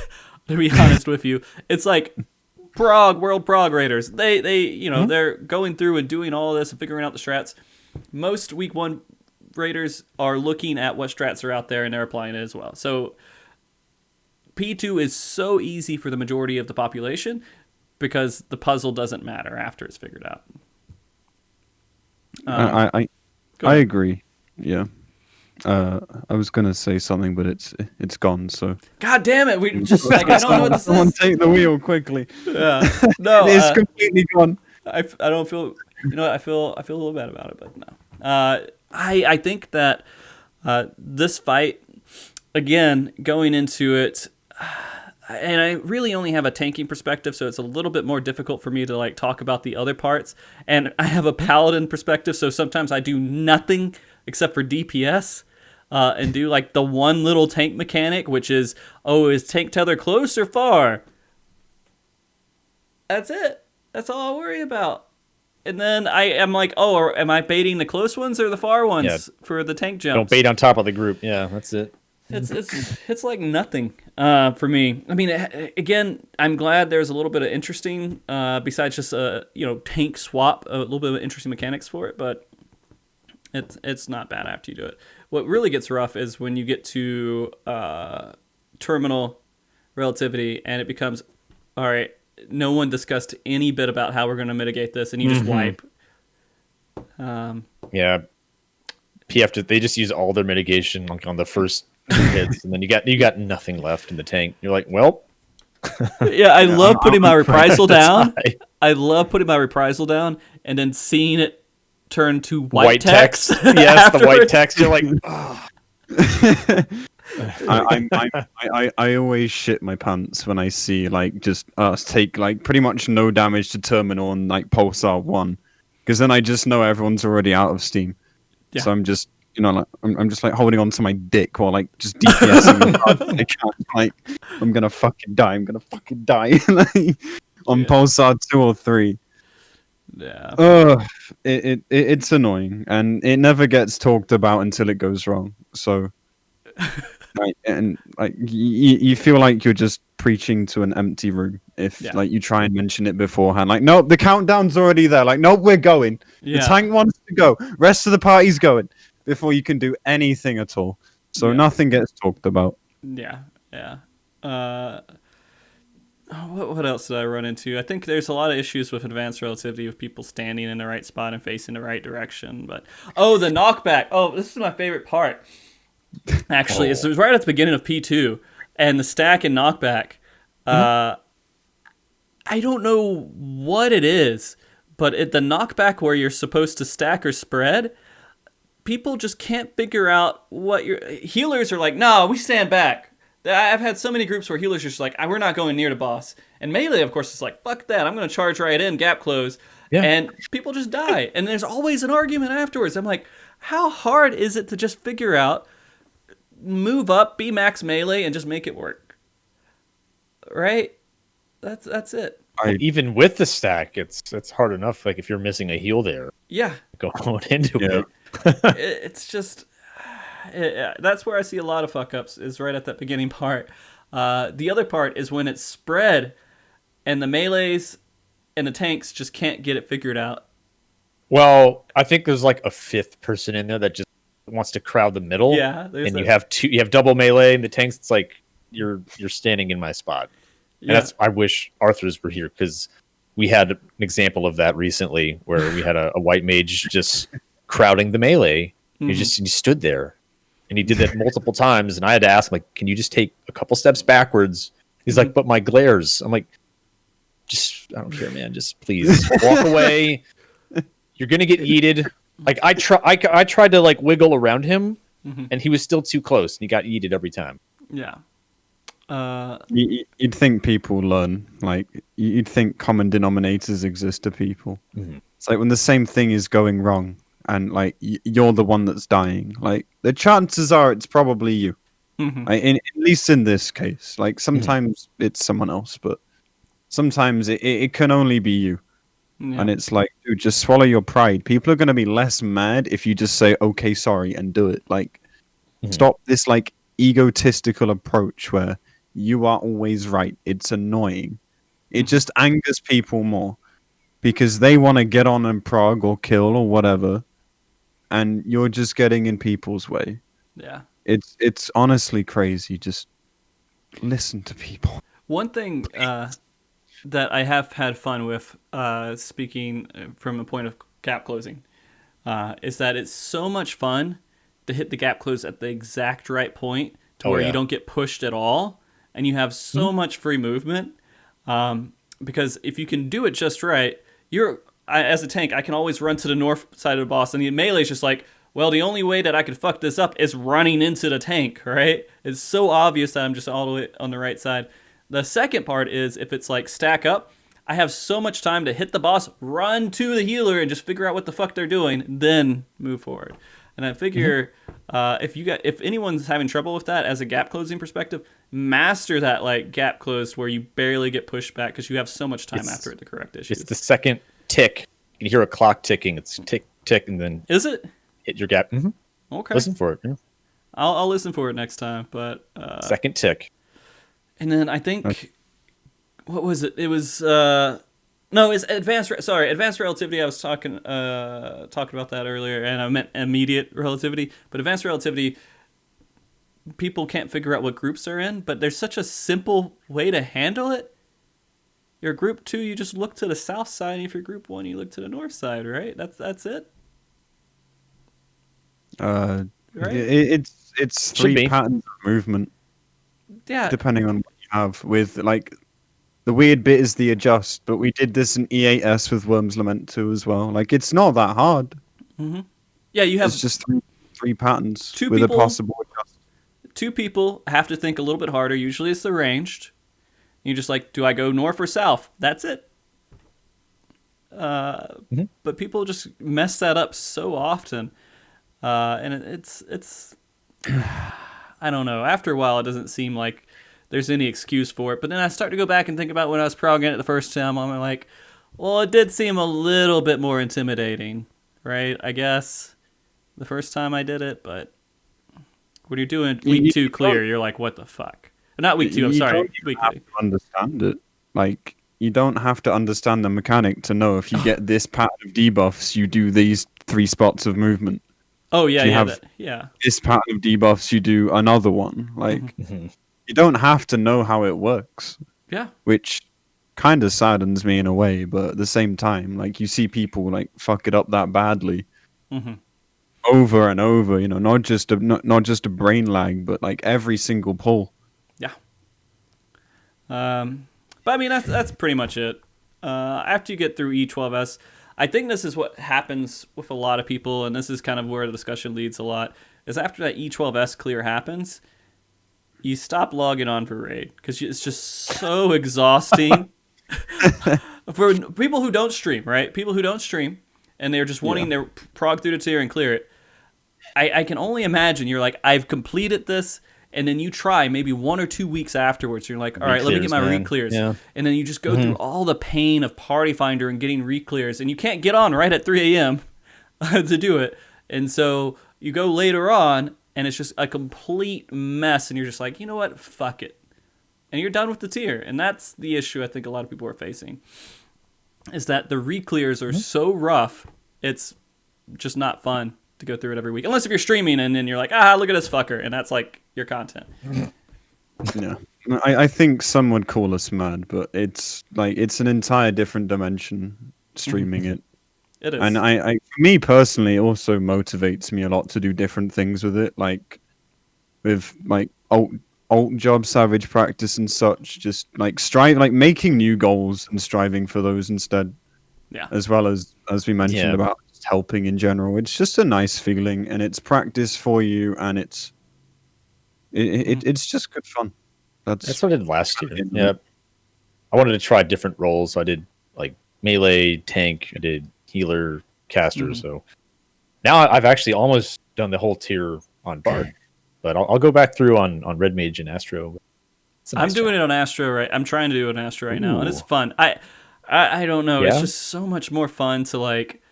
Speaker 1: to be honest with you, it's like World Prog Raiders. They they're going through and doing all this and figuring out the strats. Most week 1 Raiders are looking at what strats are out there, and they're applying it as well. So P2 is so easy for the majority of the population because the puzzle doesn't matter after it's figured out.
Speaker 3: I agree. Yeah. I was gonna say something, but it's gone. So
Speaker 1: God damn it! We just like, I don't know what this
Speaker 3: Someone
Speaker 1: is.
Speaker 3: take the wheel quickly.
Speaker 1: Yeah, no,
Speaker 3: it's completely gone.
Speaker 1: I don't feel. I feel a little bad about it, but no. I think that this fight, again, going into it, and I really only have a tanking perspective, so it's a little bit more difficult for me to like talk about the other parts. And I have a paladin perspective, so sometimes I do nothing except for DPS. And do like the one little tank mechanic, which is tank tether close or far? That's it. That's all I worry about. And then I am like, am I baiting the close ones or the far ones for the tank jumps?
Speaker 2: Don't bait on top of the group. Yeah, that's it.
Speaker 1: It's like nothing. for me. I mean, again, I'm glad there's a little bit of interesting, besides just tank swap, a little bit of interesting mechanics for it, but it's not bad after you do it. What really gets rough is when you get to terminal relativity and it becomes, all right, no one discussed any bit about how we're going to mitigate this, and you just wipe.
Speaker 2: Yeah, they just use all their mitigation like on the first hits, and then you got nothing left in the tank. You're like, well,
Speaker 1: yeah. I love putting my reprisal down. I love putting my reprisal down, and then seeing it turn to white text.
Speaker 2: Yes, the white text. You're like, oh.
Speaker 3: I always shit my pants when I see like just us take like pretty much no damage to terminal and like pulsar 1, because then I just know everyone's already out of steam. Yeah. So I'm just like I'm just like holding on to my dick while like just DPSing. I can't, like I'm gonna fucking die. Like, on pulsar 2 or 3.
Speaker 1: Yeah.
Speaker 3: It's annoying, and it never gets talked about until it goes wrong. So, you feel like you're just preaching to an empty room if like you try and mention it beforehand. Like, nope, the countdown's already there. Like, nope, we're going. The tank wants to go. Rest of the party's going before you can do anything at all. So nothing gets talked about.
Speaker 1: Yeah. What else did I run into? I think there's a lot of issues with advanced relativity with people standing in the right spot and facing the right direction. But the knockback. Oh, this is my favorite part. Actually, it was right at the beginning of P2, and the stack and knockback. I don't know what it is, but the knockback where you're supposed to stack or spread, people just can't figure out what healers are like. No, we stand back. I've had so many groups where healers are just like, we're not going near the boss. And melee, of course, is like, fuck that. I'm going to charge right in, gap close. Yeah. And people just die. And there's always an argument afterwards. I'm like, how hard is it to just figure out, move up, be max melee, and just make it work? Right? That's it.
Speaker 2: Even with the stack, it's hard enough. Like if you're missing a heal there.
Speaker 1: Yeah.
Speaker 2: Going into it.
Speaker 1: It's just... that's where I see a lot of fuck ups, is right at that beginning part. The other part is when it's spread and the melees and the tanks just can't get it figured out.
Speaker 2: Well, I think there's like a fifth person in there that just wants to crowd the middle.
Speaker 1: Yeah,
Speaker 2: and you have double melee and the tanks. It's like you're standing in my spot. And I wish Arthur's were here, because we had an example of that recently where we had a white mage just crowding the melee. He stood there. And he did that multiple times, and I had to ask him, like, can you just take a couple steps backwards? He's like, but my glares. I'm like, I don't care, man. Just please walk away. You're gonna get yeeted. Like I tried to like wiggle around him, and he was still too close, and he got yeeted every time.
Speaker 1: Yeah.
Speaker 3: You'd think people learn. Like you'd think common denominators exist to people. It's like when the same thing is going wrong, and like you're the one that's dying, like the chances are it's probably you. Like, at least in this case, like sometimes it's someone else, but sometimes it can only be you. And it's like, dude, just swallow your pride. People are going to be less mad if you just say, okay, sorry, and do it. Like, stop this like egotistical approach where you are always right. It's annoying. It just angers people more because they want to get on and prog or kill or whatever, and you're just getting in people's way.
Speaker 1: Yeah.
Speaker 3: It's honestly crazy. Just listen to people.
Speaker 1: One thing that I have had fun with, speaking from a point of gap closing, is that it's so much fun to hit the gap close at the exact right point to where you don't get pushed at all, and you have so much free movement. Because if you can do it just right, as a tank, I can always run to the north side of the boss, and the melee is just like, well, the only way that I could fuck this up is running into the tank, right? It's so obvious that I'm just all the way on the right side. The second part is if it's like stack up, I have so much time to hit the boss, run to the healer, and just figure out what the fuck they're doing, then move forward. And I figure if anyone's having trouble with that as a gap closing perspective, master that like gap closed where you barely get pushed back because you have so much time after it to correct issues.
Speaker 2: It's the second tick. You can hear a clock ticking. It's tick, tick, and then
Speaker 1: is it
Speaker 2: hit your gap?
Speaker 1: Okay,
Speaker 2: listen for it. Yeah.
Speaker 1: I'll listen for it next time. But
Speaker 2: second tick.
Speaker 1: And then I think, what was it? It was no, it's advanced relativity. I was talking about that earlier, and I meant immediate relativity. But advanced relativity, people can't figure out what groups they're in, but there's such a simple way to handle it. You're group 2, you just look to the south side, and if you're group 1, you look to the north side, right? That's it.
Speaker 3: Right? It's
Speaker 2: Should be.
Speaker 3: 3 patterns of movement.
Speaker 1: Yeah.
Speaker 3: Depending on what you have. With like the weird bit is the adjust, but we did this in E8S with Worm's Lament 2 as well. Like it's not that hard.
Speaker 1: Mm-hmm. Yeah, you have.
Speaker 3: It's just three patterns
Speaker 1: two
Speaker 3: with
Speaker 1: people,
Speaker 3: a possible adjust.
Speaker 1: 2 people have to think a little bit harder. Usually it's the ranged. You just like, do I go north or south? That's it. But people just mess that up so often, and it's I don't know. After a while, it doesn't seem like there's any excuse for it. But then I start to go back and think about when I was progging it the first time. I'm like, well, it did seem a little bit more intimidating, right? I guess the first time I did it, but when you're doing week 2 clear, you're like, what the fuck? Not week 2, I'm sorry. Week 3.
Speaker 3: Understand it. Like, you don't have to understand the mechanic to know if you get this pattern of debuffs, you do these 3 spots of movement.
Speaker 1: Oh, yeah,
Speaker 3: yeah. This pattern of debuffs, you do another one. Like, you don't have to know how it works.
Speaker 1: Yeah.
Speaker 3: Which kind of saddens me in a way, but at the same time, like, you see people, like, fuck it up that badly. Over and over, you know, not just a brain lag, but, like, every single pull.
Speaker 1: Yeah. But I mean, that's pretty much it. After you get through E12S, I think this is what happens with a lot of people, and this is kind of where the discussion leads a lot, is after that E12S clear happens, you stop logging on for Raid, because it's just so exhausting. For people who don't stream, right? People who don't stream, and they're just wanting to prog through the tier and clear it. I can only imagine you're like, I've completed this, and then you try maybe 1 or 2 weeks afterwards. You're like, all right, let me get my re-clears. Yeah. And then you just go through all the pain of Party Finder and getting re-clears, and you can't get on right at 3 a.m. to do it. And so you go later on, and it's just a complete mess, and you're just like, you know what, fuck it. And you're done with the tier. And that's the issue I think a lot of people are facing, is that the re-clears are so rough, it's just not fun to go through it every week. Unless if you're streaming and then you're like, look at this fucker, and that's like your content.
Speaker 3: Yeah. I think some would call us mad, but it's like it's an entire different dimension streaming it.
Speaker 1: It is.
Speaker 3: And I me personally, it also motivates me a lot to do different things with it, like with like alt job, savage practice and such, just like making new goals and striving for those instead.
Speaker 1: Yeah.
Speaker 3: As well as we mentioned about just helping in general. It's just a nice feeling, and it's practice for you, and it's just good fun.
Speaker 2: That's what I did last year. Yeah. I wanted to try different roles. So I did like melee, tank, I did healer, caster. So now I've actually almost done the whole tier on Bard. But I'll go back through on Red Mage and Astro.
Speaker 1: Nice I'm doing it on Astro, right? I'm trying to do it on Astro right now, and it's fun. I don't know. Yeah. It's just so much more fun to like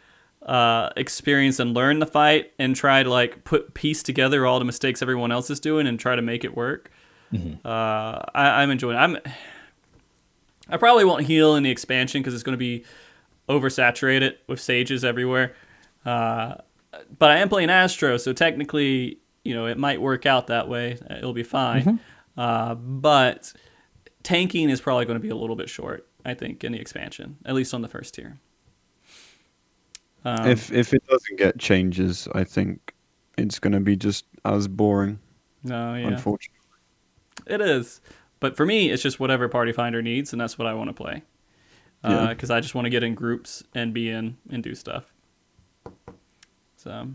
Speaker 1: experience and learn the fight and try to like piece together all the mistakes everyone else is doing and try to make it work. I'm enjoying it. I probably won't heal in the expansion because it's going to be oversaturated with sages everywhere. But I am playing Astro, so technically, you know, it might work out that way. It'll be fine. But tanking is probably going to be a little bit short, I think, in the expansion, at least on the first tier.
Speaker 3: If it doesn't get changes, I think it's going to be just as boring.
Speaker 1: No, yeah.
Speaker 3: Unfortunately.
Speaker 1: It is. But for me, it's just whatever Party Finder needs, and that's what I want to play. Because I just want to get in groups and be in and do stuff. So,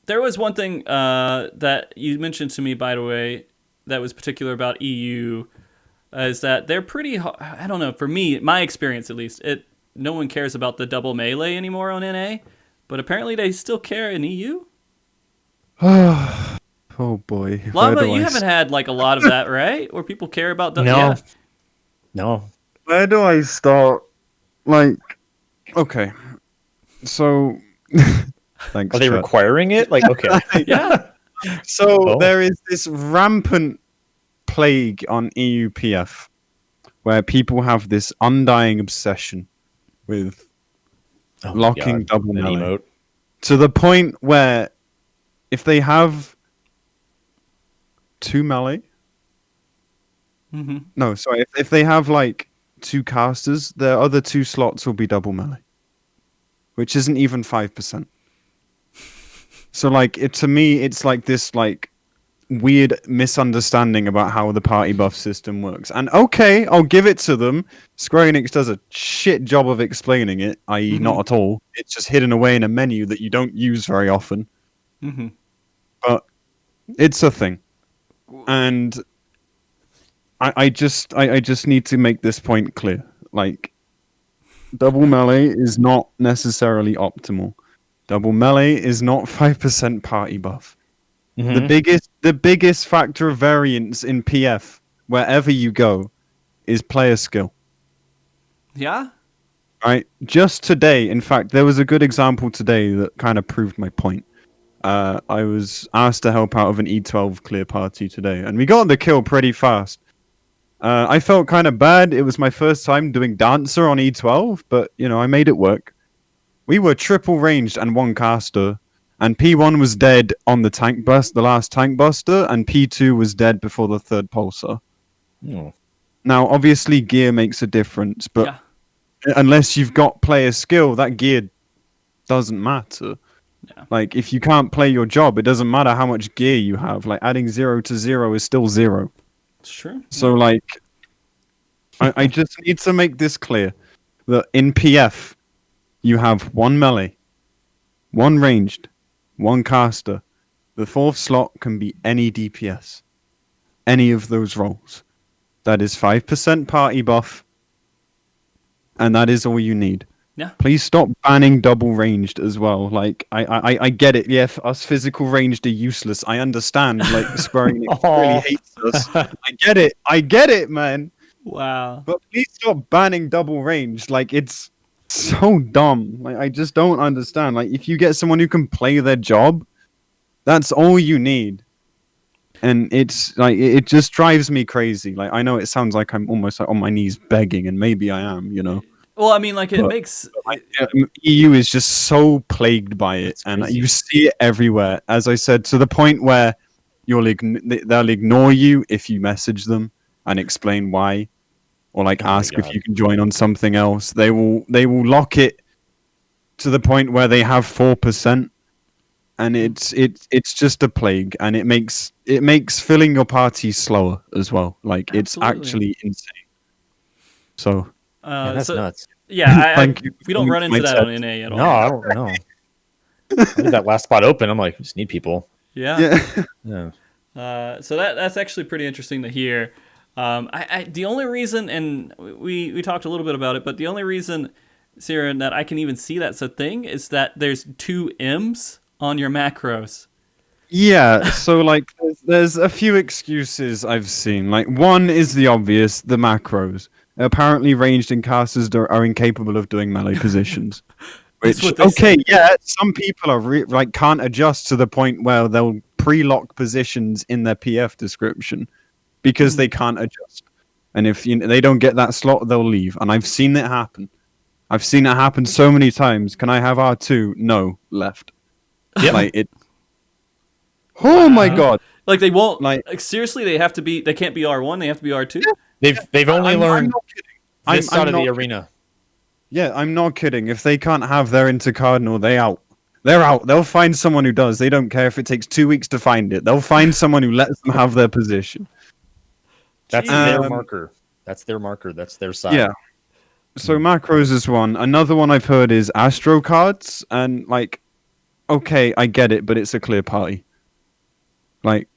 Speaker 1: there was one thing that you mentioned to me, by the way, that was particular about EU, is that they're pretty, I don't know, for me, my experience at least, no one cares about the double melee anymore on NA, but apparently they still care in EU.
Speaker 3: Oh boy.
Speaker 1: Llama, you haven't had like a lot of that, right? Where people care about double.
Speaker 2: No.
Speaker 3: Where do I start? Like, okay. So, thanks.
Speaker 2: Are they requiring it? Like, okay.
Speaker 1: Yeah.
Speaker 3: So there is this rampant plague on EUPF where people have this undying obsession with locking double melee
Speaker 2: emote.
Speaker 3: to the point where if they have 2 melee, no, sorry, if they have like 2 casters, their other 2 slots will be double melee, which isn't even 5%. So like to me, it's like this like weird misunderstanding about how the party buff system works. And okay, I'll give it to them. Square Enix does a shit job of explaining it, i.e. not at all. It's just hidden away in a menu that you don't use very often. But it's a thing. And I just need to make this point clear. Like, double melee is not necessarily optimal. Double melee is not 5% party buff. The biggest factor of variance in PF, wherever you go, is player skill.
Speaker 1: Yeah?
Speaker 3: Right? Just today, in fact, there was a good example today that kind of proved my point. I was asked to help out of an E12 clear party today, and we got the kill pretty fast. I felt kind of bad. It was my first time doing Dancer on E12, but, you know, I made it work. We were triple ranged and 1 caster, and P1 was dead on the tank bust, the last tank buster, and P2 was dead before the 3rd pulsar. Now, obviously, gear makes a difference, but unless you've got player skill, that gear doesn't matter. Like, if you can't play your job, it doesn't matter how much gear you have. Like, adding 0 to 0 is still 0.
Speaker 1: It's true.
Speaker 3: So, like, I just need to make this clear that in PF, you have 1 melee, 1 ranged, 1 caster. The 4th slot can be any DPS. Any of those roles. That is 5% party buff. And that is all you need.
Speaker 1: Yeah.
Speaker 3: Please stop banning double ranged as well. Like, I get it. Yeah, us physical ranged are useless. I understand. Like, Square Enix really hates us. I get it, man.
Speaker 1: Wow.
Speaker 3: But please stop banning double ranged. Like, it's so dumb. Like, I just don't understand. Like, if you get someone who can play their job, that's all you need. And it's like it just drives me crazy. Like, I know it sounds like I'm almost like on my knees begging, and maybe I am, you know.
Speaker 1: Well, I mean, like, it makes...
Speaker 3: EU is just so plagued by it, and you see it everywhere. As I said, to the point where they'll ignore you if you message them and explain why, or like ask if you can join on something else. They will lock it to the point where they have 4%, and it's just a plague, and it makes filling your party slower as well. Like, it's actually insane. So.
Speaker 2: That's nuts.
Speaker 1: Yeah, we don't run into that on NA at all.
Speaker 2: No, I don't know. I need that last spot open. I'm like, we just need people.
Speaker 1: Yeah. So that's actually pretty interesting to hear. The only reason, and we talked a little bit about it, but the only reason, Siren, that I can even see that's a thing is that there's 2 M's on your macros.
Speaker 3: Yeah, so like there's a few excuses I've seen. Like, one is the obvious, the macros. Apparently ranged and casters are incapable of doing melee positions. Which, okay, yeah, some people are can't adjust to the point where they'll pre-lock positions in their PF description because they can't adjust. And if they don't get that slot, they'll leave. And I've seen it happen. I've seen it happen so many times. Can I have R2? No, left.
Speaker 2: Yeah.
Speaker 3: Like, it. Oh my god!
Speaker 1: Like, they won't. Like, seriously, they can't be R1. They have to be R2.
Speaker 2: They've only learned this
Speaker 3: I'm
Speaker 2: out of
Speaker 3: not
Speaker 2: the arena.
Speaker 3: Yeah, I'm not kidding. If they can't have their intercardinal, they're out. They'll find someone who does. They don't care if it takes 2 weeks to find it. They'll find someone who lets them have their position.
Speaker 2: That's their marker. That's their marker. That's their side.
Speaker 3: Yeah. So macros is one. Another one I've heard is Astro cards, and like, okay, I get it, but it's a clear party. Like,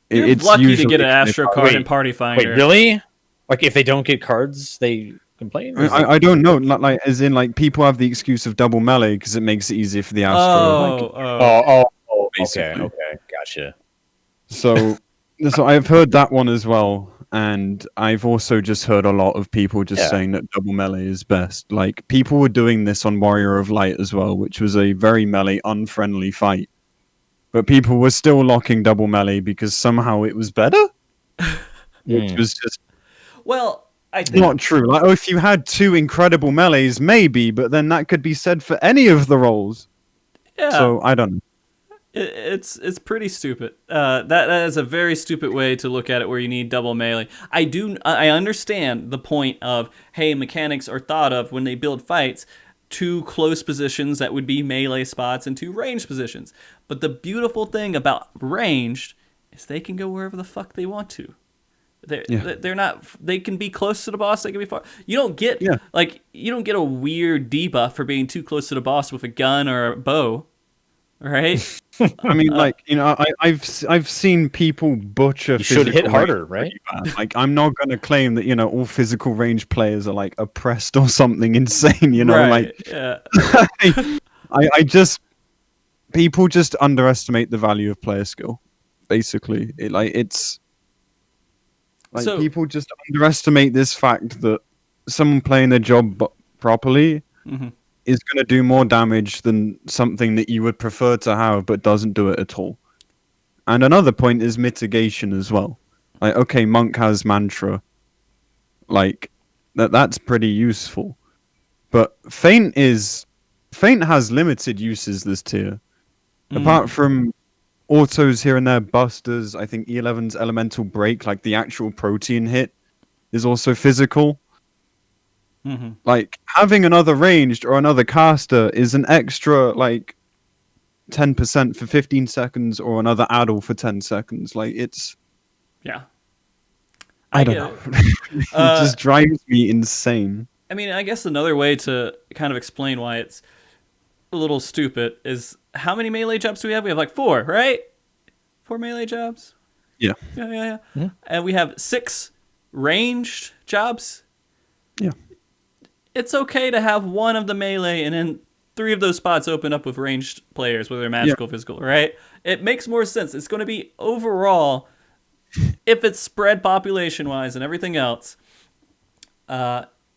Speaker 1: it's lucky to get an Astro card in Party Finder.
Speaker 2: Wait, really? Like, if they don't get cards, they complain?
Speaker 3: I don't know. Not like, as in, like, people have the excuse of double melee because it makes it easier for the Astro.
Speaker 2: Okay, gotcha.
Speaker 3: So I've heard that one as well, and I've also just heard a lot of people just saying that double melee is best. Like, people were doing this on Warrior of Light as well, which was a very melee unfriendly fight. But people were still locking double melee because somehow it was better. which was just
Speaker 1: Well, I think
Speaker 3: not true. Like, if you had two incredible melees, maybe, but then that could be said for any of the roles.
Speaker 1: yeah.
Speaker 3: So I don't know.
Speaker 1: It's pretty stupid. That is a very stupid way to look at it, where you need double melee. I understand the point of, hey, mechanics are thought of when they build fights, two close positions that would be melee spots and two ranged positions. But the beautiful thing about ranged is they can go wherever the fuck they want to. They're not. They can be close to the boss. They can be far. You don't get you don't get a weird debuff for being too close to the boss with a gun or a bow. Right?
Speaker 3: I mean, I've seen people butcher.
Speaker 2: You should hit harder, right?
Speaker 3: Like, I'm not gonna claim that all physical range players are like oppressed or something insane.
Speaker 1: Right.
Speaker 3: Like,
Speaker 1: yeah.
Speaker 3: I just people just underestimate the value of player skill. Basically,
Speaker 1: So-
Speaker 3: people just underestimate this fact that someone playing their job properly is going to do more damage than something that you would prefer to have but doesn't do it at all. And another point is mitigation as well. Like, okay, Monk has Mantra. Like, that's pretty useful. But Feint has limited uses this tier. Apart from autos here and there, busters, I think E11's elemental break, like the actual protein hit, is also physical. Like, having another ranged or another caster is an extra, like, 10% for 15 seconds or another addle for 10 seconds. Like, it's...
Speaker 1: Yeah.
Speaker 3: I don't know. It just drives me insane.
Speaker 1: I mean, I guess another way to kind of explain why it's a little stupid is, how many melee jobs do we have? We have like 4, right? 4 melee jobs?
Speaker 3: Yeah.
Speaker 1: Yeah. And we have 6 ranged jobs?
Speaker 3: Yeah.
Speaker 1: It's okay to have one of the melee and then 3 of those spots open up with ranged players, whether they're magical, physical, right? It makes more sense. It's going to be overall, if it's spread population-wise and everything else,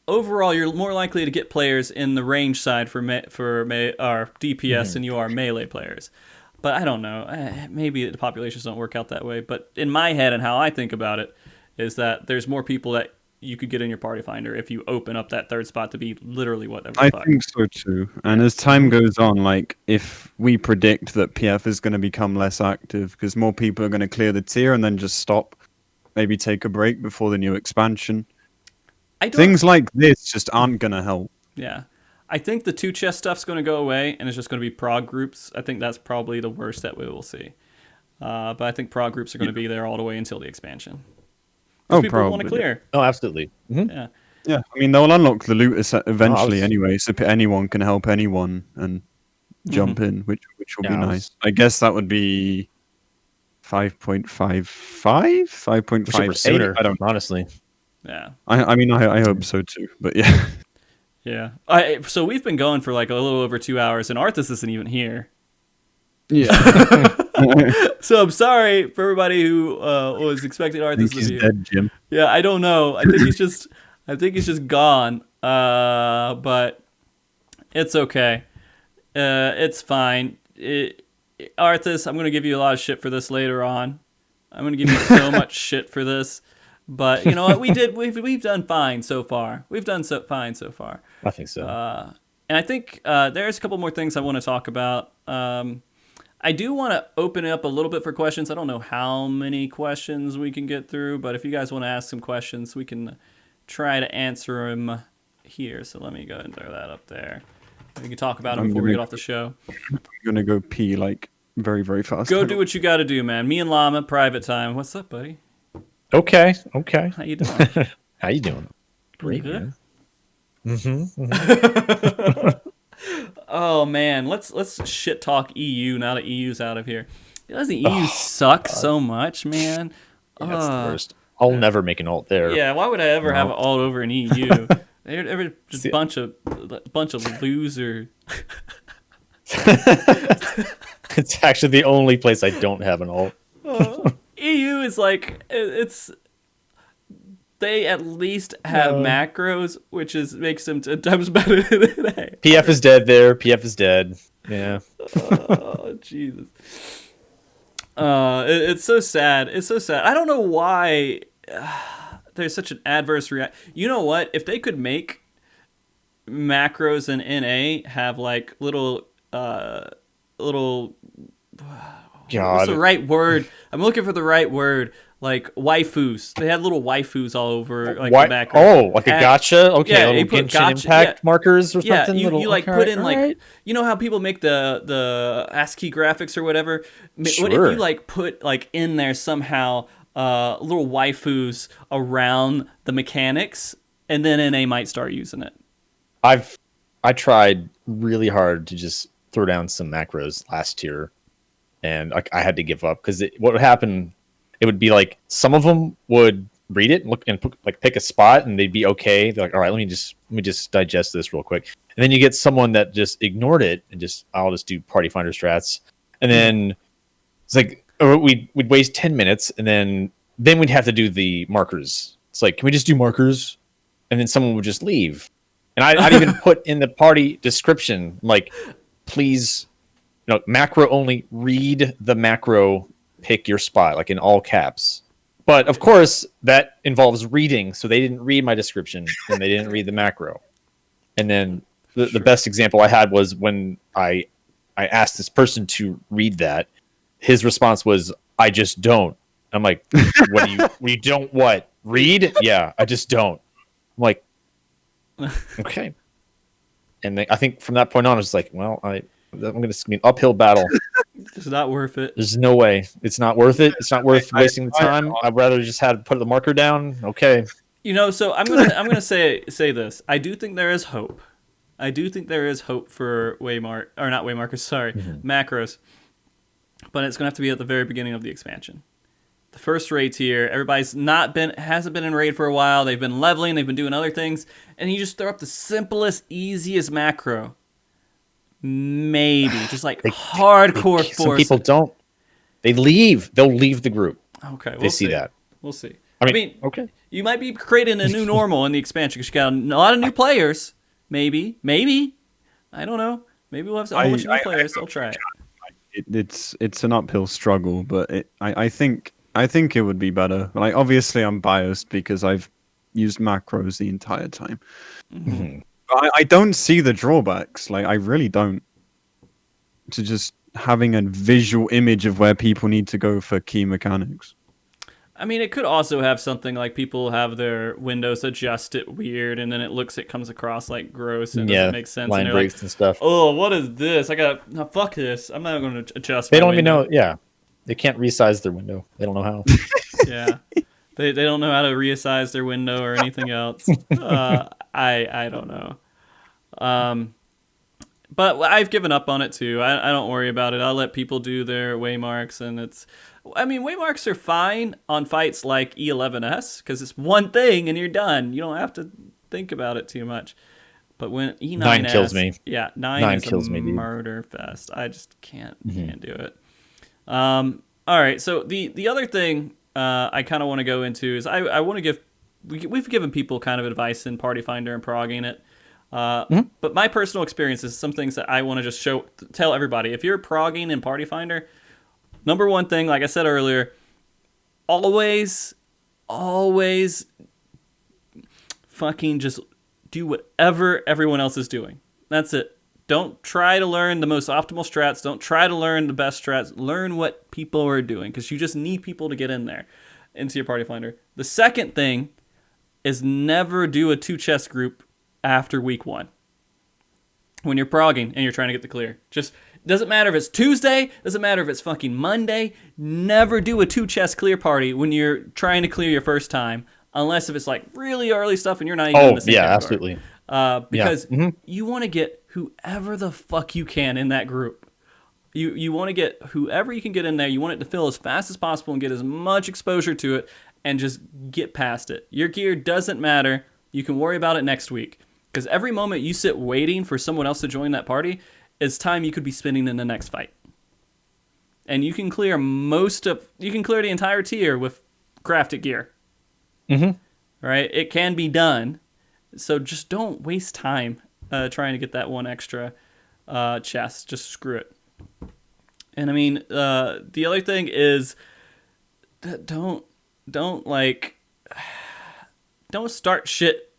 Speaker 1: overall you're more likely to get players in the range side for DPS than you are melee players. But I don't know. Maybe the populations don't work out that way. But in my head and how I think about it is that there's more people that you could get in your party finder if you open up that third spot to be literally whatever.
Speaker 3: I think so too. And as time goes on, like, if we predict that PF is going to become less active because more people are going to clear the tier and then just stop, maybe take a break before the new expansion, things like this just aren't going to help.
Speaker 1: Yeah. I think the 2 chest stuff's going to go away and it's just going to be prog groups. I think that's probably the worst that we will see. But I think prog groups are going to be there all the way until the expansion. People
Speaker 3: probably
Speaker 1: want to clear.
Speaker 2: Oh, absolutely.
Speaker 1: Yeah.
Speaker 3: Yeah, I mean, they'll unlock the loot eventually anyway, so anyone can help anyone and jump in, which will be nice. I guess that would be 5.55? 5.58?
Speaker 2: I don't honestly.
Speaker 1: Yeah.
Speaker 3: I mean, I hope so too, but yeah.
Speaker 1: Yeah. So we've been going for like a little over 2 hours, and Arthas isn't even here.
Speaker 3: Yeah.
Speaker 1: So I'm sorry for everybody who was expecting Arthas to be here.
Speaker 3: Dead, Jim.
Speaker 1: Yeah, I don't know. I think he's just gone. But it's okay. It's fine. Arthas, I'm gonna give you a lot of shit for this later on. I'm gonna give you so much shit for this. But you know what? We've done fine so far. We've done fine so far.
Speaker 2: I think so.
Speaker 1: And I think there's a couple more things I want to talk about. I do want to open it up a little bit for questions. I don't know how many questions we can get through, but if you guys want to ask some questions, we can try to answer them here. So let me go ahead and throw that up there. We can talk about them before we get off the show.
Speaker 3: I'm gonna go pee like very, very fast.
Speaker 1: Go do what you got to do, man. Me and Llama, private time. What's up, buddy?
Speaker 2: Okay.
Speaker 1: How you doing?
Speaker 2: How you doing? Great,
Speaker 1: good?
Speaker 2: Man.
Speaker 1: Oh man, let's shit talk EU now that EU's out of here. Doesn't EU suck so much, man?
Speaker 2: Yeah, that's the worst. I'll never make an alt there.
Speaker 1: Yeah, why would I ever have an alt over an EU? They're just a bunch of loser.
Speaker 2: It's actually the only place I don't have an alt.
Speaker 1: EU is like they at least have macros, which makes them 10 times better than A.
Speaker 2: PF is dead there. PF is dead. Yeah.
Speaker 1: Oh, Jesus. It's so sad. It's so sad. I don't know why there's such an adverse react. You know what? If they could make macros in NA have like little what's the
Speaker 2: God.
Speaker 1: right word? I'm looking for the right word. Like waifus. They had little waifus all over like the
Speaker 2: What?
Speaker 1: background.
Speaker 2: Oh, like a gotcha? Okay,
Speaker 1: Yeah,
Speaker 2: little
Speaker 1: you put
Speaker 2: Genshin
Speaker 1: gotcha.
Speaker 2: Impact
Speaker 1: Yeah,
Speaker 2: markers or
Speaker 1: yeah.
Speaker 2: something?
Speaker 1: You like
Speaker 2: Okay,
Speaker 1: put in
Speaker 2: all
Speaker 1: like
Speaker 2: right.
Speaker 1: you know how people make the ASCII graphics or whatever. What if
Speaker 2: Sure.
Speaker 1: you like put like in there somehow little waifus around the mechanics, and then NA might start using it.
Speaker 2: I tried really hard to just throw down some macros last year, and I had to give up because what would happen? It would be like some of them would read it, look and like pick a spot, and they'd be okay. They're like, all right, let me just digest this real quick. And then you get someone that just ignored it and I'll just do party finder strats, and then it's like we'd waste 10 minutes, and then we'd have to do the markers. It's like, can we just do markers? And then someone would just leave. And I'd even put in the party description, like, please, macro only, read the macro, pick your spot, like in all caps. But of course, that involves reading. So they didn't read my description and they didn't read the macro. And then the best example I had was when I asked this person to read that. His response was, I just don't. I'm like, we don't what? Read? Yeah, I just don't. I'm like, okay. And I think from that point on, it's like, well, I'm going to be an uphill battle.
Speaker 1: It's not worth it.
Speaker 2: There's no way. It's not worth it. It's not worth wasting the time. I'd rather just have to put the marker down. Okay.
Speaker 1: So I'm gonna say this. I do think there is hope. I do think there is hope for macros. Sorry, macros. But it's gonna have to be at the very beginning of the expansion. The first raid's here. Everybody's hasn't been in raid for a while. They've been leveling. They've been doing other things, and you just throw up the simplest, easiest macro. Maybe just like hardcore force.
Speaker 2: Some people don't. They leave. They'll leave the group.
Speaker 1: Okay,
Speaker 2: they see that.
Speaker 1: We'll see.
Speaker 2: I mean, okay.
Speaker 1: You might be creating a new normal in the expansion because you got a lot of new players. Maybe. I don't know. Maybe we'll have a whole bunch of new players. They'll try it.
Speaker 3: It's an uphill struggle, but I think it would be better. Like, obviously, I'm biased because I've used macros the entire time.
Speaker 1: Mm-hmm.
Speaker 3: I don't see the drawbacks. Like, I really don't. To just having a visual image of where people need to go for key mechanics.
Speaker 1: I mean, it could also have something like people have their windows adjusted weird, and then it comes across like gross and doesn't make sense.
Speaker 2: Line breaks
Speaker 1: like,
Speaker 2: and stuff.
Speaker 1: Oh, what is this? Fuck this. I'm not going to adjust.
Speaker 2: They don't even know. Yeah, they can't resize their window. They don't know how.
Speaker 1: Yeah, they don't know how to resize their window or anything else. I don't know. But I've given up on it too. I don't worry about it. I'll let people do their waymarks, and waymarks are fine on fights like E11S because it's one thing and you're done. You don't have to think about it too much. But when E9S,
Speaker 2: 9 kills me.
Speaker 1: Yeah, 9 is
Speaker 2: kills me, dude.
Speaker 1: murder fest. I just can't do it. All right, so the other thing I kind of want to go into is I want to give. We've given people kind of advice in Party Finder and progging it. But my personal experience is some things that I want to just tell everybody. If you're progging in Party Finder, number one thing, like I said earlier, always fucking just do whatever everyone else is doing. That's it. Don't try to learn the most optimal strats. Don't try to learn the best strats. Learn what people are doing because you just need people to get in there into your Party Finder. The second thing is never do a 2 chest group after week 1 when you're progging and you're trying to get the clear. Just doesn't matter if it's Tuesday, doesn't matter if it's fucking Monday. Never do a 2 chest clear party when you're trying to clear your first time, unless if it's like really early stuff and you're not even in the same category.
Speaker 2: Absolutely.
Speaker 1: Because you want to get whoever the fuck you can in that group. You want to get whoever you can get in there. You want it to fill as fast as possible and get as much exposure to it and just get past it. Your gear doesn't matter. You can worry about it next week. Because every moment you sit waiting for someone else to join that party is time you could be spending in the next fight. And you can clear the entire tier with crafted gear. Right? It can be done. So just don't waste time trying to get that one extra chest. Just screw it. And I mean, the other thing is that don't like don't start shit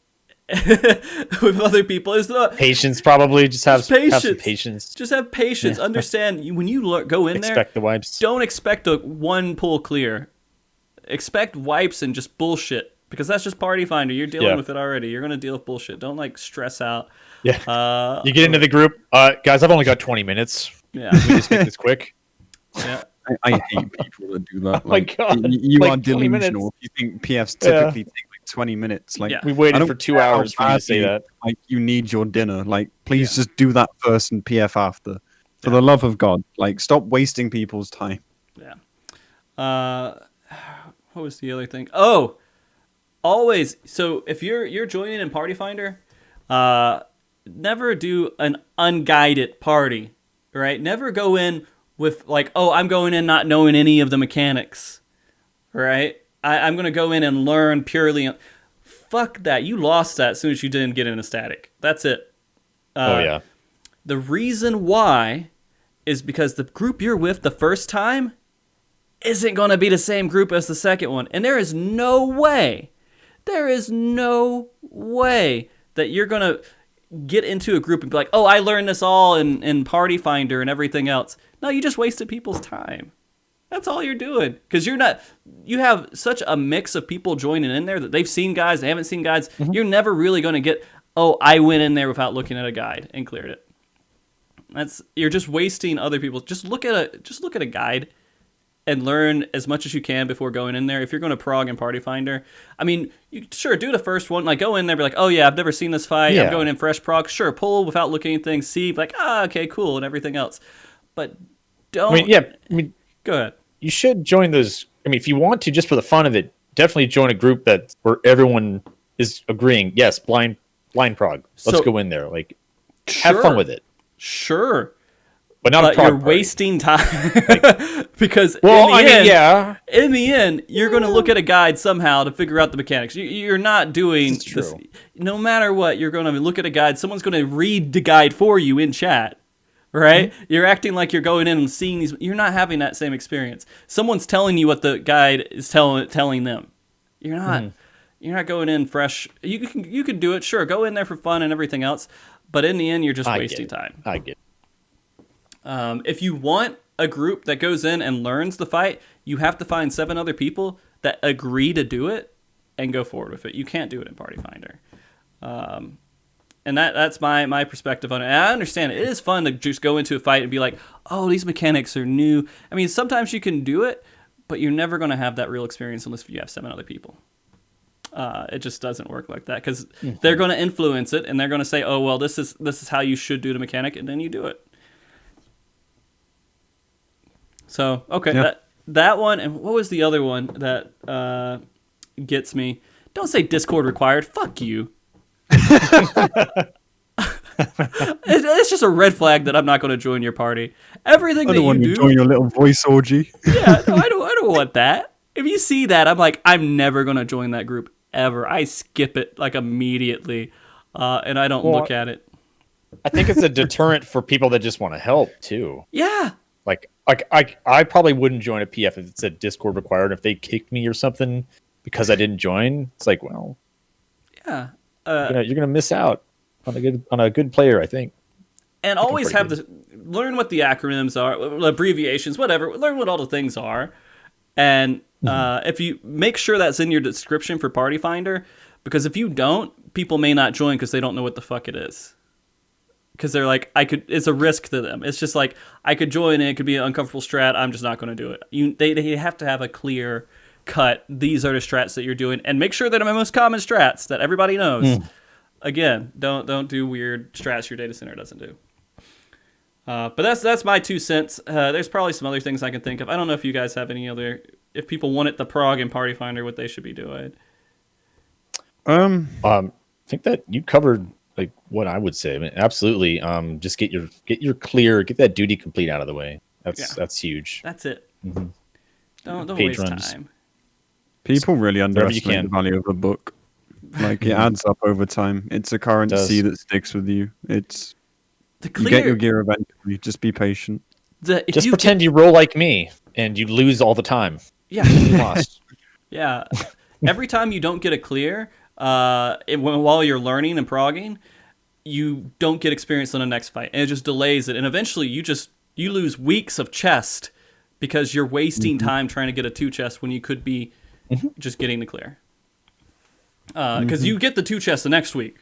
Speaker 1: with other people. It's not
Speaker 2: Patience, probably. Just have
Speaker 1: patience.
Speaker 2: some patience.
Speaker 1: Just have patience. Understand, when you go in there,
Speaker 2: Expect the wipes.
Speaker 1: don't expect a one pull clear. Expect wipes and just bullshit, because that's just Party Finder. You're dealing with it already. You're gonna deal with bullshit. Don't like stress out.
Speaker 2: Yeah. You get into the group, guys. I've only got 20 minutes.
Speaker 1: Yeah.
Speaker 2: Can we just make this quick?
Speaker 1: Yeah.
Speaker 3: I hate people that do that.
Speaker 2: Oh my God.
Speaker 3: You
Speaker 2: Like
Speaker 3: are
Speaker 2: 20 minutes.
Speaker 3: delusional if you think PFs typically take like 20 minutes. Like,
Speaker 2: We
Speaker 3: I
Speaker 2: waited
Speaker 3: don't
Speaker 2: for 2
Speaker 3: care how
Speaker 2: hours for you to say
Speaker 3: badly,
Speaker 2: that.
Speaker 3: Like, you need your dinner. Like, please just do that first and PF after. For the love of God, like, stop wasting people's time.
Speaker 1: Yeah. What was the other thing? Oh, always. So if you're joining in Party Finder, never do an unguided party, right? Never go in with like, oh, I'm going in not knowing any of the mechanics, right? I'm going to go in and learn purely. Fuck that. You lost that as soon as you didn't get into static. That's it.
Speaker 2: Oh, yeah.
Speaker 1: The reason why is because the group you're with the first time isn't going to be the same group as the second one. And there is no way that you're going to get into a group and be like, oh, I learned this all in Party Finder and everything else. No, you just wasted people's time. That's all you're doing. Because you have such a mix of people joining in there that they've seen guides, they haven't seen guides. Mm-hmm. You're never really going to get, oh, I went in there without looking at a guide and cleared it. You're just wasting other people's. Just look at a guide and learn as much as you can before going in there. If you're going to prog in Party Finder, I mean, you sure do the first one. Like, go in there, be like, oh yeah, I've never seen this fight. Yeah. I'm going in fresh prog. Sure, pull without looking at anything. See, like, okay, cool, and everything else. But don't. Go ahead.
Speaker 2: You should join those. I mean, if you want to, just for the fun of it, definitely join a group where everyone is agreeing. Yes, blind prog. Let's go in there. Like, have fun with it.
Speaker 1: Sure.
Speaker 2: But
Speaker 1: you're wasting time. Because in the end, you're going to look at a guide somehow to figure out the mechanics. You're not doing this. No matter what, you're going to look at a guide. Someone's going to read the guide for you in chat, right? Mm-hmm. You're acting like you're going in and seeing these. You're not having that same experience. Someone's telling you what the guide is telling them. You're not. Mm-hmm. You're not going in fresh. You can do it. Sure, go in there for fun and everything else. But in the end, you're just wasting time.
Speaker 2: I get it.
Speaker 1: If you want a group that goes in and learns the fight, you have to find 7 other people that agree to do it and go forward with it. You can't do it in Party Finder. And that's my perspective on it. And I understand it is fun to just go into a fight and be like, oh, these mechanics are new. I mean, sometimes you can do it, but you're never going to have that real experience unless you have 7 other people. It just doesn't work like that because they're going to influence it and they're going to say, oh, well, this is how you should do the mechanic, and then you do it. So, okay, that one, and what was the other one that gets me? Don't say Discord required. Fuck you. It's just a red flag that I'm not going to join your party. Everything that you do. I don't want to
Speaker 3: join your little voice orgy.
Speaker 1: Yeah, no, I don't want that. If you see that, I'm like, I'm never going to join that group ever. I skip it like immediately, and I don't look at it.
Speaker 2: I think it's a deterrent for people that just want to help too.
Speaker 1: Yeah.
Speaker 2: Like I probably wouldn't join a PF if it said Discord required. If they kicked me or something because I didn't join, it's like, well,
Speaker 1: yeah,
Speaker 2: you're gonna miss out on a good player, I think.
Speaker 1: And always have learn what the acronyms are, abbreviations, whatever. Learn what all the things are, and if you make sure that's in your description for Party Finder, because if you don't, people may not join because they don't know what the fuck it is. Because they're like, it's a risk to them. It's just like, I could join and it could be an uncomfortable strat. I'm just not going to do it. They have to have a clear cut. These are the strats that you're doing, and make sure that they're the most common strats that everybody knows. Again, don't do weird strats your data center doesn't do. But that's my 2 cents. There's probably some other things I can think of. I don't know if you guys have any other. If people want it, the prog and Party Finder, what they should be doing.
Speaker 2: I think that you covered like what I would say. I mean, absolutely. Just get your that duty complete out of the way. That's huge.
Speaker 1: That's it. Mm-hmm. Don't waste time.
Speaker 3: People really underestimate the value of a book. Like, it adds up over time. It's a currency that sticks with you. It's you get your gear eventually. Just be patient.
Speaker 2: Just pretend you roll like me and you lose all the time.
Speaker 1: Yeah.
Speaker 2: You lost.
Speaker 1: Yeah. every time you don't get a clear, while you're learning and progging, you don't get experience on the next fight, and it just delays it. And eventually, you lose weeks of chest because you're wasting time trying to get a 2 chest when you could be just getting the clear. Because you get the 2 chests the next week.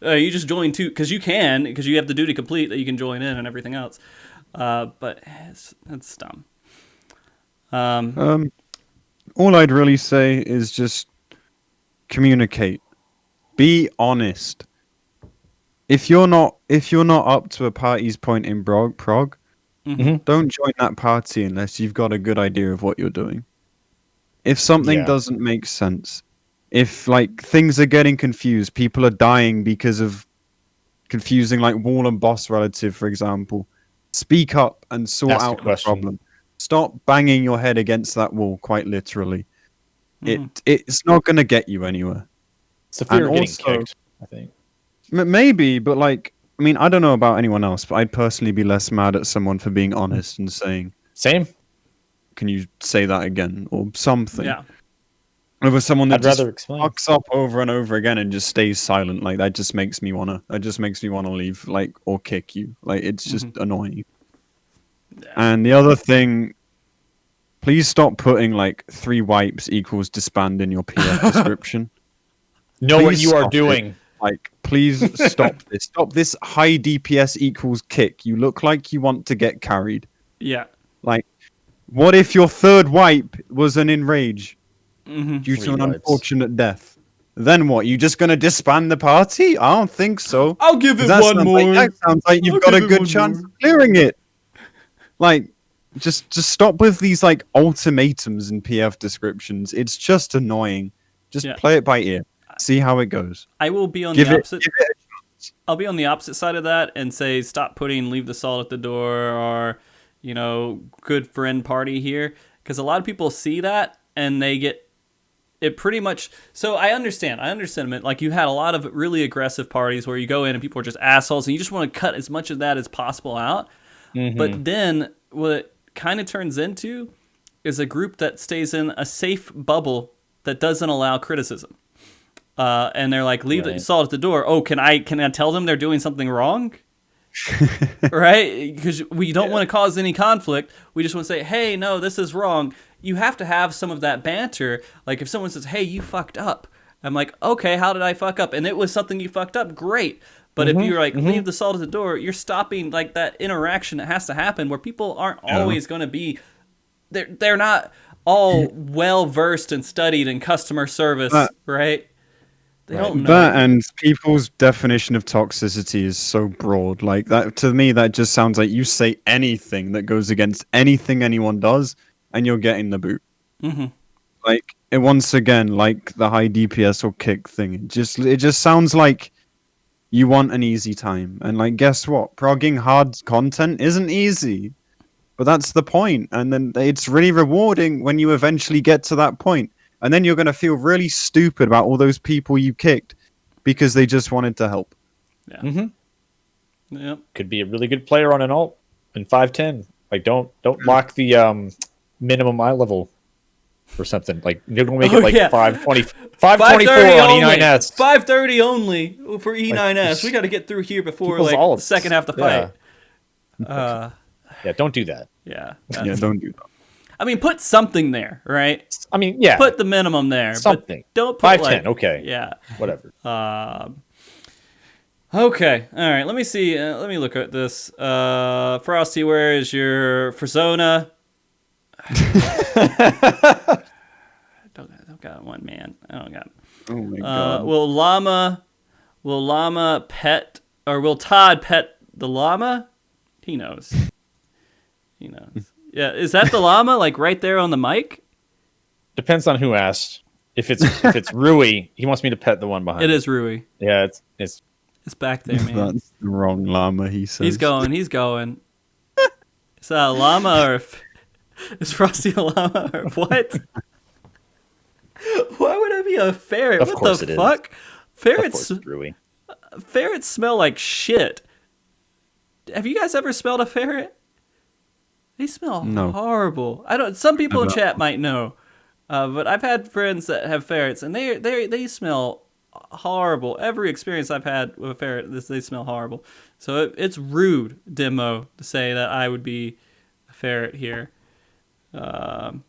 Speaker 1: You just join 2 because you have the duty complete that you can join in and everything else. But it's dumb.
Speaker 3: All I'd really say is just communicate. Be honest. If you're not up to a party's point in prog, don't join that party unless you've got a good idea of what you're doing. If something doesn't make sense, if like things are getting confused, people are dying because of confusing like wall and boss relative, for example, speak up and sort out the problem. Stop banging your head against that wall, quite literally. It's not going to get you anywhere.
Speaker 2: It's a fear of getting kicked, I think.
Speaker 3: Maybe, but like, I mean, I don't know about anyone else, but I'd personally be less mad at someone for being honest and saying,
Speaker 2: "Same.
Speaker 3: Can you say that again?" or something.
Speaker 1: Yeah.
Speaker 3: Over someone that just
Speaker 2: explain.
Speaker 3: fucks up over and over again and just stays silent, like that just makes me wanna leave, like, or kick you. Like, it's just annoying. Yeah. And the other thing, please stop putting like 3 wipes equals disband in your PF description.
Speaker 2: Know what you are doing.
Speaker 3: Like, please stop this. Stop this high DPS equals kick. You look like you want to get carried.
Speaker 1: Yeah.
Speaker 3: Like, what if your 3rd wipe was an enrage due to an unfortunate death? Then what? You just gonna disband the party? I don't think so.
Speaker 1: I'll give it one more.
Speaker 3: That sounds like you've got a good chance of clearing it. Like, just stop with these like ultimatums and PF descriptions. It's just annoying. Just play it by ear. See how it goes.
Speaker 1: I will be on the opposite. I'll be on the opposite side of that and say stop putting leave the salt at the door or, you know, good friend party here, because a lot of people see that and they get it pretty much. So I understand it. Like, you had a lot of really aggressive parties where you go in and people are just assholes and you just want to cut as much of that as possible out. But then what it kind of turns into is a group that stays in a safe bubble that doesn't allow criticism. And they're like, leave the salt at the door. Oh, can I tell them they're doing something wrong? Right? Because we don't want to cause any conflict. We just want to say, hey, no, this is wrong. You have to have some of that banter. Like, if someone says, hey, you fucked up, I'm like, okay, how did I fuck up? And it was something you fucked up. Great. But if you're like, leave the salt at the door, you're stopping like that interaction that has to happen where people aren't always going to be, they're not all well versed and studied in customer service, right? They don't know.
Speaker 3: That, and people's definition of toxicity is so broad. Like, that, to me, that just sounds like you say anything that goes against anything anyone does, and you're getting the boot. Like, it, once again, like the high DPS or kick thing, it just sounds like you want an easy time. And like, guess what? Progging hard content isn't easy. But that's the point. And then it's really rewarding when you eventually get to that point. And then you're going to feel really stupid about all those people you kicked because they just wanted to help.
Speaker 1: Yeah. Yep.
Speaker 2: Could be a really good player on an alt in 510. Like, don't lock the minimum eye level or something. Like, you're going to make it like 524 on E9S.
Speaker 1: 530 only for E9S. Like, we got to get through here before like the second half of the fight.
Speaker 2: Yeah, don't do that.
Speaker 1: Yeah.
Speaker 3: Don't do that.
Speaker 1: I mean, put something there, right?
Speaker 2: I mean, yeah.
Speaker 1: Put the minimum there.
Speaker 2: Something.
Speaker 1: But don't put
Speaker 2: 510, okay.
Speaker 1: Yeah.
Speaker 2: Whatever.
Speaker 1: Okay. All right. Let me see. Let me look at this. Frosty, where is your Frizona? I don't got one, man. I don't got.
Speaker 3: Oh my god.
Speaker 1: Will Llama pet, or will Todd pet the llama? He knows. He knows. Yeah, is that the llama, like right there on the mic?
Speaker 2: Depends on who asked. If it's Rui, he wants me to pet the one behind.
Speaker 1: It is Rui.
Speaker 2: Yeah, it's
Speaker 1: back there, man.
Speaker 3: That's the wrong llama, he says.
Speaker 1: He's going. Is that a llama or is Frosty a llama or what? Why would I be a ferret? What the fuck? Ferrets smell like shit. Have you guys ever smelled a ferret? They smell horrible. Some people in chat might know. But I've had friends that have ferrets, and they smell horrible. Every experience I've had with a ferret, they smell horrible. So it's rude, Demo, to say that I would be a ferret here. All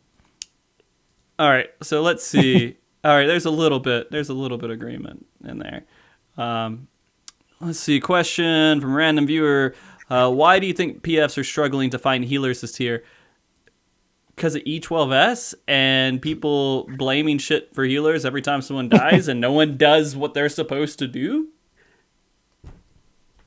Speaker 1: right, so let's see. All right, there's a little bit agreement in there. Let's see. Question from a random viewer: why do you think PFs are struggling to find healers this tier? Because of E12S and people blaming shit for healers every time someone dies, and no one does what they're supposed to do.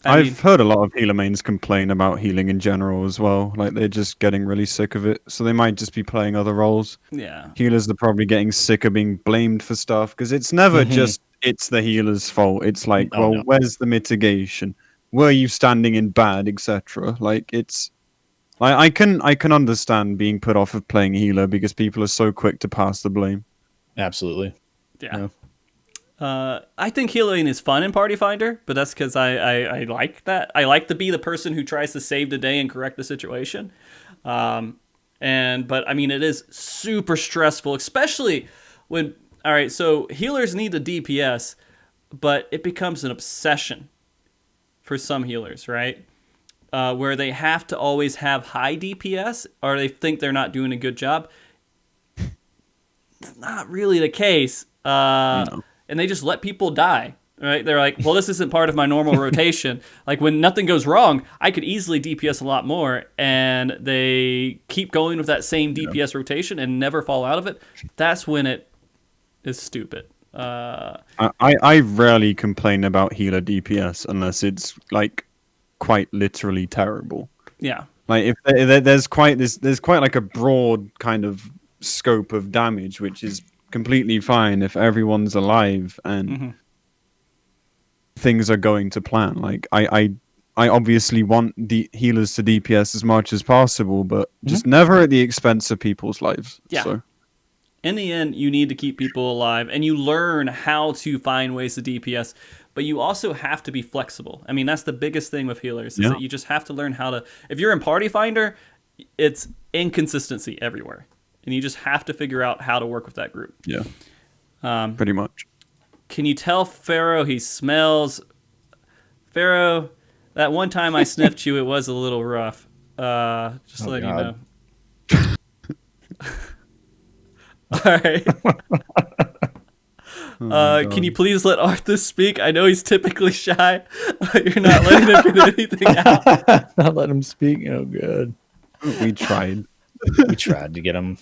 Speaker 3: I've heard a lot of healer mains complain about healing in general as well. Like, they're just getting really sick of it. So they might just be playing other roles.
Speaker 1: Yeah.
Speaker 3: Healers are probably getting sick of being blamed for stuff, because it's never just it's the healer's fault. It's like, where's the mitigation? Were you standing in bad, etc.? Like, it's I can understand being put off of playing healer because people are so quick to pass the blame.
Speaker 2: Absolutely.
Speaker 1: Yeah. I think healing is fun in Party Finder, but that's because I like that. I like to be the person who tries to save the day and correct the situation. But I mean, it is super stressful, especially when, all right, so healers need the DPS, but it becomes an obsession for some healers, right? Where they have to always have high DPS, or they think they're not doing a good job. It's not really the case. No. And they just let people die, right? They're like, well, this isn't part of my normal rotation. Like, when nothing goes wrong, I could easily DPS a lot more, and they keep going with that same DPS rotation and never fall out of it. That's when it is stupid.
Speaker 3: I rarely complain about healer DPS unless it's, like, quite literally terrible.
Speaker 1: Yeah.
Speaker 3: Like, if there's quite like a broad kind of scope of damage, which is completely fine if everyone's alive and things are going to plan. Like, I obviously want the healers to DPS as much as possible, but just never at the expense of people's lives.
Speaker 1: Yeah.
Speaker 3: So
Speaker 1: in the end, you need to keep people alive, and you learn how to find ways to DPS, but you also have to be flexible. I mean, that's the biggest thing with healers, is that you just have to learn how to... If you're in Party Finder, it's inconsistency everywhere. And you just have to figure out how to work with that group.
Speaker 3: Yeah. Pretty much.
Speaker 1: Can you tell Pharaoh he smells? Pharaoh, that one time I sniffed you, it was a little rough. Just to let you know. All right. Can you please let Arthur speak? I know he's typically shy. You're not letting him get anything out.
Speaker 2: Not let him speak. Oh, good.
Speaker 3: We tried.
Speaker 2: We tried to get him.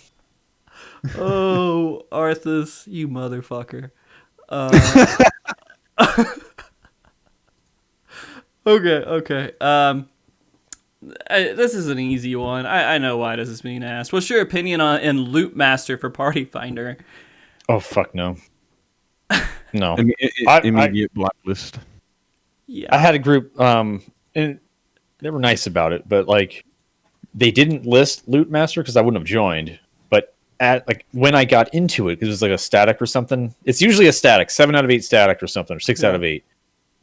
Speaker 1: Oh, Arthas, you motherfucker. Okay. This is an easy one. I know why this is being asked. What's your opinion on in Loot Master for Party Finder?
Speaker 2: Oh, fuck no. No.
Speaker 3: Immediate blacklist.
Speaker 1: Yeah.
Speaker 2: I had a group, and they were nice about it, but, like, they didn't list Loot Master because I wouldn't have joined. But when I got into it, because it was like a static or something. It's usually a static, 7 out of 8 static or something, or 6 out of 8.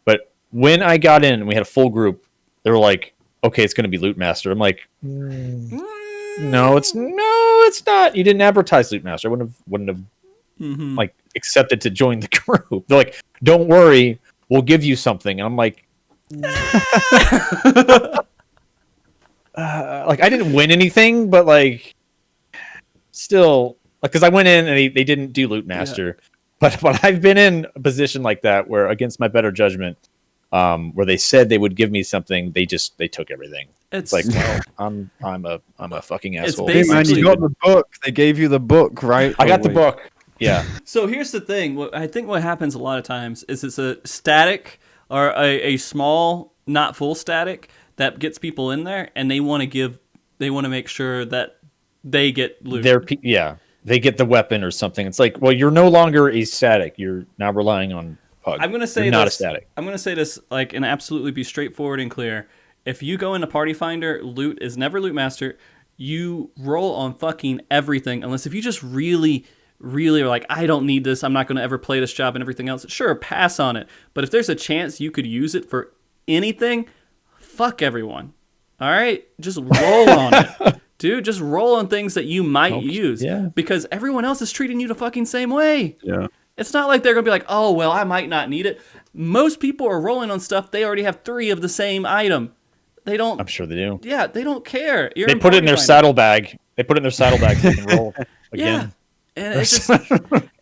Speaker 2: But when I got in and we had a full group, they were like, "Okay, it's going to be Loot Master." I'm like, "No, it's not. You didn't advertise Loot Master. I wouldn't have like accepted to join the group." They're like, "Don't worry, we'll give you something." And I'm like. Like, I didn't win anything, but, like, still, like, because I went in and they didn't do Loot Master, but I've been in a position like that where, against my better judgment, where they said they would give me something, they took everything. It's like, well, I'm a fucking asshole.
Speaker 3: Hey man, you got the book. They gave you the book, right?
Speaker 2: I got the book. Yeah.
Speaker 1: So here's the thing. I think what happens a lot of times is it's a static or a small, not full static that gets people in there, and they want to make sure that they get loot.
Speaker 2: They get the weapon or something. It's like, well, you're no longer a static. You're now relying on Pug.
Speaker 1: I'm going to say
Speaker 2: not a static.
Speaker 1: I'm going to say this, like, and absolutely be straightforward and clear. If you go into Party Finder, loot is never Loot Master. You roll on fucking everything, unless if you just really are like, I don't need this, I'm not going to ever play this job and everything else. Sure, pass on it. But if there's a chance you could use it for anything, fuck everyone. All right, just roll on it. Dude, just roll on things that you might use.
Speaker 2: Yeah.
Speaker 1: Because everyone else is treating you the fucking same way.
Speaker 3: Yeah.
Speaker 1: It's not like they're going to be like, oh, well, I might not need it. Most people are rolling on stuff. They already have 3 of the same item. They don't.
Speaker 2: I'm sure they do.
Speaker 1: Yeah, they don't care.
Speaker 2: They put it in their saddlebag. They put it in their saddlebag so they can roll again.
Speaker 1: Yeah. And it's just,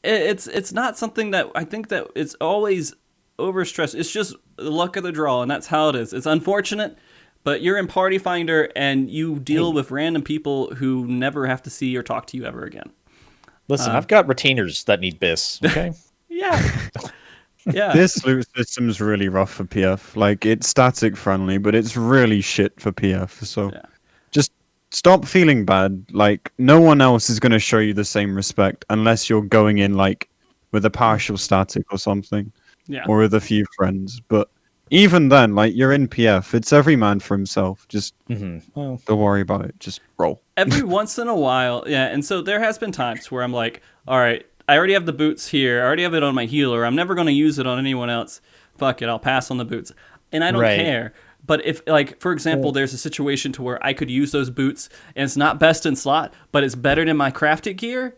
Speaker 1: it's not something that I think that it's always overstressed. It's just the luck of the draw, and that's how it is. It's unfortunate, but you're in Party Finder, and you deal with random people who never have to see or talk to you ever again.
Speaker 2: Listen, I've got retainers that need BIS, okay?
Speaker 1: Yeah. Yeah.
Speaker 3: This loot system's really rough for PF. Like, it's static friendly, but it's really shit for PF. So just stop feeling bad. Like, no one else is going to show you the same respect unless you're going in, like, with a partial static or something.
Speaker 1: Yeah.
Speaker 3: Or with a few friends. But even then, like, you're in PF. It's every man for himself. Just don't worry about it. Just roll.
Speaker 1: Every once in a while, yeah. And so there has been times where I'm like, all right, I already have the boots here. I already have it on my healer. I'm never going to use it on anyone else. Fuck it, I'll pass on the boots. And I don't care. But if, like, for example, there's a situation to where I could use those boots, and it's not best in slot, but it's better than my crafted gear,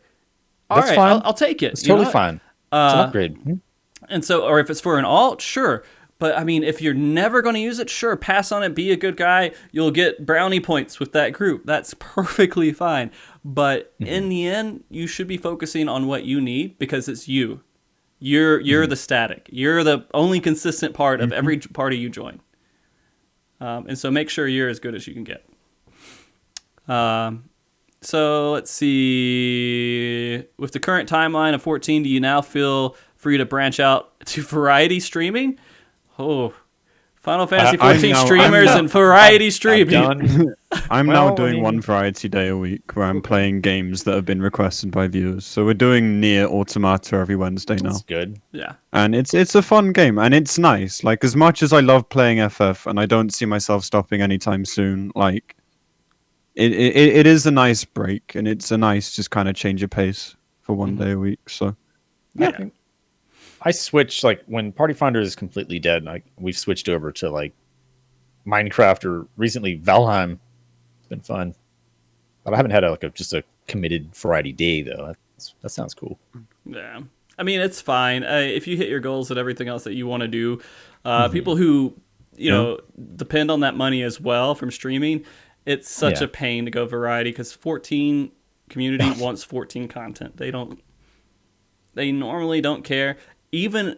Speaker 1: all right,
Speaker 2: fine.
Speaker 1: I'll take it.
Speaker 2: It's totally fine. It's an upgrade.
Speaker 1: And so, or if it's for an alt, sure. But, I mean, if you're never going to use it, sure, pass on it, be a good guy. You'll get brownie points with that group. That's perfectly fine. But in the end, you should be focusing on what you need because it's you. You're the static. You're the only consistent part of every party you join. And so make sure you're as good as you can get. So let's see. With the current timeline of 14, do you now feel free to branch out to variety streaming? Oh, Final Fantasy 14 streamers and variety streaming.
Speaker 3: I'm now doing one variety day a week where I'm playing games that have been requested by viewers. So we're doing Nier Automata every Wednesday now.
Speaker 2: That's good.
Speaker 1: Yeah.
Speaker 3: And it's a fun game and it's nice. Like, as much as I love playing FF and I don't see myself stopping anytime soon, like it is a nice break and it's a nice just kind of change of pace for one day a week. So
Speaker 1: Yeah.
Speaker 2: I switched, like, when Party Finder is completely dead, like, we've switched over to, like, Minecraft or recently Valheim. It's been fun. But I haven't had just a committed variety day, though. That sounds cool.
Speaker 1: Yeah. I mean, it's fine. If you hit your goals and everything else that you want to do, people who, you know, depend on that money as well from streaming, it's such a pain to go variety because 14 community wants 14 content. They normally don't care. Even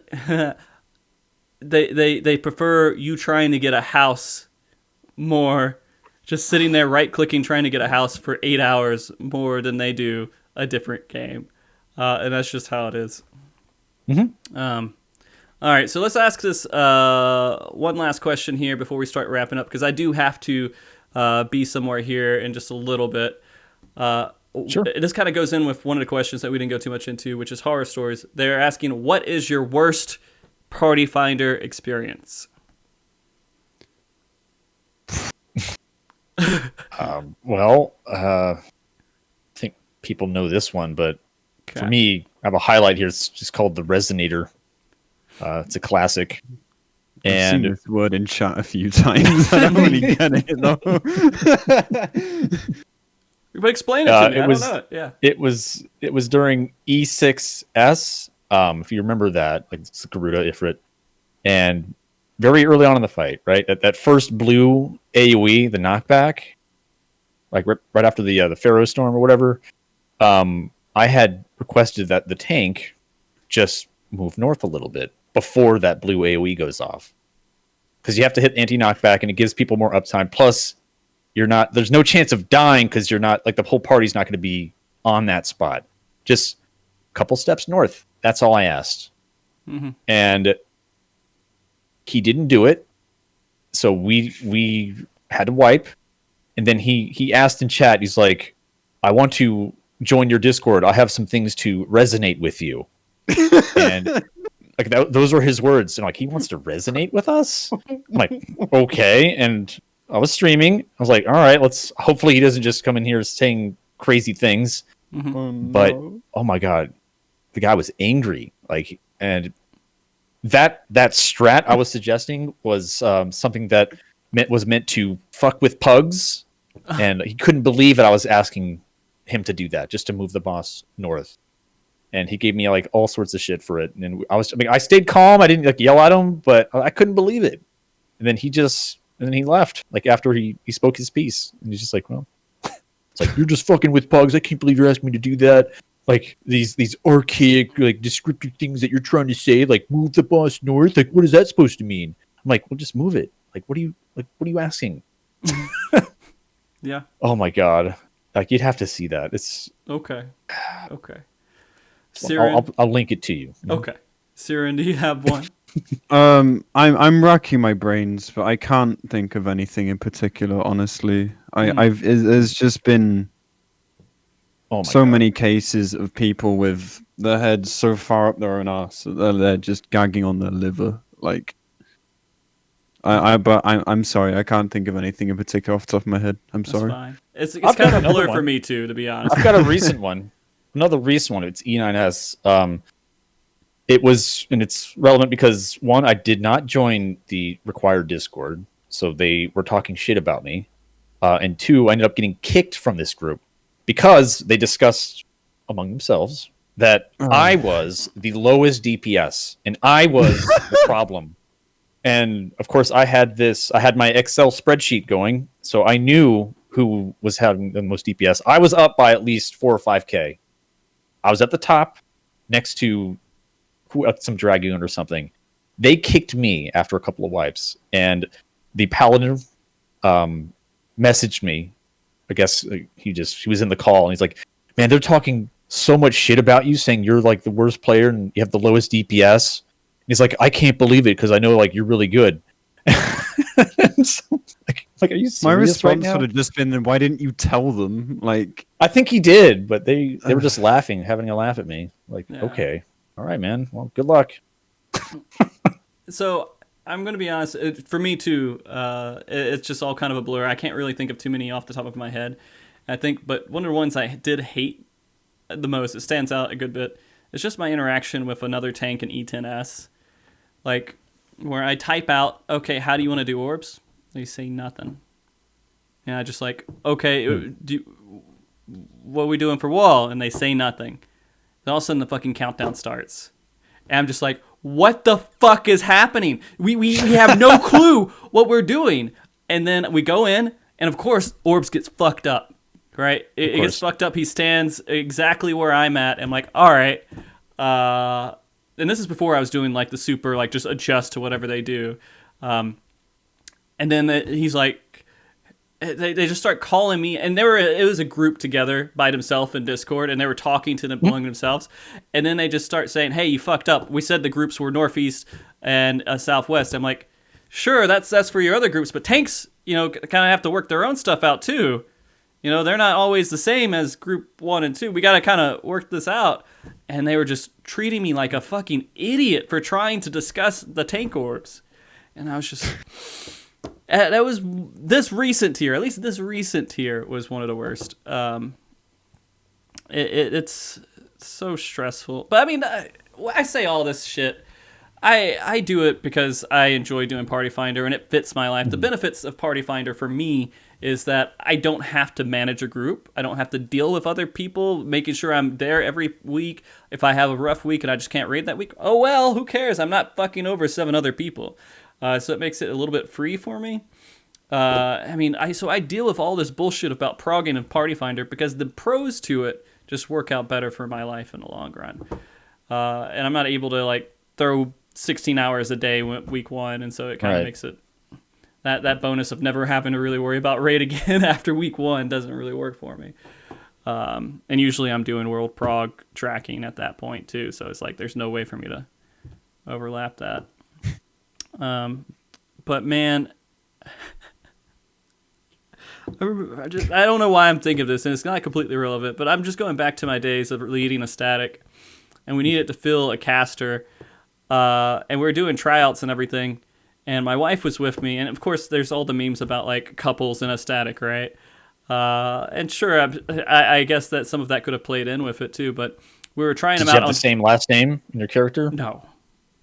Speaker 1: they prefer you trying to get a house more, just sitting there right-clicking trying to get a house for 8 hours more than they do a different game. And that's just how it is. All right, so let's ask this one last question here before we start wrapping up, because I do have to be somewhere here in just a little bit.
Speaker 2: Sure.
Speaker 1: This kind of goes in with one of the questions that we didn't go too much into, which is horror stories. They're asking, what is your worst Party Finder experience?
Speaker 2: I think people know this one, but for me, I have a highlight here. It's just called the Resonator. It's a classic.
Speaker 3: I've seen
Speaker 2: And
Speaker 3: this word in chat a few times. I don't really get it though.
Speaker 1: But explain it to me. I don't know it. Yeah.
Speaker 2: It was during E6S. If you remember that, like, it's Garuda Ifrit, and very early on in the fight, right? That first blue AoE, the knockback, like right after the Pharaoh Storm or whatever. I had requested that the tank just move north a little bit before that blue AoE goes off, because you have to hit anti-knockback and it gives people more uptime. Plus, there's no chance of dying because you're not, like, the whole party's not going to be on that spot. Just a couple steps north. That's all I asked. And he didn't do it. So we had to wipe. And then he asked in chat, he's like, I want to join your Discord. I have some things to resonate with you. And like those were his words. And like, he wants to resonate with us? I'm like, okay. And I was streaming. I was like, all right, hopefully he doesn't just come in here saying crazy things. But oh my God, the guy was angry. Like, and that strat I was suggesting was something that was meant to fuck with pugs, and he couldn't believe that I was asking him to do that, just to move the boss north. And he gave me like all sorts of shit for it. And I stayed calm. I didn't like yell at him, but I couldn't believe it. And then he left like after he spoke his piece. And he's just like, well, it's like, you're just fucking with pugs. I can't believe you're asking me to do that. Like these archaic, like descriptive things that you're trying to say, like move the boss north. Like, what is that supposed to mean? I'm like, well, just move it. Like, what are you asking?
Speaker 1: Yeah.
Speaker 2: Oh my God. Like, you'd have to see that. It's
Speaker 1: okay.
Speaker 2: I'll link it to you.
Speaker 1: Okay. Siren, do you have one?
Speaker 3: I'm racking my brains, but I can't think of anything in particular. Honestly, there's just been so many cases of people with their heads so far up their own arse that they're just gagging on their liver. Like, I'm sorry, I can't think of anything in particular off the top of my head. I'm sorry.
Speaker 1: Fine. It's kind of a blur for me too, to be honest.
Speaker 2: I've got a recent one. Another recent one. It's E9S. It was, and it's relevant because one, I did not join the required Discord, so they were talking shit about me. And two, I ended up getting kicked from this group because they discussed among themselves that I was the lowest DPS and I was the problem. And of course, I had my Excel spreadsheet going, so I knew who was having the most DPS. I was up by at least 4 or 5K. I was at the top next to some Dragoon or something. They kicked me after a couple of wipes, and the Paladin messaged me. I guess he was in the call, and he's like, man, they're talking so much shit about you, saying you're like the worst player and you have the lowest DPS. And he's like, I can't believe it because I know like you're really good. So, like, are you serious? My response would
Speaker 3: have just been, why didn't you tell them? Like,
Speaker 2: I think he did, but they were just laughing, having a laugh at me. Like, okay, all right, man. Well, good luck.
Speaker 1: So I'm going to be honest. For me too, it's just all kind of a blur. I can't really think of too many off the top of my head. I think, but one of the ones I did hate the most, it stands out a good bit. It's just my interaction with another tank in E10S, like where I type out, okay, how do you want to do orbs? They say nothing. And I just like, okay, what are we doing for wall? And they say nothing. Then all of a sudden the fucking countdown starts. And I'm just like, what the fuck is happening? We have no clue what we're doing. And then we go in, and of course, orbs gets fucked up, right? It gets fucked up. He stands exactly where I'm at. I'm like, all right. And this is before I was doing like the super, like just adjust to whatever they do. And then he's like, they just start calling me, and it was a group together by themselves in Discord, and they were talking to them among themselves, and then they just start saying, hey, you fucked up. We said the groups were northeast and southwest. I'm like, sure, that's for your other groups, but tanks, kind of have to work their own stuff out too. They're not always the same as group 1 and 2. We got to kind of work this out. And they were just treating me like a fucking idiot for trying to discuss the tank orbs. And I was just... that was this recent tier. At least this recent tier was one of the worst. It's so stressful. But I mean, I say all this shit. I do it because I enjoy doing Party Finder, and it fits my life. The benefits of Party Finder for me is that I don't have to manage a group. I don't have to deal with other people, making sure I'm there every week. If I have a rough week and I just can't raid that week, oh well, who cares? I'm not fucking over 7 other people. So it makes it a little bit free for me. I deal with all this bullshit about progging and Party Finder because the pros to it just work out better for my life in the long run. And I'm not able to like throw 16 hours a day week 1, and so it kind of makes it that bonus of never having to really worry about raid again after week 1 doesn't really work for me. And usually I'm doing world prog tracking at that point too, so it's like there's no way for me to overlap that. But man, I don't know why I'm thinking of this, and it's not completely relevant, but I'm just going back to my days of leading a static, and we needed to fill a caster, and we were doing tryouts and everything, and my wife was with me, and of course there's all the memes about like couples in a static, right? And sure, I guess that some of that could have played in with it too, but we were trying them out.
Speaker 2: Did you have the same last name in your character?
Speaker 1: No.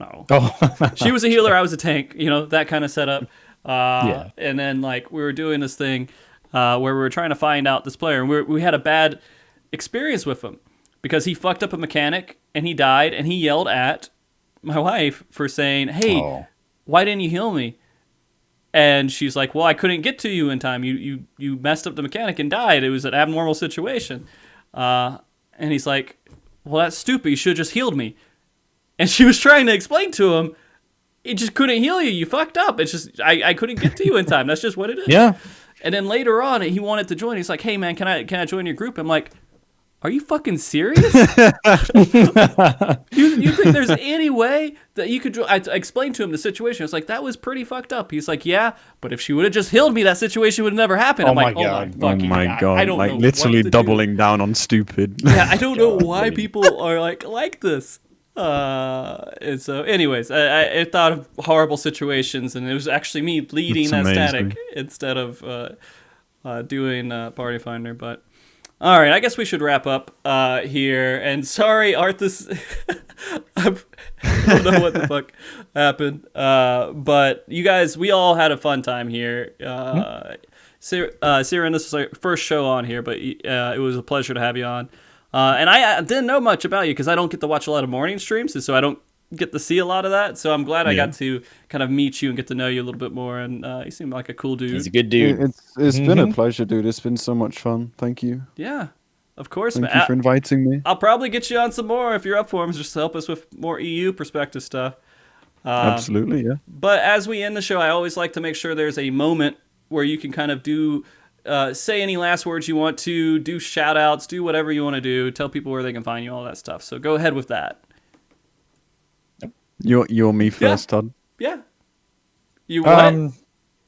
Speaker 2: Oh.
Speaker 1: She was a healer, I was a tank, that kind of setup. And then like we were doing this thing where we were trying to find out this player, and we had a bad experience with him because he fucked up a mechanic and he died, and he yelled at my wife for saying, "Hey, why didn't you heal me?" And she's like, "Well, I couldn't get to you in time. You messed up the mechanic and died. It was an abnormal situation." And he's like, "Well, that's stupid. You should have just healed me." And she was trying to explain to him, "It just couldn't heal you. You fucked up. It's just I couldn't get to you in time. That's just what it is."
Speaker 2: Yeah.
Speaker 1: And then later on, he wanted to join. He's like, "Hey, man, can I join your group?" I'm like, "Are you fucking serious? you think there's any way that you could?" I explained to him the situation. It's like, that was pretty fucked up. He's like, "Yeah, but if she would have just healed me, that situation would have never happened." I'm like,
Speaker 2: God.
Speaker 3: Oh my god!
Speaker 1: I don't
Speaker 3: like
Speaker 1: know
Speaker 3: literally
Speaker 1: what to
Speaker 3: doubling down on stupid.
Speaker 1: Yeah, I don't know why people are like this. And so, anyways, I thought of horrible situations, and it was actually me leading that static instead of doing Party Finder. But all right, I guess we should wrap up here. And sorry, Arthas, I don't know what the fuck happened. But you guys, we all had a fun time here. Siren, this is our first show on here, but it was a pleasure to have you on. And I didn't know much about you because I don't get to watch a lot of morning streams, so I don't get to see a lot of that. So I'm glad I got to kind of meet you and get to know you a little bit more. And you seem like a cool dude.
Speaker 2: He's a good dude.
Speaker 3: It's been a pleasure, dude. It's been so much fun. Thank you.
Speaker 1: Yeah, of course.
Speaker 3: Thank you for inviting me.
Speaker 1: I'll probably get you on some more if you're up for them, just to help us with more EU perspective stuff.
Speaker 3: Absolutely, yeah.
Speaker 1: But as we end the show, I always like to make sure there's a moment where you can kind of do... say any last words you want to, do shout outs, do whatever you want to do, tell people where they can find you, all that stuff. So go ahead with that.
Speaker 3: You're me first, Todd.
Speaker 1: Yeah. You what?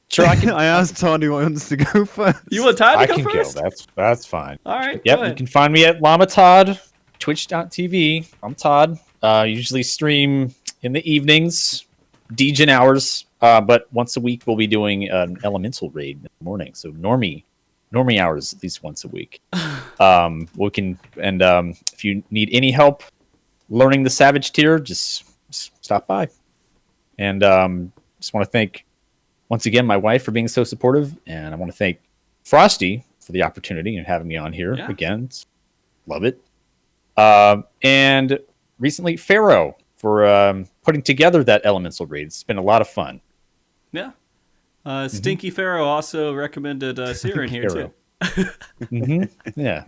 Speaker 2: Sure, I can.
Speaker 3: I asked Todd who wants to go first.
Speaker 1: You want Todd to
Speaker 2: I
Speaker 1: go
Speaker 2: can
Speaker 1: first?
Speaker 2: go. That's fine.
Speaker 1: All right.
Speaker 2: Yep, you can find me at Llamatodd, twitch.tv. I'm Todd. Usually stream in the evenings, Degen hours. But once a week we'll be doing an elemental raid in the morning. So normie hours at least once a week. We can if you need any help learning the Savage tier, just stop by. And just want to thank once again my wife for being so supportive, and I want to thank Frosty for the opportunity and having me on here again. Love it. And recently Pharaoh for putting together that elemental raid. It's been a lot of fun.
Speaker 1: Yeah. Stinky Pharaoh also recommended Siren here too.
Speaker 2: Yeah.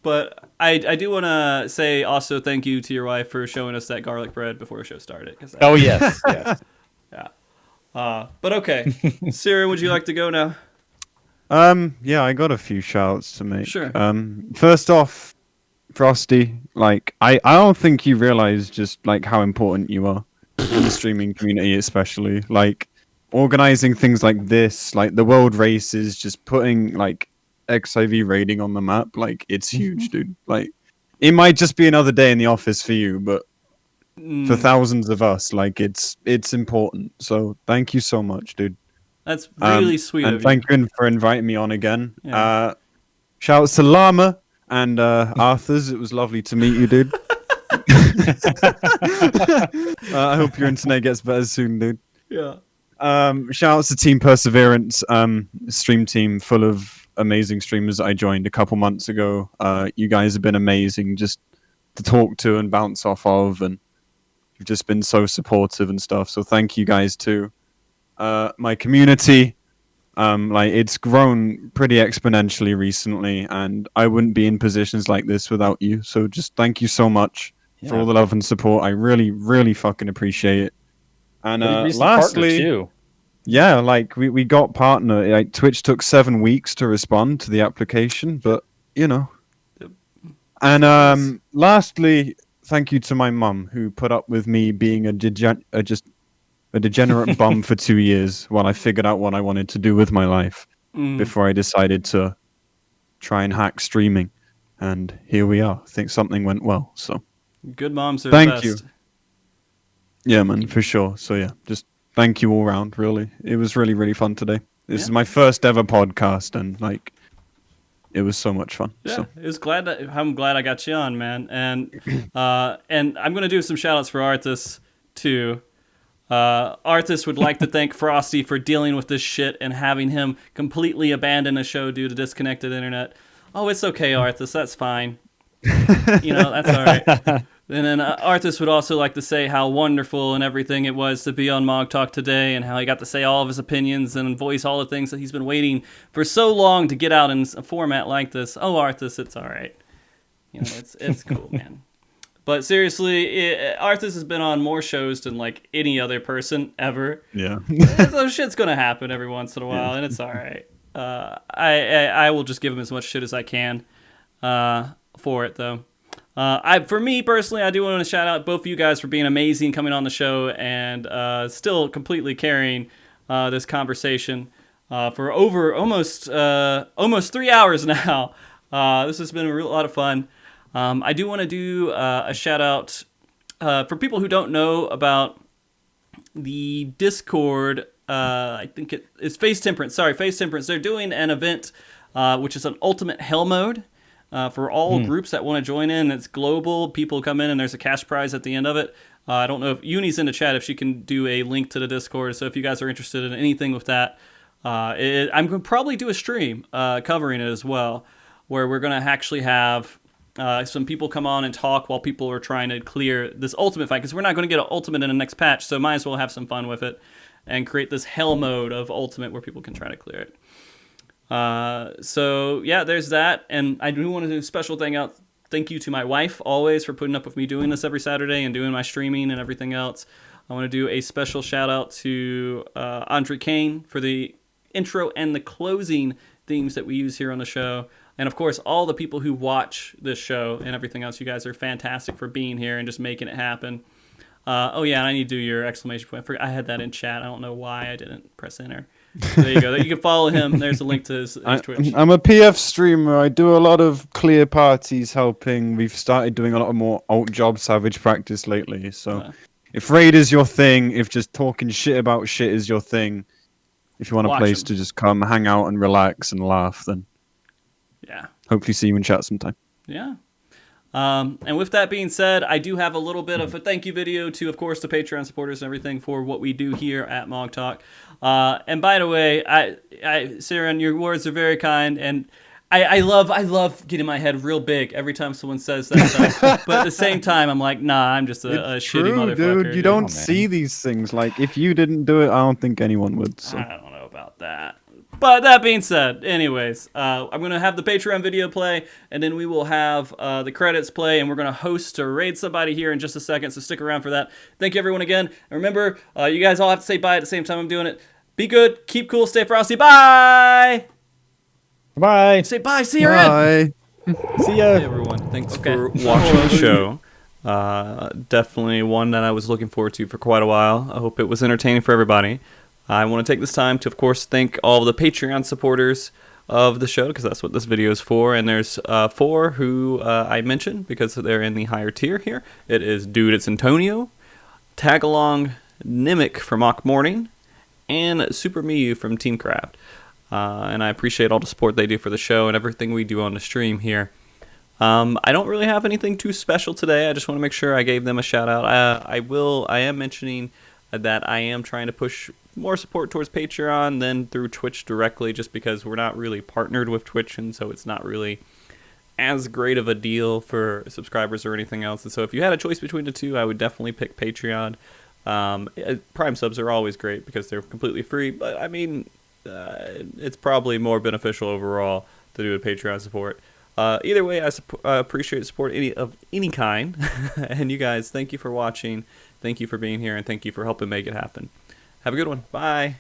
Speaker 1: But I do want to say also thank you to your wife for showing us that garlic bread before the show started.
Speaker 2: Oh, yes.
Speaker 1: Yeah. But okay. Siren, would you like to go now?
Speaker 3: Yeah, I got a few shouts to make.
Speaker 1: Sure.
Speaker 3: First off, Frosty, like I don't think you realize just like how important you are in the streaming community, especially like organizing things like this, like the world races, just putting like XIV rating on the map. Like it's huge, dude. Like it might just be another day in the office for you, but for thousands of us, like it's important. So thank you so much, dude.
Speaker 1: That's really sweet of you.
Speaker 3: And thank you for inviting me on again.
Speaker 1: Yeah.
Speaker 3: Shouts to Llama and Arthur's. It was lovely to meet you, dude. I hope your internet gets better soon, dude.
Speaker 1: Yeah.
Speaker 3: Shout out to Team Perseverance, stream team full of amazing streamers that I joined a couple months ago. You guys have been amazing just to talk to and bounce off of, and you've just been so supportive and stuff. So thank you guys too. My community, like it's grown pretty exponentially recently, and I wouldn't be in positions like this without you. So just thank you so much for all the love and support. I really, really fucking appreciate it. And lastly,
Speaker 2: too.
Speaker 3: Yeah, like we got partner. Like Twitch took 7 weeks to respond to the application, but you know. And lastly, thank you to my mum who put up with me being a degenerate bum for 2 years while I figured out what I wanted to do with my life before I decided to try and hack streaming. And here we are. I think something went well. So
Speaker 1: good moms are
Speaker 3: thank
Speaker 1: the best.
Speaker 3: you. Yeah, man, for sure. So yeah, just thank you all round. Really, it was really, really fun today. This is my first ever podcast, and like, it was so much fun.
Speaker 1: Yeah,
Speaker 3: so.
Speaker 1: it was I'm glad I got you on, man. And I'm gonna do some shout outs for Arthas too. Arthas would like to thank Frosty for dealing with this shit and having him completely abandon a show due to disconnected internet. Oh, it's okay, Arthas. That's fine. That's all right. And then Arthas would also like to say how wonderful and everything it was to be on MogTalk today, and how he got to say all of his opinions and voice all the things that he's been waiting for so long to get out in a format like this. Oh, Arthas, it's all right. It's cool, man. But seriously, Arthas has been on more shows than like any other person ever.
Speaker 3: Yeah.
Speaker 1: So shit's gonna happen every once in a while, and it's all right. I will just give him as much shit as I can for it, though. For me personally, I do want to shout out both of you guys for being amazing coming on the show and still completely carrying this conversation for over almost 3 hours now. This has been a lot of fun. I do want to do a shout out for people who don't know about the Discord. I think it is Face Temperance. Sorry, Face Temperance. They're doing an event which is an ultimate hell mode. For all groups that want to join in. It's global. People come in and there's a cash prize at the end of it. I don't know if Uni's in the chat, if she can do a link to the Discord. So if you guys are interested in anything with that, I'm going to probably do a stream covering it as well, where we're going to actually have some people come on and talk while people are trying to clear this ultimate fight, because we're not going to get an ultimate in the next patch, so might as well have some fun with it and create this hell mode of ultimate where people can try to clear it. So yeah, there's that. And I do want to do a special thank you to my wife always for putting up with me doing this every Saturday and doing my streaming and everything else. I want to do a special shout out to Andre Kane for the intro and the closing themes that we use here on the show. And of course, all the people who watch this show and everything else. You guys are fantastic for being here and just making it happen. Oh yeah, and I need to do your exclamation point. I had that in chat. I don't know why I didn't press enter. There you go. You can follow him. There's a link to his Twitch.
Speaker 3: I'm a PF streamer. I do a lot of clear parties helping. We've started doing a lot more alt job savage practice lately. So if raid is your thing, if just talking shit about shit is your thing, if you want a place to just come hang out and relax and laugh, then hopefully see you in chat sometime.
Speaker 1: Yeah. And with that being said, I do have a little bit of a thank you video to, of course, the Patreon supporters and everything for what we do here at MogTalk. And by the way, Saren, your words are very kind, and I love getting my head real big every time someone says that stuff. But at the same time, I'm like, nah, I'm just a shitty motherfucker.
Speaker 3: Dude. You don't see these things. Like, if you didn't do it, I don't think anyone would. So.
Speaker 1: I don't know about that. But that being said, anyways, I'm going to have the Patreon video play, and then we will have the credits play, and we're going to host or raid somebody here in just a second, so stick around for that. Thank you, everyone, again. And remember, you guys all have to say bye at the same time I'm doing it. Be good, keep cool, stay frosty. Bye!
Speaker 2: Bye.
Speaker 1: Say bye, see you around.
Speaker 2: See ya.
Speaker 1: Hey, everyone. Thanks for watching the show. Definitely one that I was looking forward to for quite a while. I hope it was entertaining for everybody. I want to take this time to, of course, thank all of the Patreon supporters of the show, because that's what this video is for. And there's 4 who I mentioned because they're in the higher tier here. It is Dude It's Antonio, Tagalong Nimic from Mock Morning, and Super Miyu from Team Craft. And I appreciate all the support they do for the show and everything we do on the stream here. I don't really have anything too special today. I just want to make sure I gave them a shout out. I am mentioning that I am trying to push more support towards Patreon than through Twitch directly, just because we're not really partnered with Twitch, and so it's not really as great of a deal for subscribers or anything else. And so if you had a choice between the two, I would definitely pick Patreon. Prime subs are always great because they're completely free, but I mean, it's probably more beneficial overall to do a Patreon support. Either way, I appreciate support of any kind. And you guys, thank you for watching. Thank you for being here, and thank you for helping make it happen. Have a good one. Bye.